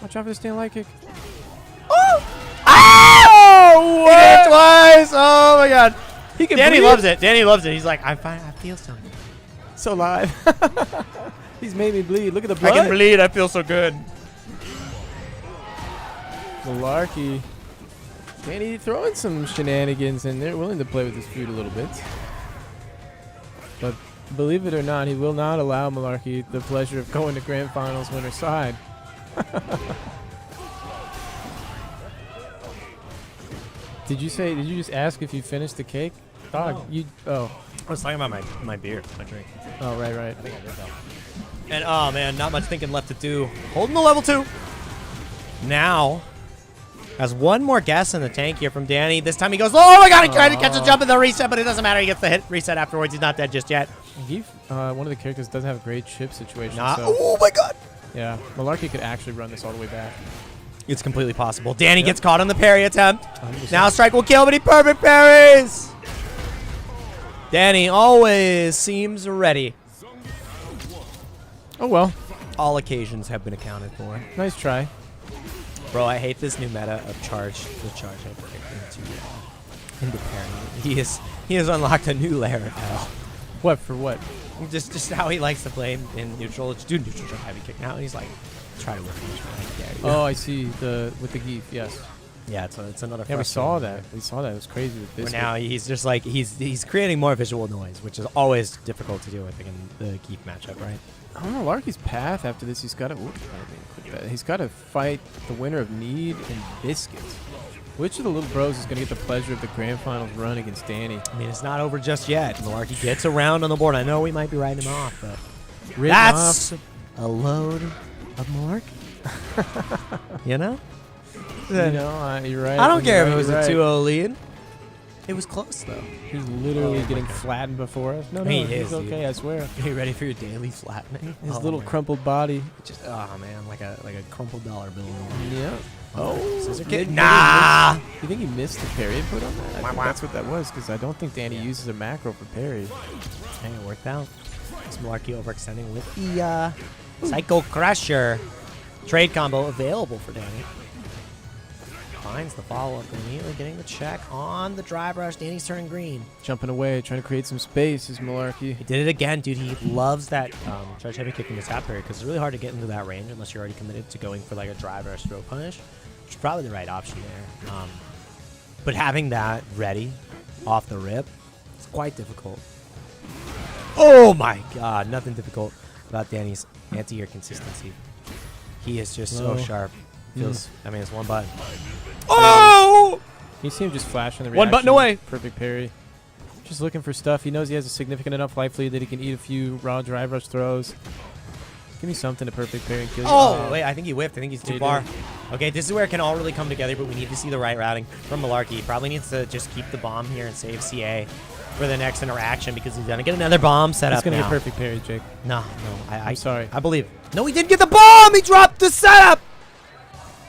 Watch out for the stand light kick. Oh! He did it twice! Oh, my God. He can Danny breathe? loves it. Danny loves it. He's like, I'm fine. I feel something. So live. He's made me bleed. Look at the blood. I can bleed. I feel so good. Malarkey. Danny throwing some shenanigans, and they're willing to play with his food a little bit. But believe it or not, he will not allow Malarkey the pleasure of going to Grand Finals winner side. Did you just ask if you finished the cake? Dog, No. oh. I was talking about my beer, my drink. Oh, right. I think I did though. And oh man, not much thinking left to do. Holding the level 2. Now, has one more guess in the tank here from Danny. This time he goes, oh my god, he tried to catch a jump in the reset, but it doesn't matter. He gets the hit reset afterwards. He's not dead just yet. One of the characters doesn't have a great chip situation. Nah. So, Oh my god. yeah, Malarkey could actually run this all the way back. It's completely possible. Danny gets caught on the parry attempt. 100%. Now strike will kill, but he perfect parries. Danny always seems ready. Oh, well. All occasions have been accounted for. Nice try. Bro, I hate this new meta of the charge hyper into parry. He has unlocked a new layer of hell. What, for what? Just how he likes to play in neutral. Just do neutral jump heavy kick now. And he's like, try to work punishment. Oh, I see. With the geef, yes. Yeah, it's another. Yeah, we saw frustrating that. We saw that. It was crazy with this. But now he's just like he's creating more visual noise, which is always difficult to do with in the Geef matchup, right? I don't know, Larky's path after this, he's got to fight the winner of Need and Biscuit. Which of the little bros is going to get the pleasure of the grand finals run against Danny? I mean, it's not over just yet. Malarkey gets around on the board. I know we might be writing him off, but Written that's off. a load of Malarkey. You know? You know, you're right. I don't care if it You're was right. a 2-0 lead. It was close, though. He's literally my getting God. flattened before us. No, He he's is, okay, dude. I swear. Are you ready for your daily flattening? His Oh, little man. crumpled body. Just, oh, man, like a crumpled dollar bill. Yeah. Oh, Scissor you kick? think Nah! You think he missed the parry input on that? I think wah. that's what that was, because I don't think Danny uses a macro for parry. Hey, it worked out. It's Malarkey overextending with the Psycho Crusher. Trade combo available for Danny. Finds the follow-up, immediately getting the check on the drive rush. Danny's turning green. Jumping away, trying to create some space is Malarkey. He did it again, dude. He loves that charge heavy kick in his tap parry because it's really hard to get into that range unless you're already committed to going for like a drive rush throw punish, which is probably the right option there. But having that ready off the rip, it's quite difficult. Oh my god, nothing difficult about Danny's anti-air consistency. He is just so Low. sharp. Feels, I mean, it's one button. Oh! You see him just flashing the One button reaction. away. Perfect parry. Just looking for stuff. He knows he has a significant enough life lead that he can eat a few raw drive rush throws. Give me something to perfect parry and kill you. Oh, wait, I think he whiffed. I think he's He too did. far. Okay, this is where it can all really come together, but we need to see the right routing from Malarkey. He probably needs to just keep the bomb here and save CA for the next interaction because he's going to get another bomb set He's up going to now. get perfect parry, Jake. No, I'm sorry. I believe. No, he didn't get the bomb! He dropped the setup!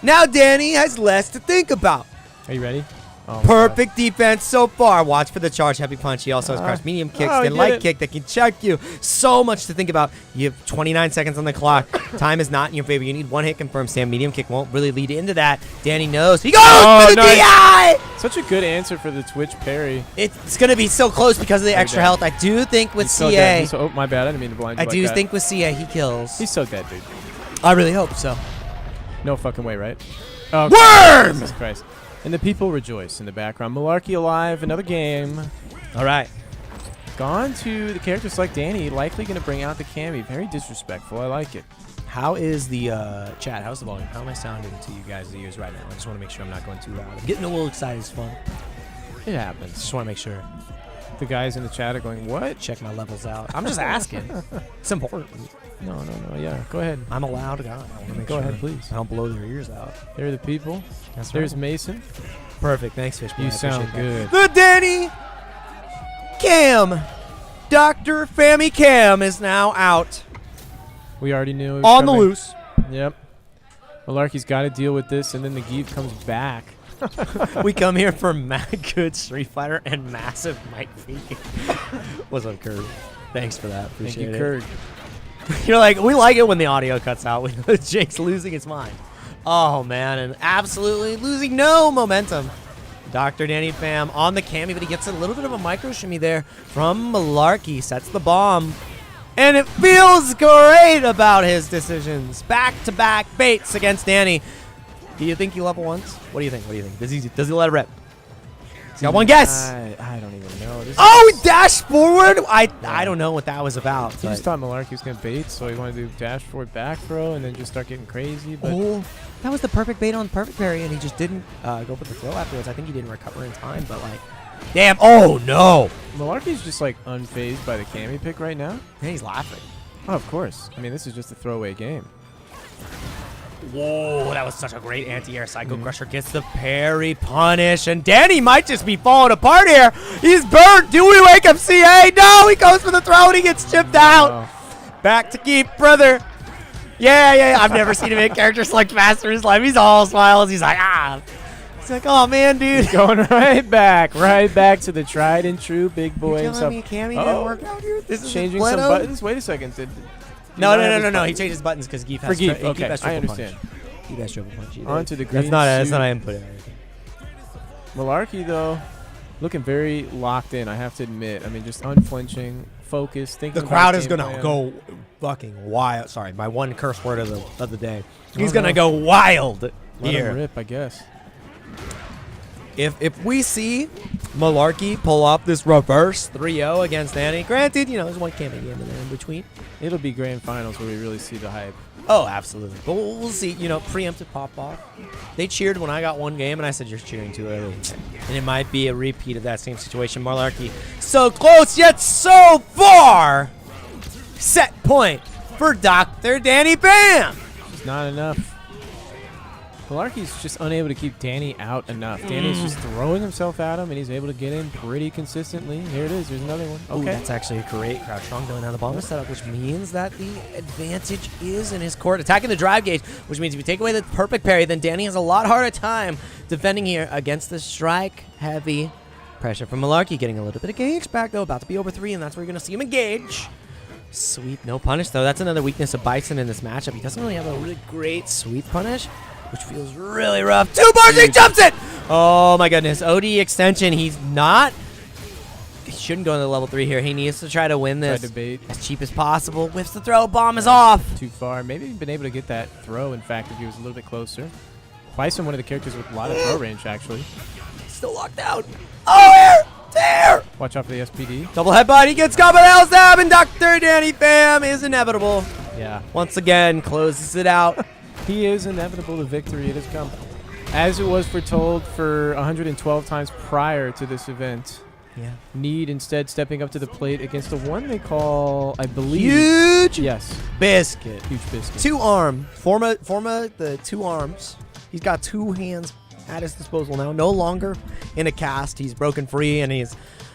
Now Danny has less to think about. Are you ready? Oh, my Perfect defense so far. Watch for the charge heavy punch. He also has crouch medium kicks oh, and get light it. kick that can check you. So much to think about. You have 29 seconds on the clock. Time is not in your favor. You need one hit confirm. Sam medium kick won't really lead into that. Danny knows. He goes Oh, for the nice. DI! God. Such a good answer for the Twitch parry. It's going to be so close because of the Very extra dead. health. I do think with He's so dead. CA. He's so, oh, my bad. I didn't mean to blind you I like do that. think with CA he kills. He's so dead, dude. I really hope so. No fucking way, right? Oh, Worm! Jesus Christ. And the people rejoice in the background. Malarkey alive, another game. All right. Gone to the characters like Danny, likely going to bring out the Cammy. Very disrespectful. I like it. How is the chat? How's the volume? How am I sounding to you guys' ears right now? I just want to make sure I'm not going too loud. I'm getting a little excited. It's fun. It happens. Just want to make sure. The guys in the chat are going, what? Check my levels out. I'm just asking. It's important. No. Yeah, go ahead. I'm a loud guy. I want to make Go sure ahead, please. I don't blow their ears out. There are the people. That's There's right. Mason. Perfect. Thanks, Fishboy. You I sound appreciate good. that. The Danny Cam. Dr. Fammy Cam is now out. We already knew it was On the coming. loose. Yep. Malarkey's got to deal with this, and then the Geef comes back. We come here for mad good Street Fighter and massive mic peeking. What's up, Kirk? Thanks for that. Thank Appreciate you, it. Kurg. You're like, we like it when the audio cuts out. We know Jake's losing his mind. Oh, man, and absolutely losing no momentum. Dr. Danny Pham on the cami, but he gets a little bit of a micro shimmy there from Malarkey. Sets the bomb. And it feels great about his decisions. Back-to-back baits against Danny. Do you think he level once? What do you think? Does he let it rip? He's got one guess. I don't even know. Oh, he dashed forward? I don't know what that was about. He just thought Malarkey was going to bait, so he wanted to do dash forward back throw and then just start getting crazy. But That was the perfect bait on the perfect parry, and he just didn't go for the throw afterwards. I think he didn't recover in time, but like, damn. Oh, no. Malarkey's just like unfazed by the cami pick right now. And he's laughing. Oh, of course. I mean, this is just a throwaway game. Whoa, that was such a great anti-air. Psycho Crusher gets the parry punish, and Danny might just be falling apart here. He's burnt. Do we wake up CA? No, he goes for the throw, and he gets chipped out. Back to keep, brother. Yeah. I've never seen him make character select faster in his life. He's all smiles. He's like, ah. He's like, oh, man, dude. Going right back to the tried and true big boy. You're telling me Cammy didn't work out here? This is changing some buttons. Wait a second. No. He changed his buttons because Geef has Geef. Okay, I understand. Geef has triple punch. Onto the green. That's not input. Malarkey, though, looking very locked in, I have to admit. I mean, just unflinching, focused, thinking. The crowd is gonna go fucking wild. Sorry, my one curse word of the day. He's gonna go wild here. Let him rip, I guess. If we see Malarkey pull off this reverse 3-0 against Danny, granted, there's one camping game in there in between. It'll be grand finals where we really see the hype. Oh, absolutely. But we'll see. Preemptive pop-off. They cheered when I got one game, and I said, you're cheering too early. And it might be a repeat of that same situation. Malarkey, so close, yet so far. Set point for Dr. Danny Pham. It's not enough. Malarkey's just unable to keep Danny out enough. Danny's just throwing himself at him, and he's able to get in pretty consistently. Here it is. There's another one. Okay. Ooh, that's actually a great crouch strong going down the bottom setup, which means that the advantage is in his court. Attacking the drive gauge, which means if you take away the perfect parry, then Danny has a lot harder time defending here against the strike-heavy pressure from Malarkey. Getting a little bit of gauge back, though. About to be over 3, and that's where you're going to see him engage. Sweep, no punish, though. That's another weakness of Bison in this matchup. He doesn't really have a really great sweep punish, which feels really rough. 2 bars, he jumps it! Oh my goodness. OD extension, he shouldn't go into level 3 here. He needs to try to win this as cheap as possible. Whiffs the throw, bomb is off. Too far. Maybe he'd been able to get that throw, in fact, if he was a little bit closer. Bison, one of the characters with a lot of throw range, actually. Still locked out. Oh, there! Watch out for the SPD. Double headbutt, he gets caught by the L stab, and Dr. Danny Pham is inevitable. Yeah. Once again, closes it out. He is inevitable to victory. It has come. As it was foretold for 112 times prior to this event. Yeah. Need instead stepping up to the plate against the one they call, I believe. Huge. Yes. Biscuit. Huge biscuit. 2 arm. Forma the 2 arms. He's got 2 hands at his disposal now. No longer in a cast. He's broken free and he's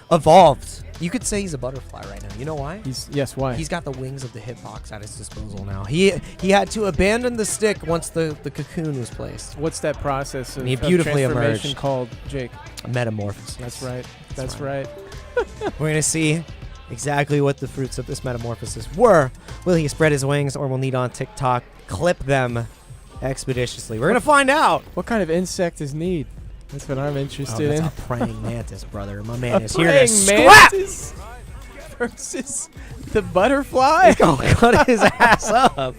evolved. You could say he's a butterfly right now. You know why? Why? He's got the wings of the hitbox at his disposal now. He had to abandon the stick once the cocoon was placed. What's that process of, he beautifully of transformation emerged. Called, Jake? A metamorphosis. That's right. That's right. We're going to see exactly what the fruits of this metamorphosis were. Will he spread his wings, or will Need on TikTok clip them expeditiously? We're going to find out. What kind of insect is Need? That's what I'm interested in. That's a praying mantis, brother. My man is here praying to scrap versus the butterfly. Go cut his ass up.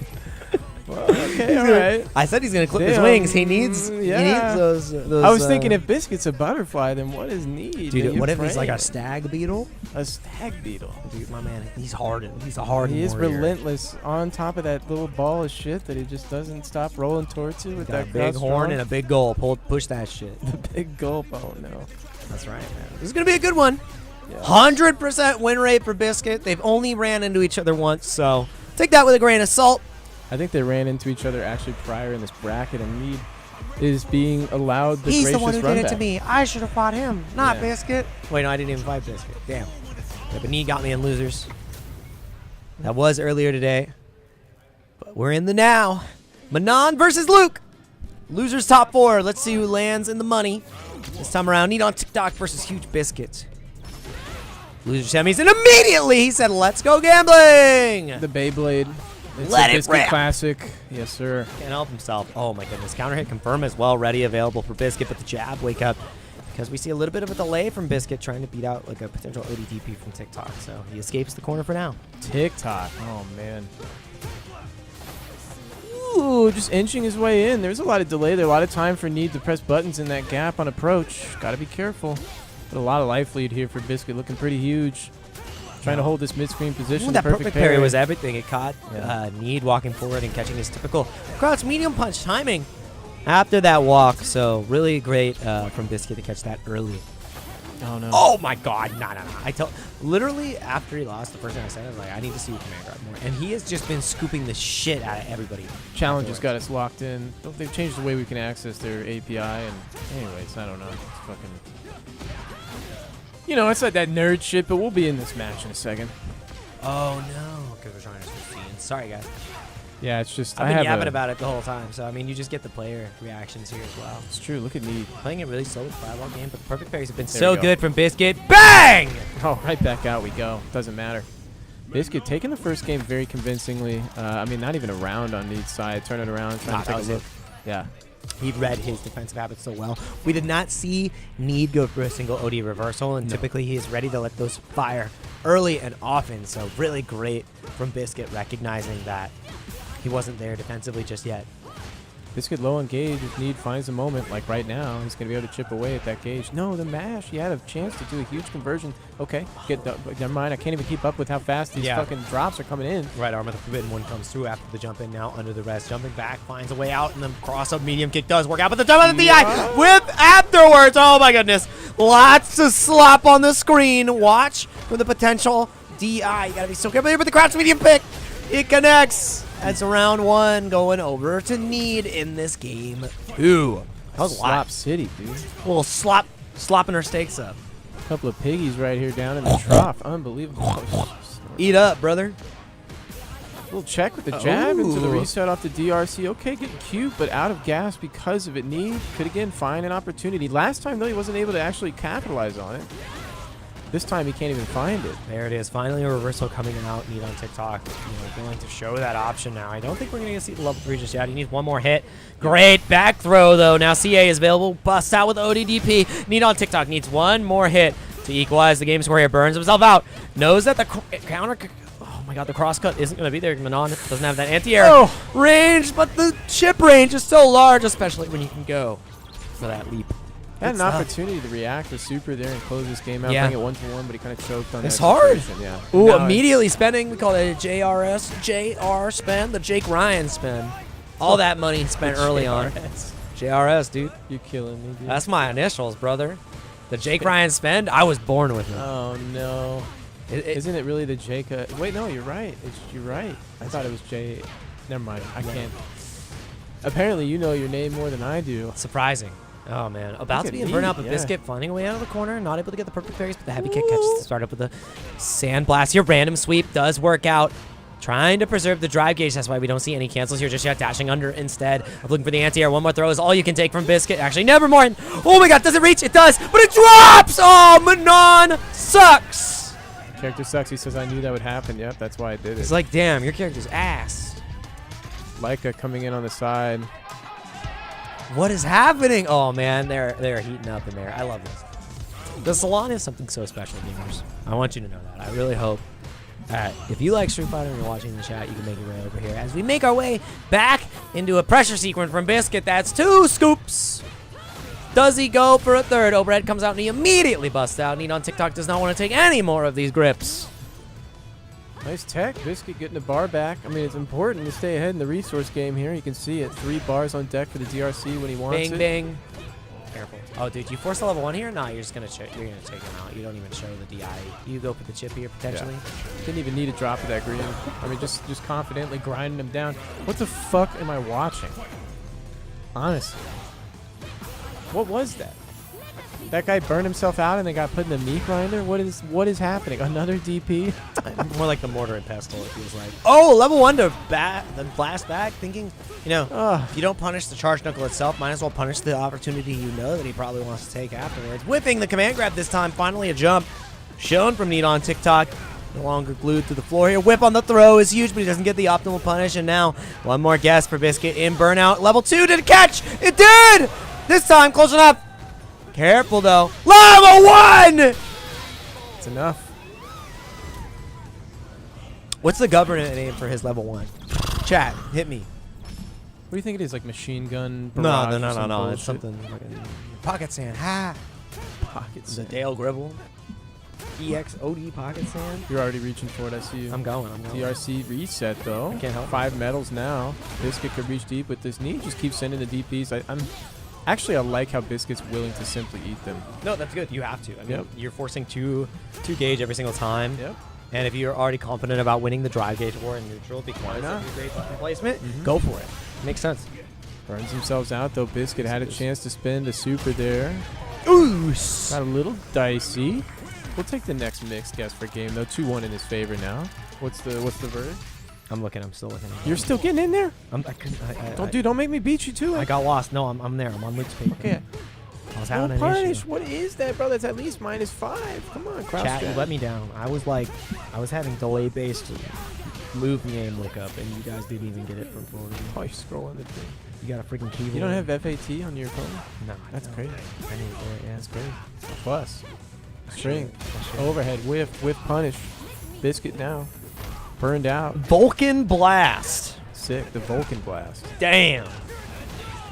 Well, okay, all right. I said he's gonna clip his wings. He needs. He needs those. I was thinking if Biscuit's a butterfly, then what is Need? Dude, what if he's like a stag beetle? A stag beetle. Dude, my man, he's hardened. He's a hardened. He is warrior. relentless. On top of that little ball of shit that he just doesn't stop rolling towards you with Got that a big horn and a big goal. Push that shit. The big gulp. Oh no. That's right, man. This is gonna be a good one. Yeah. 100% win rate for Biscuit. They've only ran into each other once, so take that with a grain of salt. I think they ran into each other actually prior in this bracket, and Need is being allowed the He's gracious the one who run did it back. to me. I should have fought him, not Yeah. Biscuit. Wait, no, I didn't even fight Biscuit. Damn. Yeah, but Need got me in losers. That was earlier today. But we're in the now. Manon versus Luke. Losers top 4. Let's see who lands in the money. This time around, Need on TikTok versus Huge Biscuit. Loser semis, and immediately he said, let's go gambling. The Beyblade. It's Let a it Biscuit rip. classic. Yes, sir. Can't help himself. Oh my goodness. Counter hit confirm is well ready, available for Biscuit, but the jab wake up because we see a little bit of a delay from Biscuit trying to beat out like a potential ODDP from TikTok. So he escapes the corner for now. TikTok. Oh, man. Ooh, just inching his way in. There's a lot of delay there. A lot of time for Need to press buttons in that gap on approach. Got to be careful. But a lot of life lead here for Biscuit. Looking pretty huge. Trying to hold this mid-screen position. Ooh, that perfect parry was everything. It caught Yeah. Need walking forward and catching his typical crouch medium punch timing after that walk. So really great from Biscuit to catch that early. Oh, no. Oh my God, no. Literally after he lost, the first thing I said, I was like, I need to see command grab more. And he has just been scooping the shit out of everybody. Challenge has got us locked in. They've changed the way we can access their API. And anyways, I don't know. It's fucking... You know, it's like that nerd shit, but we'll be in this match in a second. Oh no, because we're trying to switch scenes. Sorry guys. Yeah, it's just... I've been yapping about it the whole time. So I mean, you just get the player reactions here as well. It's true. Look at Need. Playing it really slow with Fireball game, but the perfect parries have been There so we go. good from Biscuit. Bang! Oh, right back out we go. Doesn't matter. Biscuit taking the first game very convincingly. I mean, not even a round on Need's side. Turn it around, trying to that take was a look. it. Yeah. He read his defensive habits so well. We did not see Need go for a single OD reversal, and No. typically he is ready to let those fire early and often. So really great from Biscuit recognizing that he wasn't there defensively just yet. Biscuit low on gauge. If Need finds a moment, like right now, he's going to be able to chip away at that gauge. No, the mash. He had a chance to do a huge conversion. Okay, never mind. I can't even keep up with how fast these fucking drops are coming in. Right arm of the Forbidden One comes through after the jump in now under the rest. Jumping back, finds a way out, and the cross-up medium kick does work out, but the jump on the DI whip afterwards. Oh my goodness. Lots of slop on the screen. Watch for the potential DI. You gotta be so careful here with the crouch medium pick. It connects. That's round one going over to Need in this game. Ooh. That was a Slop lot. City, dude. A little slopping her steaks up. A couple of piggies right here down in the trough. Unbelievable. Eat up, brother. Little check with the jab into the Ooh. reset off the DRC. Okay, getting cute, but out of gas because of it. Need could again find an opportunity. Last time, though, he wasn't able to actually capitalize on it. This time, he can't even find it. There it is. Finally, a reversal coming out. Need on TikTok. Going to show that option now. I don't think we're going to see the level 3 just yet. He needs one more hit. Great back throw, though. Now CA is available. Busts out with ODDP. Need on TikTok needs one more hit to equalize the game score here. Burns himself out. Knows that the counter... Oh, my God. The crosscut isn't going to be there. Manon doesn't have that anti-air range, but the chip range is so large, especially when you can go for that leap. Had an Good stuff. opportunity to react with Super there and close this game out, Yeah. bring it 1-1, but he kind of choked on It's that hard. situation, Yeah. Ooh, Now immediately spending. We call it a JR spend, the Jake Ryan spend. All that money spent early on. JRS, dude. You're killing me, dude. That's my initials, brother. The Jake Ryan spend, I was born with it. Oh, no. Isn't it really the Jacob? Wait, no, you're right. You're right. I thought it was J. Never mind. I can't. Apparently, you know your name more than I do. Surprising. Oh, man. About Look to at be in me, burnout, but yeah. Biscuit finding a way out of the corner. Not able to get the perfect parries, but the heavy kick catches the start up with the sand blast here. Random sweep does work out. Trying to preserve the drive gauge. That's why we don't see any cancels here just yet. Dashing under instead of looking for the anti-air. One more throw is all you can take from Biscuit. Actually, never more. Oh, my God. Does it reach? It does. But it drops. Oh, Manon sucks. Character sucks. He says, I knew that would happen. Yep, that's why I did it. It's like, damn, your character's ass. Leica coming in on the side. What is happening? Oh, man. They're heating up in there. I love this. The Salon is something so special, gamers. I want you to know that. I really hope that if you like Street Fighter and you're watching the chat, you can make your way over here as we make our way back into a pressure sequence from Biscuit. That's 2 scoops. Does he go for a third? Overhead comes out and he immediately busts out. Need on TikTok does not want to take any more of these grips. Nice tech. Biscuit getting the bar back. I mean, it's important to stay ahead in the resource game here. You can see it. 3 bars on deck for the DRC when he wants Bing, it. bing. Careful. Oh, dude, you force the level 1 here? No, you're just gonna take him out. You don't even show the DI. You go for the chip here potentially. Didn't even need a drop of that green. I mean, just confidently grinding him down. What the fuck am I watching? Honestly. What was that? That guy burned himself out and then got put in the meat grinder? What is happening? Another DP? More like the mortar and pestle, it feels like. Oh, level 1 to then blast back, thinking, Ugh. if you don't punish the charge knuckle itself, might as well punish the opportunity you know that he probably wants to take afterwards. Whipping the command grab this time, finally a jump. Shown from Need on TikTok. No longer glued to the floor here. Whip on the throw is huge, but he doesn't get the optimal punish. And now, one more guess for Biscuit in burnout. Level 2, did it catch? It did! This time, close enough. Careful, though. Level 1! It's enough. What's the government name for his level 1? Chat, hit me. What do you think it is? Like machine gun? No. barrage or some It's bullshit? something like pocket sand. Ha! Pocket The sand. Dale Gribble. EXOD pocket sand. You're already reaching for it. I see you. I'm going. DRC reset though. I can't help 5 medals now. Biscuit could reach deep with this knee. Just keep sending the DPs. I like how Biscuit's willing to simply eat them. No, that's good. You have to. I mean, Yep. you're forcing two gauge every single time. Yep. And if you're already confident about winning the drive gauge war in neutral because not? of your great button placement, Mhm. go for it. Makes sense. Burns themselves out though. Biscuit had a chance to spin the super there. Ooh. Got a little dicey. We'll take the next mixed guess for game though. 2-1 in his favor now. What's the verdict? I'm looking. I'm still looking. You're still getting in there? I couldn't. Don't make me beat you to I it. got lost. No, I'm there. I'm on Luke's paper. Okay. I was No having an punish. issue. What is that, bro? That's at least -5. Come on, crouch. Chat, you jab. let me down. I was having delay-based move name lookup, and you guys didn't even get it from forward. Oh, you scroll on the thing. You got a freaking keyboard. You don't have FAT on your phone? No, That's I don't. crazy. I need to do it. Yeah, That's great. Plus. String. I should. Overhead. Whiff punish. Biscuit now. Burned out. Vulcan Blast. Sick. The Vulcan blast. Damn.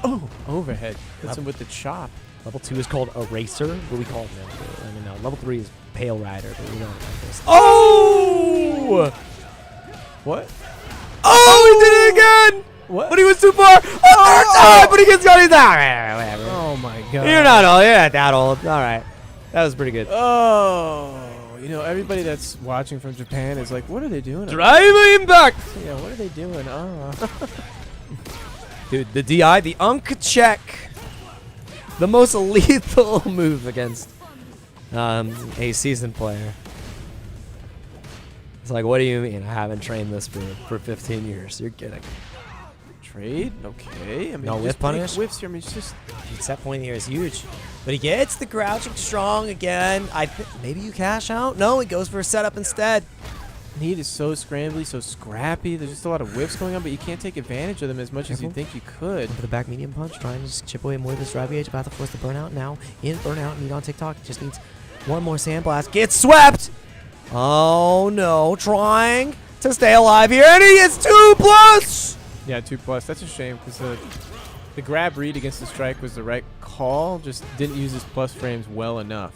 Oh. Overhead. Hits him with the chop. Level 2 is called Eraser. What do we call it now? I mean, no. Level 3 is Pale Rider, but we don't like this. Oh! What? Oh, he did it again! What? But he was too far. A third time, but he gets got his whatever. Oh my god. You're not old. You're not that old. All right. That was pretty good. Oh. You know, everybody that's watching from Japan is like, what are they doing? Driving back. Yeah, what are they doing? Oh. Dude, the DI, the Unk check. The most lethal move against a seasoned player. It's like, what do you mean? I haven't trained this for 15 years. You're kidding. Trade? Okay. I mean, No just whiff make punish? Whiffs here. I mean, it's just. Dude, set point here is huge. But he gets the crouching strong again. Maybe you cash out? No, he goes for a setup instead. Need is so scrambly, so scrappy. There's just a lot of whiffs going on, but you can't take advantage of them as much as you Careful. think you could. For the back medium punch, trying to just chip away more of this drive gauge. About to force the burnout now. In burnout, need on TikTok. Just needs one more sandblast. Gets swept! Oh no, trying to stay alive here, and he gets 2+! Yeah, 2+. That's a shame because the grab read against the strike was the right call. Just didn't use his plus frames well enough.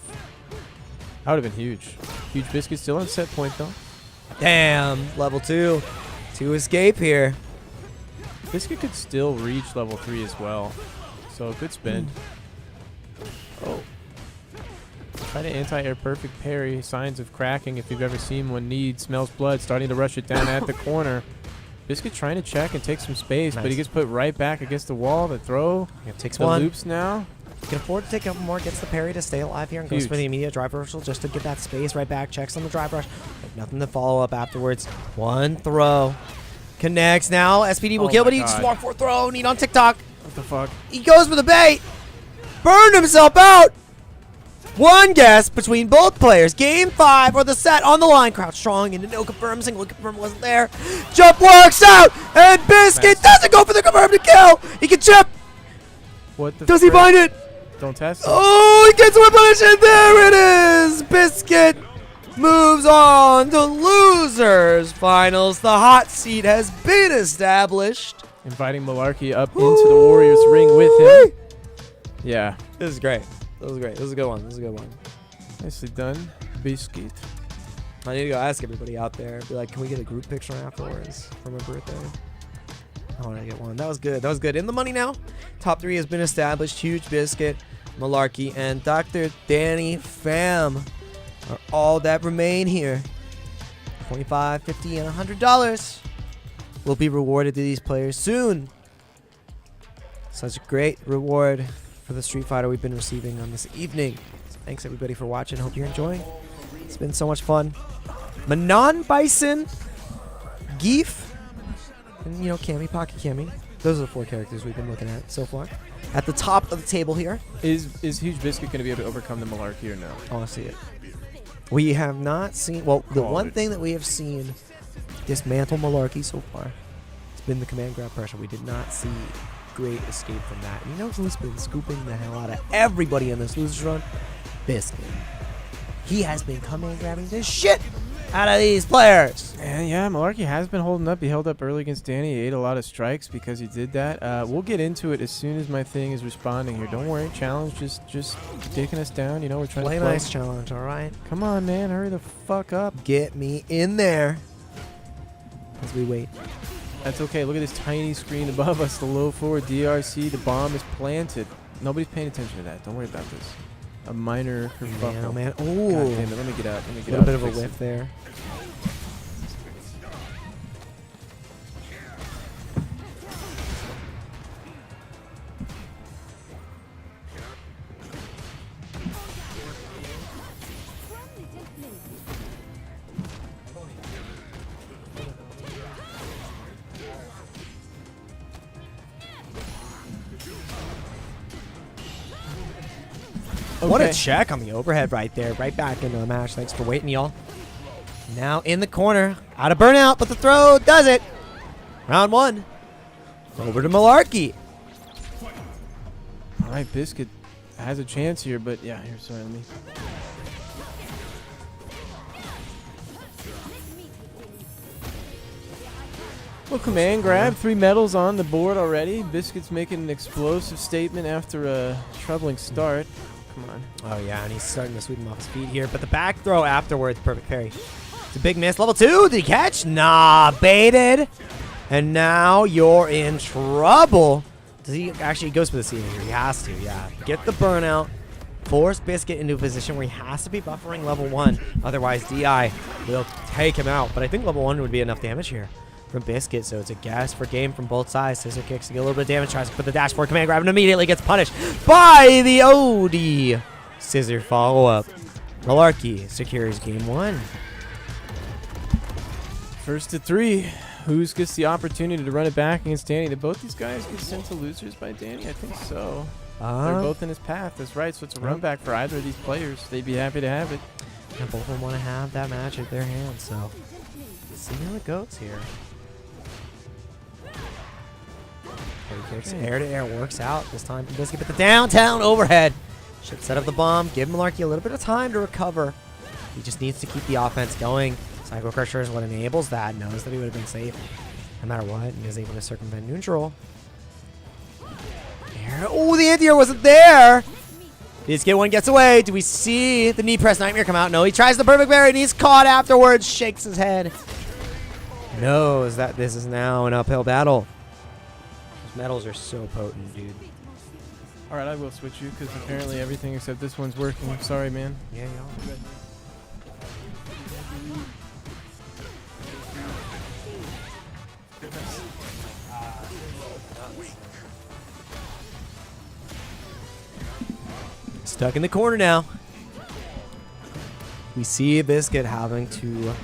That would have been huge. Huge Biscuit still on set point though. Damn, level 2 to escape here. Biscuit could still reach level 3 as well. So good spin. Oh. Try to anti-air perfect parry. Signs of cracking if you've ever seen one. Need smells blood. Starting to rush it down at the corner. Biscuit trying to check and take some space, but he gets put right back against the wall. The throw. Takes The one. loops now. Can afford to take a couple more. Gets the parry to stay alive here and goes Huge. for the immediate drive reversal just to get that space right back. Checks on the drive rush. But nothing to follow up afterwards. One throw. Connects now. SPD will Oh kill, my but he just God. walked for a throw. Need on TikTok. What the fuck? He goes for the bait. Burned himself out. One guess between both players. Game 5 or the set on the line. Crouch strong into no confirm. Single confirm wasn't there. Jump works out. And Biscuit doesn't go for the confirm to kill. He can chip. What the Does he frick? find it? Don't test it. Oh, he gets a punish, and there it is! Biscuit moves on to losers finals. The hot seat has been established. Inviting Malarkey up into the Warriors ring with him. Yeah. This is great. This is great. This is a good one. This is a good one. Nicely done, Biscuit. I need to go ask everybody out there. Be like, can we get a group picture afterwards for my birthday? I want to get one. That was good. That was good. In the money now. Top 3 has been established. Huge Biscuit, Malarkey, and Dr. Danny Pham are all that remain here. $25, $50, and $100 will be rewarded to these players soon. Such a great reward for the Street Fighter we've been receiving on this evening. So thanks everybody for watching. Hope you're enjoying. It's been so much fun. Manon Bison, Geef, and Cammy, Pocket Cammy. Those are the 4 characters we've been looking at so far. At the top of the table here. Is Huge Biscuit going to be able to overcome the Malarkey or no? I want to see it. We have not seen... Well, the Called one it. thing that we have seen dismantle Malarkey so far, it's been the command grab pressure. We did not see great escape from that. And you know who's been scooping the hell out of everybody in this losers run? Biscuit. He has been coming and grabbing the shit out of these players. And yeah, Malarkey has been holding up. He held up early against Danny. He ate a lot of strikes because he did that. We'll get into it as soon as my thing is responding here. Don't worry, challenge just taking us down. You know, we're trying Play to play. nice challenge, all right? Come on, man, hurry the fuck up. Get me in there as we wait. That's okay. Look at this tiny screen above us. The low forward DRC. The bomb is planted. Nobody's paying attention to that. Don't worry about this. A minor kerfuffle. Man, oh, man. God Ooh. damn it. Let me get out. Let me A get little out. bit of a Fix it. whiff there. What a Okay. check on the overhead right there. Right back into the match. Thanks for waiting, y'all. Now in the corner. Out of burnout, but the throw does it. Round one. Over to Malarkey. All right, Biscuit has a chance here, but yeah, here, sorry, let me. Well, command grab, 3 medals on the board already. Biscuit's making an explosive statement after a troubling start. Come on. Oh, yeah, and he's starting to sweep him off his feet here. But the back throw afterwards, perfect parry. It's a big miss. Level 2, did he catch? Nah, baited. And now you're in trouble. Does he actually goes for the ceiling here? He has to, yeah. Get the burnout. Force Biscuit into a position where he has to be buffering level 1. Otherwise, DI will take him out. But I think level 1 would be enough damage here from Biscuit. So it's a gas for game from both sides. Scissor kicks to get a little bit of damage. Tries to put the dash forward command grab and immediately gets punished by the OD. Scissor follow-up. Malarkey secures game 1. First to 3. Who's gets the opportunity to run it back against Danny? Did both these guys get sent to losers by Danny? I think so. They're both in his path. That's right. So it's a run back for either of these players. They'd be happy to have it. And both of them want to have that match at their hands. So let's see how it goes here. Air to air works out this time from Biscuit, but the downtown overhead should set up the bomb. Give Malarkey a little bit of time to recover. He just needs to keep the offense going. Psycho Crusher is what enables that. Knows that he would have been safe no matter what, and is able to circumvent neutral. Oh, the anti-air wasn't there. Biscuit one gets away. Do we see the knee press nightmare come out? No, he tries the perfect parry and he's caught afterwards. Shakes his head. Knows that this is now an uphill battle. Those medals are so potent, dude. All right, I will switch you because apparently everything except this one's working. I'm sorry, man. Yeah, y'all. Stuck in the corner now. We see Biscuit having to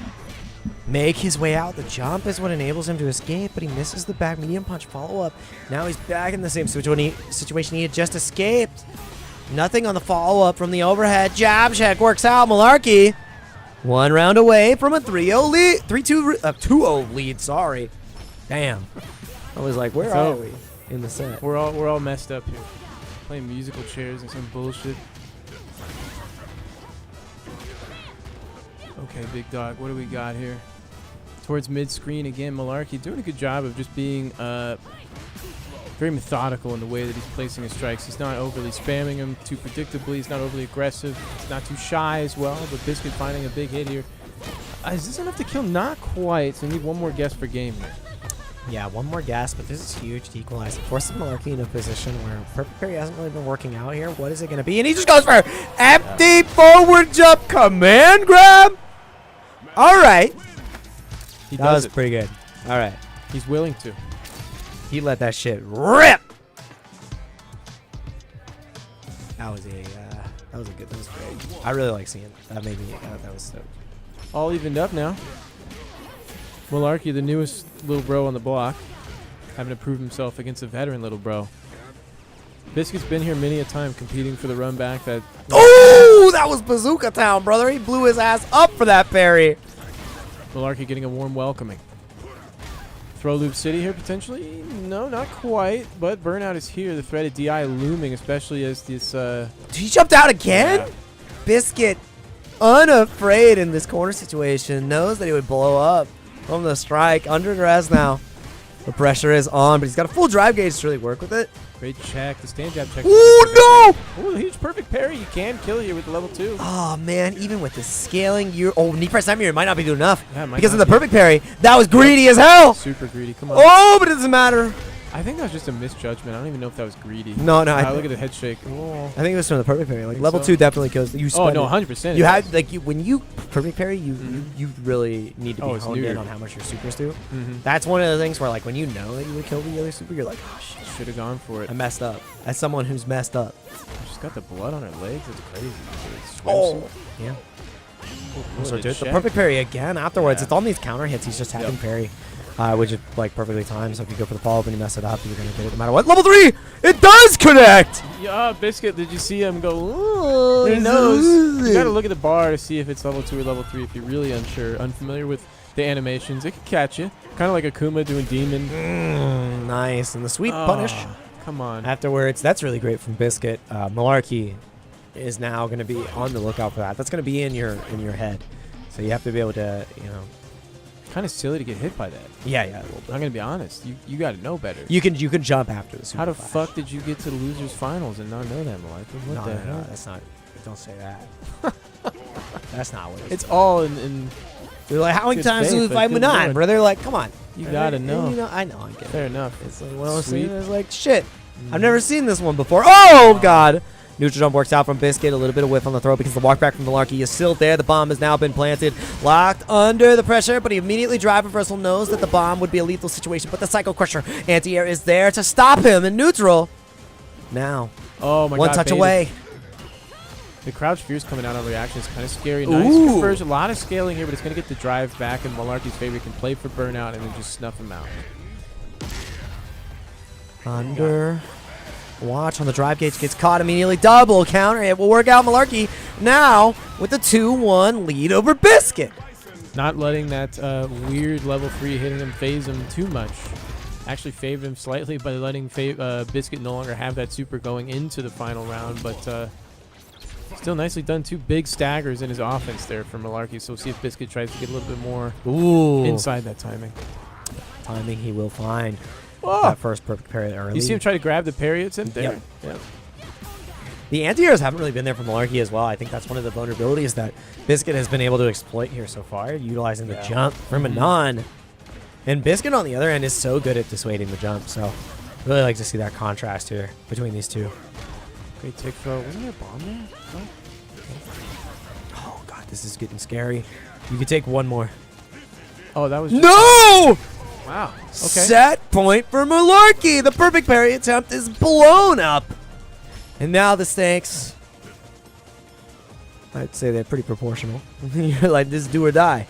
make his way out. The jump is what enables him to escape, but he misses the back medium punch follow-up. Now he's back in the same situation he had just escaped. Nothing on the follow-up from the overhead. Jab check works out. Malarkey, 1 round away from a 3-0 lead. 2-0 lead, sorry. Damn. I was like, where are we in the set? We're all messed up here. Playing musical chairs and some bullshit. Okay, big dog. What do we got here? Towards mid-screen again. Malarkey doing a good job of just being very methodical in the way that he's placing his strikes. He's not overly spamming them too predictably. He's not overly aggressive. He's not too shy as well. But Biscuit finding a big hit here. Is this enough to kill? Not quite. So we need one more guess for game here. Yeah, one more guess, but this is huge to equalize. It forces Malarkey in a position where perfect parry hasn't really been working out here. What is it going to be? And he just goes for empty forward jump command grab. All right. That was pretty good. All right. He's willing to. He let that shit rip. That was great. I really like seeing that. That made me, that was stoked. All evened up now. Malarkey, the newest little bro on the block, having to prove himself against a veteran little bro. Biscuit's been here many a time competing for the run back. Oh, that was Bazooka Town, brother. He blew his ass up for that parry. Malarkey getting a warm welcoming. Throw Loop City here potentially? No, not quite. But Burnout is here. The threat of DI looming, especially as this. He jumped out again? Yeah. Biscuit, unafraid in this corner situation, knows that he would blow up from the strike. Under duress now. The pressure is on, but he's got a full drive gauge to really work with it. Great check. The stand jab check. Oh, no! Oh, huge perfect parry. You can kill here with the level 2. Oh, man, even with the scaling, knee press time here might not be doing enough. Yeah, it might Because of not the be. perfect parry. That was greedy as hell. Super greedy. Come on. Oh, but it doesn't matter. I think that was just a misjudgment. I don't even know if that was greedy. No, no. Look at the head shake. Whoa. I think it was from the perfect parry. Like Think level so? 2 definitely kills. You Oh spend no, it. 100%. You had like when you perfect parry, you really need to Oh, be it's honed in weird. on how much your supers do. Mm-hmm. That's one of the things where like when you know that you would kill the other super, you're like, oh shit, Should have gone for it. I messed up. As someone who's messed up. She's got the blood on her legs. It's crazy. Oh, yeah. What So a dude, the check. perfect parry again afterwards. Yeah. It's on these counter hits. He's just tapping parry, which is like perfectly timed. So if you go for the follow up and you mess it up, you're gonna get it no matter what. Level 3, it does connect. Yeah, Biscuit. Did you see him go? Ooh, he knows. You gotta look at the bar to see if it's level 2 or level 3. If you're really unfamiliar with the animations, it could catch you. Kind of like Akuma doing Demon. Nice, and the sweep Oh, punish Come on. afterwards. That's really great from Biscuit. Malarkey is now gonna be on the lookout for that. That's gonna be in your head. So you have to be able to, Kind of silly to get hit by that. yeah, a little bit. I'm gonna be honest. You gotta know better. You can jump after the super How the flash. fuck did you get to the losers finals and not know that, Malika? What No, the no, hell? no, that's not. Don't say that. That's not what It's all in. They're like, how many good times do faith, we but fight good Manon, lord. brother? Like, come on. You gotta And, know. I know. I get Fair it. enough. It's like one of those Sweep. things. It's like, shit. I've never seen this one before. Oh God. Neutral jump works out from Biscuit. A little bit of whiff on the throw because the walk back from Malarkey is still there. The bomb has now been planted. Locked under the pressure, but he immediately drive reversal knows that the bomb would be a lethal situation. But the Psycho Crusher anti-air is there to stop him in neutral. Now, Oh my one god. touch baited. away. The crouch fears coming out on reaction is kind of scary. Nice Ooh. conversion. A lot of scaling here, but it's going to get the drive back in Malarkey's favor. He can play for burnout and then just snuff him out. Under. Watch on the drive gauge. Gets caught immediately. Double counter. It will work out. Malarkey now with the 2-1 lead over Biscuit. Not letting that weird level 3 hitting him phase him too much. Actually favored him slightly by letting Biscuit no longer have that super going into the final round, but still nicely done. 2 big staggers in his offense there for Malarkey, so we'll see if Biscuit tries to get a little bit more Ooh. inside that timing. Timing he will find. Oh! That first perfect parry early. You see him try to grab the parry attempt there? Yep. Yeah. The anti-airs haven't really been there for Malarkey as well. I think that's one of the vulnerabilities that Biscuit has been able to exploit here so far, utilizing the jump from Manon. And Biscuit, on the other end, is so good at dissuading the jump. So really like to see that contrast here between these two. Great tick throw. Wasn't there a bomb there? No? Oh, God, this is getting scary. You could take one more. Oh, that was just No! wow. Okay. Set point for Malarkey. The perfect parry attempt is blown up. And now the stakes, I'd say they're pretty proportional. You're like, this is do or die.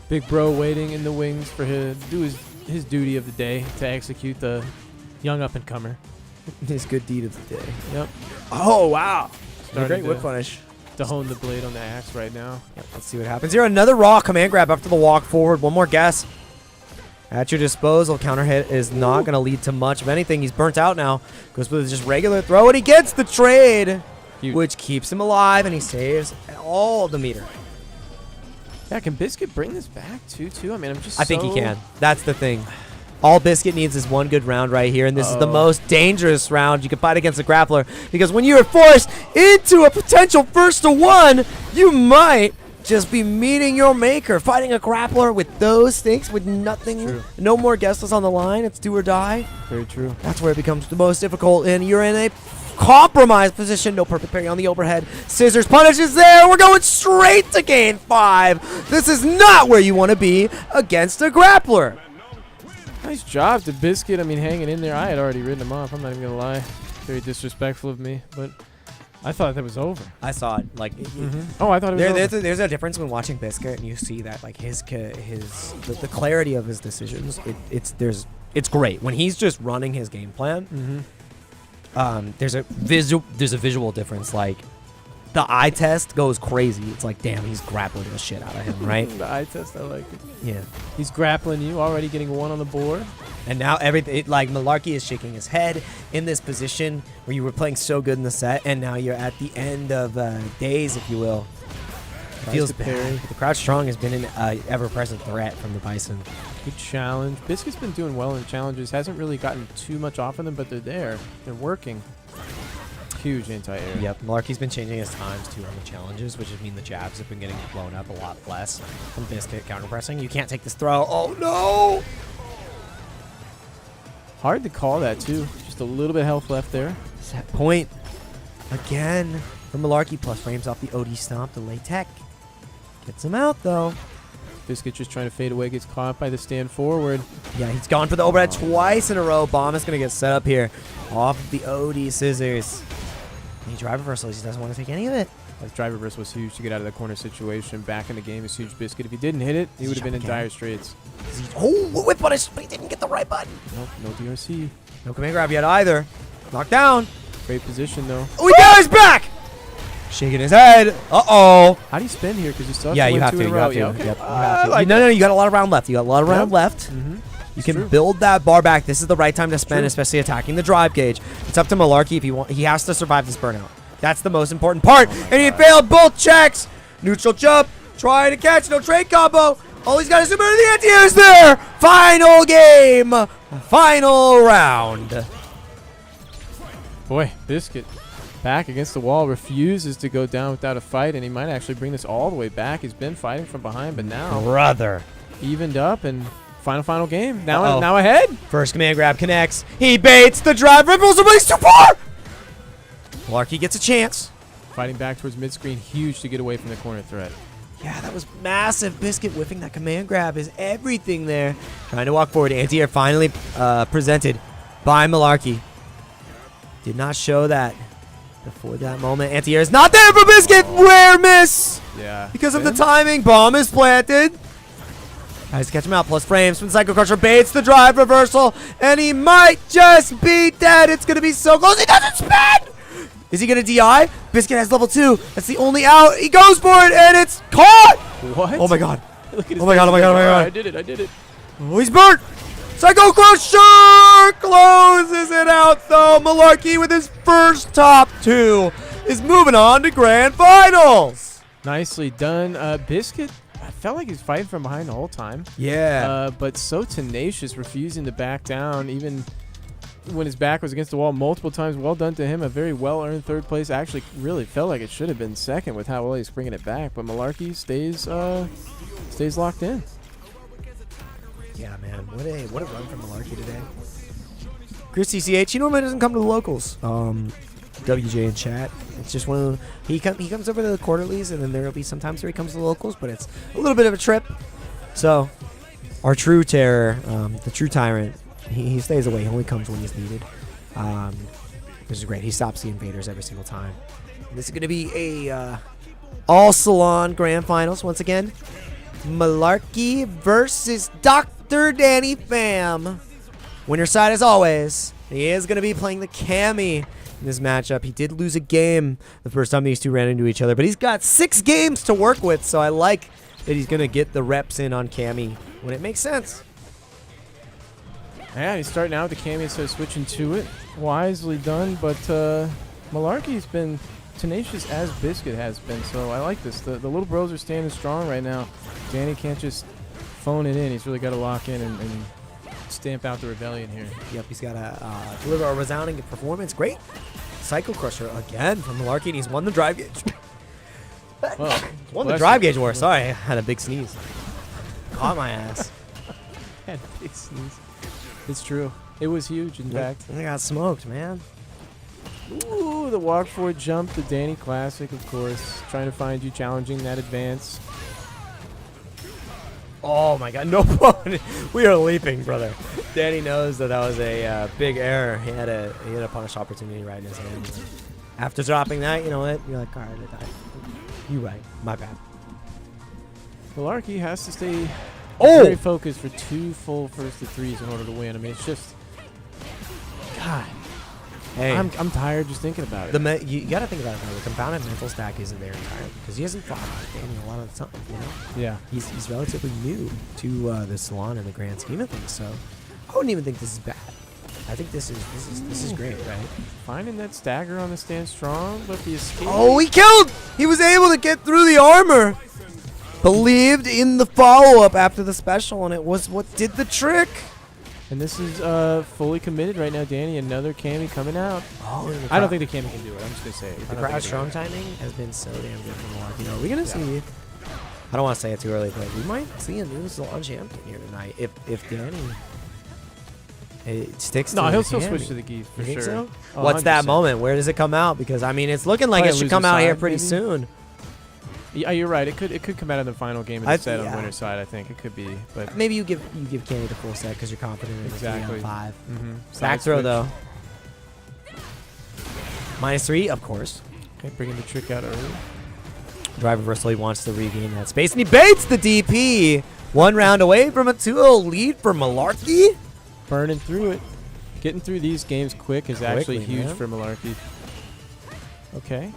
Big bro waiting in the wings for him to do his duty of the day to execute the young up and comer. His good deed of the day. Yep. Oh, wow. Starting Great to- whip punish. To hone the blade on the axe right now. Yep, let's see what happens here. Another raw command grab after the walk forward. One more guess. At your disposal. Counter hit is not going to lead to much of anything. He's burnt out now. Goes with just regular throw, and he gets the trade, Huge. which keeps him alive, and he saves all the meter. Yeah, can Biscuit bring this back too? I mean, I'm just I think he so- can. That's the thing. All Biscuit needs is one good round right here, and this is the most dangerous round you can fight against a grappler, because when you are forced into a potential 1-to-1, you might just be meeting your maker. Fighting a grappler with those stakes, with nothing, True. no more guesses on the line, it's do or die. Very true. That's where it becomes the most difficult, and you're in a compromised position. No perfect parry on the overhead. Scissors punishes there. We're going straight to gain 5. This is not where you want to be against a grappler. Nice job to Biscuit. I mean, hanging in there. I had already ridden him off. I'm not even gonna lie. Very disrespectful of me, but I thought that was over. I saw it. Like, Oh, I thought it was over. there's a difference when watching Biscuit and you see that like the clarity of his decisions. It's great when he's just running his game plan. There's a visual difference. Like the eye test goes crazy. It's like, damn, he's grappling the shit out of him, right? The eye test, I like it. Yeah. He's grappling you, already getting one on the board. And now everything, like Malarkey is shaking his head in this position where you were playing so good in the set, and now you're at the end of days, if you will. It feels bad. The Crouch Strong has been an ever-present threat from the Bison. Good challenge. Biscuit's been doing well in challenges. Hasn't really gotten too much off of them, but they're there. They're working. Huge anti-air. Yep, Malarkey's been changing his times too on the challenges, which has mean the jabs have been getting blown up a lot less from Biscuit counter-pressing. You can't take this throw. Oh, no! Hard to call that, too. Just a little bit of health left there. Set point again from Malarkey, plus frames off the OD stomp. Delay tech. Gets him out, though. Biscuit just trying to fade away, gets caught by the stand forward. Yeah, he's gone for the overhead twice in a row. Bomb is going to get set up here off of the OD scissors. He drive reversals. He doesn't want to take any of it. That drive reverse was huge to get out of the corner situation. Back in the game is huge. Biscuit. If he didn't hit it, he would have been in dire straits. Oh, whip punish, but he didn't get the right button. Nope, no DRC. No command grab yet either. Knocked down. Great position, though. Oh, he got his back. Shaking his head. Uh-oh. How do you spin here? Because you still have Yeah, to you win have two to. in You a row. have to. Yeah, okay. Yep, you I have to. like No, you got a lot of round left. You got a lot of round left. Mm-hmm. You can build that bar back. This is the right time to spend, especially attacking the drive gauge. It's up to Malarkey if he wants. He has to survive this burnout. That's the most important part. And he failed both checks. Neutral jump. Trying to catch. No trade combo. All he's got is super the anti-air is there. Final game. Final round. Boy, Biscuit back against the wall, refuses to go down without a fight, and he might actually bring this all the way back. He's been fighting from behind, but now Brother. evened up and final game. Now ahead. First command grab connects. He baits the drive. Ripples away too far. Malarkey gets a chance. Fighting back towards mid-screen, huge to get away from the corner threat. Yeah, that was massive. Biscuit whiffing that command grab is everything there. Trying to walk forward. Anti-air finally presented by Malarkey. Did not show that before that moment. Anti-air is not there for Biscuit. Rare miss. Yeah. Because of the timing. Bomb is planted. Tries to catch him out. Plus frames from Psycho Crusher. Baits the drive reversal. And he might just be dead. It's going to be so close. He doesn't spin. Is he going to DI? Biscuit has level 2. That's the only out. He goes for it, and it's caught. What? Oh, my God. Look at his Oh, my God. Oh, my God. Oh, my God. I did it. Oh, he's burnt. Psycho Crusher closes it out, though. Malarkey with his first top 2 is moving on to Grand Finals. Nicely done. Biscuit, I felt like he's fighting from behind the whole time. Yeah. But so tenacious, refusing to back down, even when his back was against the wall multiple times. Well done to him. A very well-earned third place. Actually, really felt like it should have been second with how well he's bringing it back. But Malarkey stays locked in. Yeah, man. What a run from Malarkey today. Chris CCH, he normally doesn't come to the locals. WJ in chat. It's just one of the, he comes over to the quarterlies, and then there'll be some times where he comes to the locals, but it's a little bit of a trip. So, our true terror, the true tyrant, he stays away. He only comes when he's needed. Which is great. He stops the invaders every single time. And this is going to be a all Salon Grand Finals once again. Malarkey versus Dr. Danny Pham. Winner side as always. He is going to be playing the Cammy in this matchup. He did lose a game the first time these two ran into each other, but he's got 6 games to work with, so I like that he's going to get the reps in on Cammy when it makes sense. Yeah, he's starting out with the Cammy, so switching to it. Wisely done, but Malarkey's been tenacious as Biscuit has been, so I like this. The little bros are standing strong right now. Danny can't just phone it in. He's really got to lock in and stamp out the rebellion here. Yep, he's got to deliver a resounding performance. Great. Psycho Crusher again from Malarkey, and he's won the drive gauge. Well, Won the drive gauge war. Sorry, I had a big sneeze. Caught my ass. Had a big sneeze. It's true. It was huge, in fact. I got smoked, man. Ooh, the walk forward jump, the Danny classic, of course. Trying to find you, challenging that advance. Oh my God, no one. We are leaping, brother. Danny knows that was a big error. He had a punish opportunity right in his hand. After dropping that, you know what? You're like, all right, I died. You're right. My bad. Malarkey has to stay Oh! very focused for 2 full first to 3s in order to win. I mean, it's just, God, Hey, I'm tired just thinking about it. you got to think about it though. The compounded mental stack isn't there entirely because he hasn't fought Danny a lot of the time. You know, Yeah. he's relatively new to the Salon in the grand scheme of things. So I wouldn't even think this is bad. I think this is great, right? Finding that stagger on the stand strong, but the escape. Oh, he killed! He was able to get through the armor. Believed in the follow-up after the special, and it was what did the trick. And this is fully committed right now, Danny. Another Cammy coming out. Oh, I don't think the Cammy can do it. I'm just gonna say it. the crowd strong timing has been so damn good from Milwaukee. Are we gonna see? I don't want to say it too early, but we might see a new Salon champion here tonight if Danny it sticks. No, to he'll the still Cammy. switch to the Geef for You think sure. so? Oh, What's that 100%. moment? Where does it come out? Because I mean, it's looking like Probably it should loser come out here side, pretty maybe? soon. Yeah, you're right. It could come out in the final game of the set on yeah. the winner's side. I think it could be, but Maybe you give Kenny the full set because you're confident in Exactly. the 3-on-5. mm-hmm. Back throw though. -3, of course. Okay, bringing the trick out early. Driver Versely wants to regain that space, and he baits the DP. 1 round away from a 2-0 lead for Malarkey. Burning through it. Getting through these games quick is actually Quickly, huge man. for Malarkey. Okay.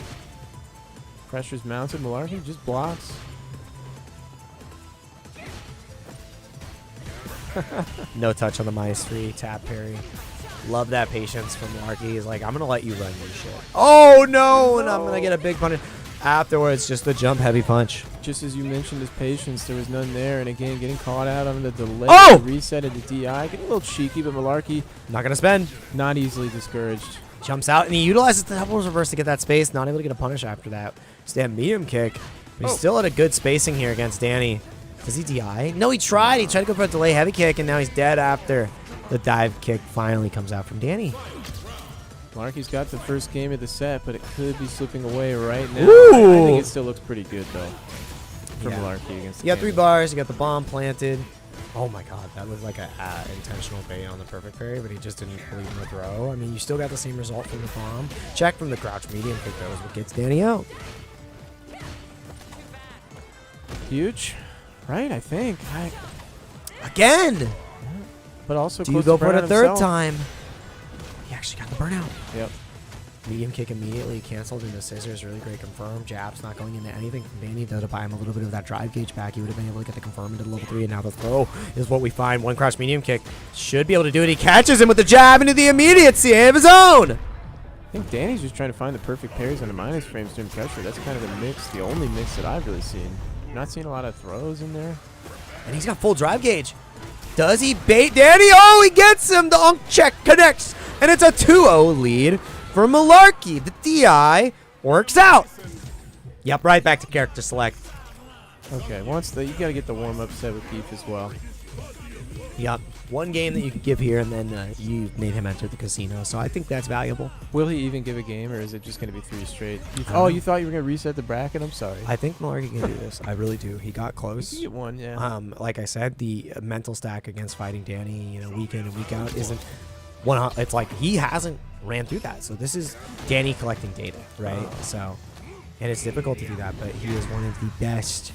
Pressure's mounted. Malarkey just blocks. No touch on the -3, tap parry. Love that patience from Malarkey. He's like, I'm going to let you run your shit. Oh, no, and I'm going to get a big punish. Afterwards, just the jump heavy punch. Just as you mentioned his patience, there was none there. And again, getting caught out on the delay. Oh! Reset of the DI. Getting a little cheeky, but Malarkey Not going to spend. not easily discouraged. Jumps out, and he utilizes the double reverse to get that space. Not able to get a punish after that. Stand medium kick. But he's still at a good spacing here against Danny. Does he DI? No, he tried. He tried to go for a delay heavy kick, and now he's dead after the dive kick finally comes out from Danny. Malarkey's got the first game of the set, but it could be slipping away right now. Ooh. I think it still looks pretty good, though, for Yeah. Malarkey against the You got 3 Cammy. bars. You got the bomb planted. Oh my god, that was like a intentional bait on the perfect parry, but he just didn't believe in the throw. I mean, you still got the same result from the bomb. Check from the crouch medium kick, though, is what gets Danny out. Huge, right? I think. Again! But also Do you close go to for it a burnout third himself. time? He actually got the burnout. Yep. Medium kick immediately canceled into scissors. Really great confirm. Jabs not going into anything from Danny, though, to buy him a little bit of that drive gauge back. He would have been able to get the confirm into level 3, and now the throw is what we find. 1 crouch medium kick. Should be able to do it. He catches him with the jab into the immediacy of his own. I think Danny's just trying to find the perfect parries on the minus frames during pressure. That's kind of the mix, the only mix that I've really seen. Not seeing a lot of throws in there. And he's got full drive gauge. Does he bait Danny? Oh, he gets him. The unk check connects. And it's a 2-0 lead for Malarkey. The DI works out. Yep, right back to character select. Okay, you got to get the warm-up set with Geef as well. Yep. 1 game that you could give here, and then you made him enter the casino. So I think that's valuable. Will he even give a game, or is it just going to be 3 straight? know. You thought you were going to reset the bracket? I'm sorry. I think Malarkey can do this. I really do. He got You close. can get one, yeah. Like I said, the mental stack against fighting Danny, week in and week out isn't one. It's like he hasn't ran through that. So this is Danny collecting data, right? So, and it's difficult to do that, but he is one of the best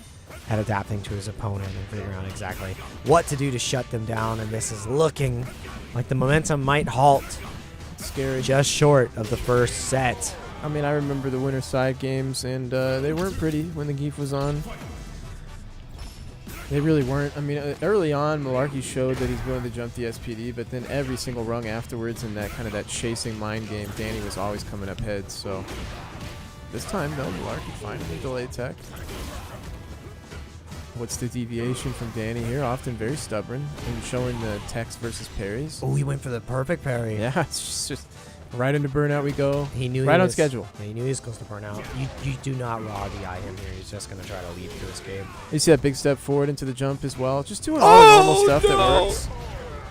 at adapting to his opponent and figuring out exactly what to do to shut them down. And this is looking like the momentum might halt It's scary. just short of the first set. I mean, I remember the winter side games, and they weren't pretty when the Geef was on. They really weren't. I mean, early on, Malarkey showed that he's willing to jump the SPD, but then every single rung afterwards in that kind of that chasing mind game, Danny was always coming up heads. So this time, no, Malarkey finding the delay tech. What's the deviation from Danny here? Often very stubborn and showing the techs versus parries. Oh, he went for the perfect parry. Yeah, it's just right into burnout we go. He knew Right he on was- schedule. Yeah, he knew he was close to burnout. You do not raw DI him here. He's just going to try to lead through his game. You see that big step forward into the jump as well. Just doing all the normal stuff that works.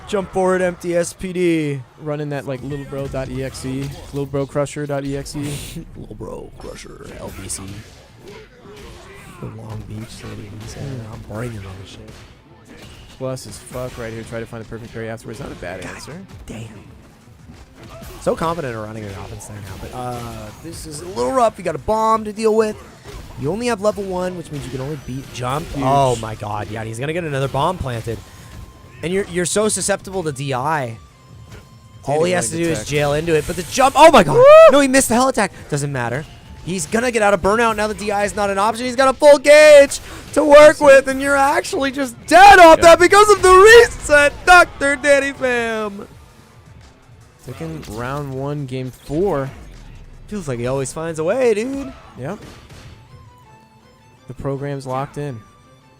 Jump forward, empty SPD. Running that like littlebro.exe, littlebrocrusher.exe. Little bro, crusher, LBC. The Long Beach City. I'm bringing on the shit. Plus as fuck right here. Try to find the perfect parry afterwards. Not a bad answer. Damn. So confident in running an offense there now, but this is a little rough. You got a bomb to deal with. You only have level 1, which means you can only beat jump. Huge. Oh my god, yeah, he's gonna get another bomb planted. And you're so susceptible to DI. All he has to Danny do running is jail into it, but the jump, oh my god. No, he missed the hell attack. Doesn't matter. He's gonna get out of burnout now. The DI is not an option. He's got a full gauge to work with, and you're actually just dead off that because of the reset, Dr. Danny Fam. Taking round 1, game 4. Feels like he always finds a way, dude. Yep. The program's locked in.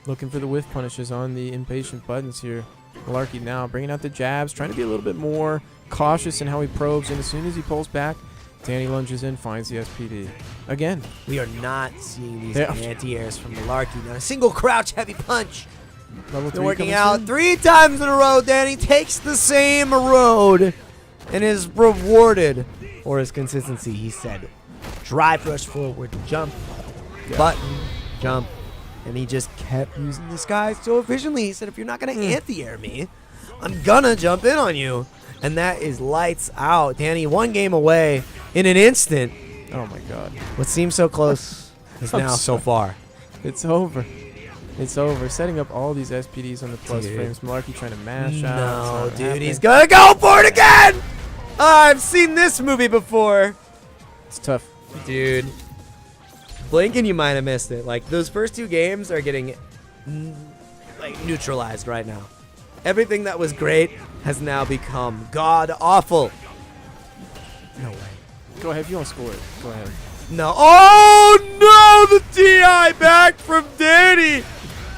Looking for the whiff punishes on the impatient buttons here. Malarkey now bringing out the jabs, trying to be a little bit more cautious in how he probes, and as soon as he pulls back, Danny lunges in, finds the SPD. Again. We are not seeing these Yeah. anti-airs from Malarkey. Not a single crouch heavy punch. Level Been 3 working coming out soon. 3 times in a row. Danny takes the same road and is rewarded for his consistency. He said, drive rush forward, jump, button, jump. And he just kept using this guy so efficiently. He said, if you're not going to anti-air me, I'm going to jump in on you. And that is lights out. Danny, 1 game away in an instant. Oh my god. What seems so close is I'm now so far. It's over. It's over. Setting up all these SPDs on the plus Dude. frames. Malarkey trying to mash out. No, It's not dude, happening. he's going to go for it again. I've seen this movie before. It's tough. Dude. Blink and you might have missed it. Like, those first 2 games are getting, like, neutralized right now. Everything that was great has now become god-awful. No way. Go ahead. If you want to score it, go ahead. No. Oh, no! The TI back from Danny!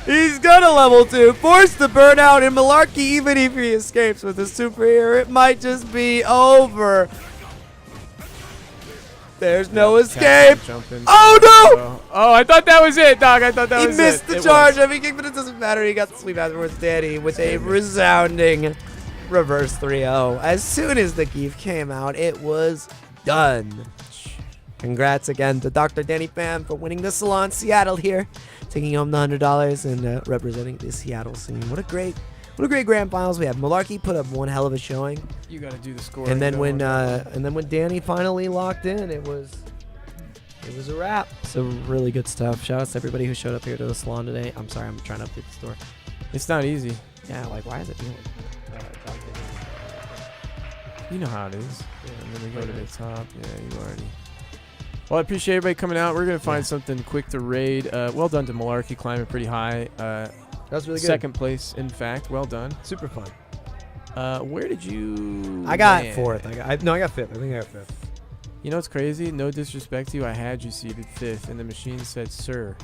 He's gonna level 2. Force the burnout, and Malarkey, even if he escapes with a superhero, it might just be over. There's no escape. Jumping. Oh, no! Oh, I thought that was it, dog. I thought that He was missed it. the It charge. was. I mean, but it doesn't matter. He got the sweep afterwards. Danny with a resounding reverse 3-0. As soon as the Keef came out, it was done. Congrats again to Dr. Danny Pham for winning the Salon Seattle here, taking home the $100 and representing the Seattle scene. What a great grand finals we have. Malarkey put up one hell of a showing, You got to do the score. and then when Danny finally locked in, it was a wrap. So really good stuff. Shout out to everybody who showed up here to the Salon today. I'm sorry, I'm trying to update the store. It's not easy. Yeah, like why is it doing? You know how it is. And then we go to the top. Yeah, you already. Well, I appreciate everybody coming out. We're going to find something quick to raid. Well done to Malarkey, climbing pretty high. That was really good. Second place, in fact. Well done. Super fun. Where did you I got land? 4th. I got 5th. I think I got 5th. You know what's crazy? No disrespect to you. I had you seated 5th, and the machine said, sir,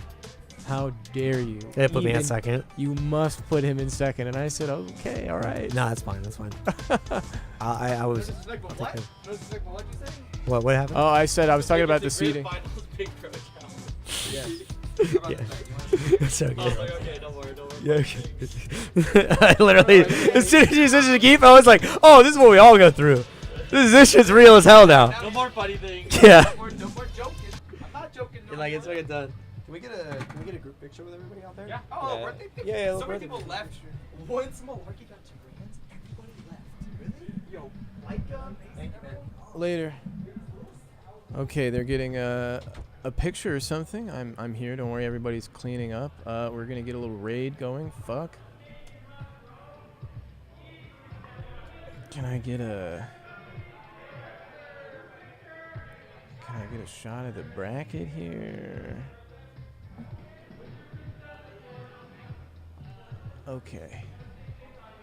how dare you? They put me Even at 2nd. You must put him in 2nd. And I said, okay, all right. No, that's fine. That's fine. I was. What? What happened? Oh, I said I was talking about the seating. Yeah. It's so good. Okay, don't worry. Yeah. Okay. I literally, as soon as you said the Keef, I was like, oh, this is what we all go through. This shit's real as hell now. No more funny things. Yeah. No more joking. I'm not joking. No. Like it's fucking done. Can we get a group picture with everybody out there? Yeah. Oh, birthday picture. Yeah, So many birthday people picture. left. Once Malarkey got 2 grands, everybody left. Really? Yo, like thank you, man. Later. Okay, they're getting a picture or something. I'm here. Don't worry, everybody's cleaning up. We're gonna get a little raid going. Fuck. Can I get a shot of the bracket here? Okay.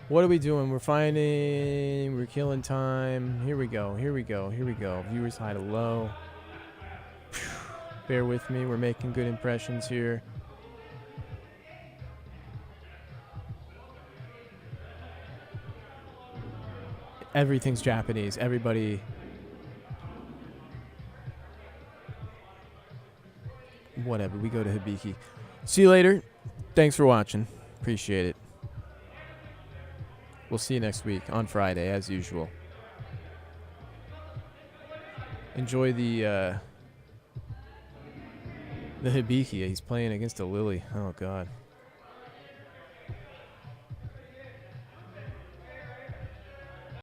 What are we doing? We're finding. We're killing time. Here we go. Viewers high to low. Bear with me. We're making good impressions here. Everything's Japanese. Everybody. Whatever. We go to Hibiki. See you later. Thanks for watching. Appreciate it. We'll see you next week on Friday, as usual. Enjoy the Hibiki. He's playing against a Lily. Oh, God.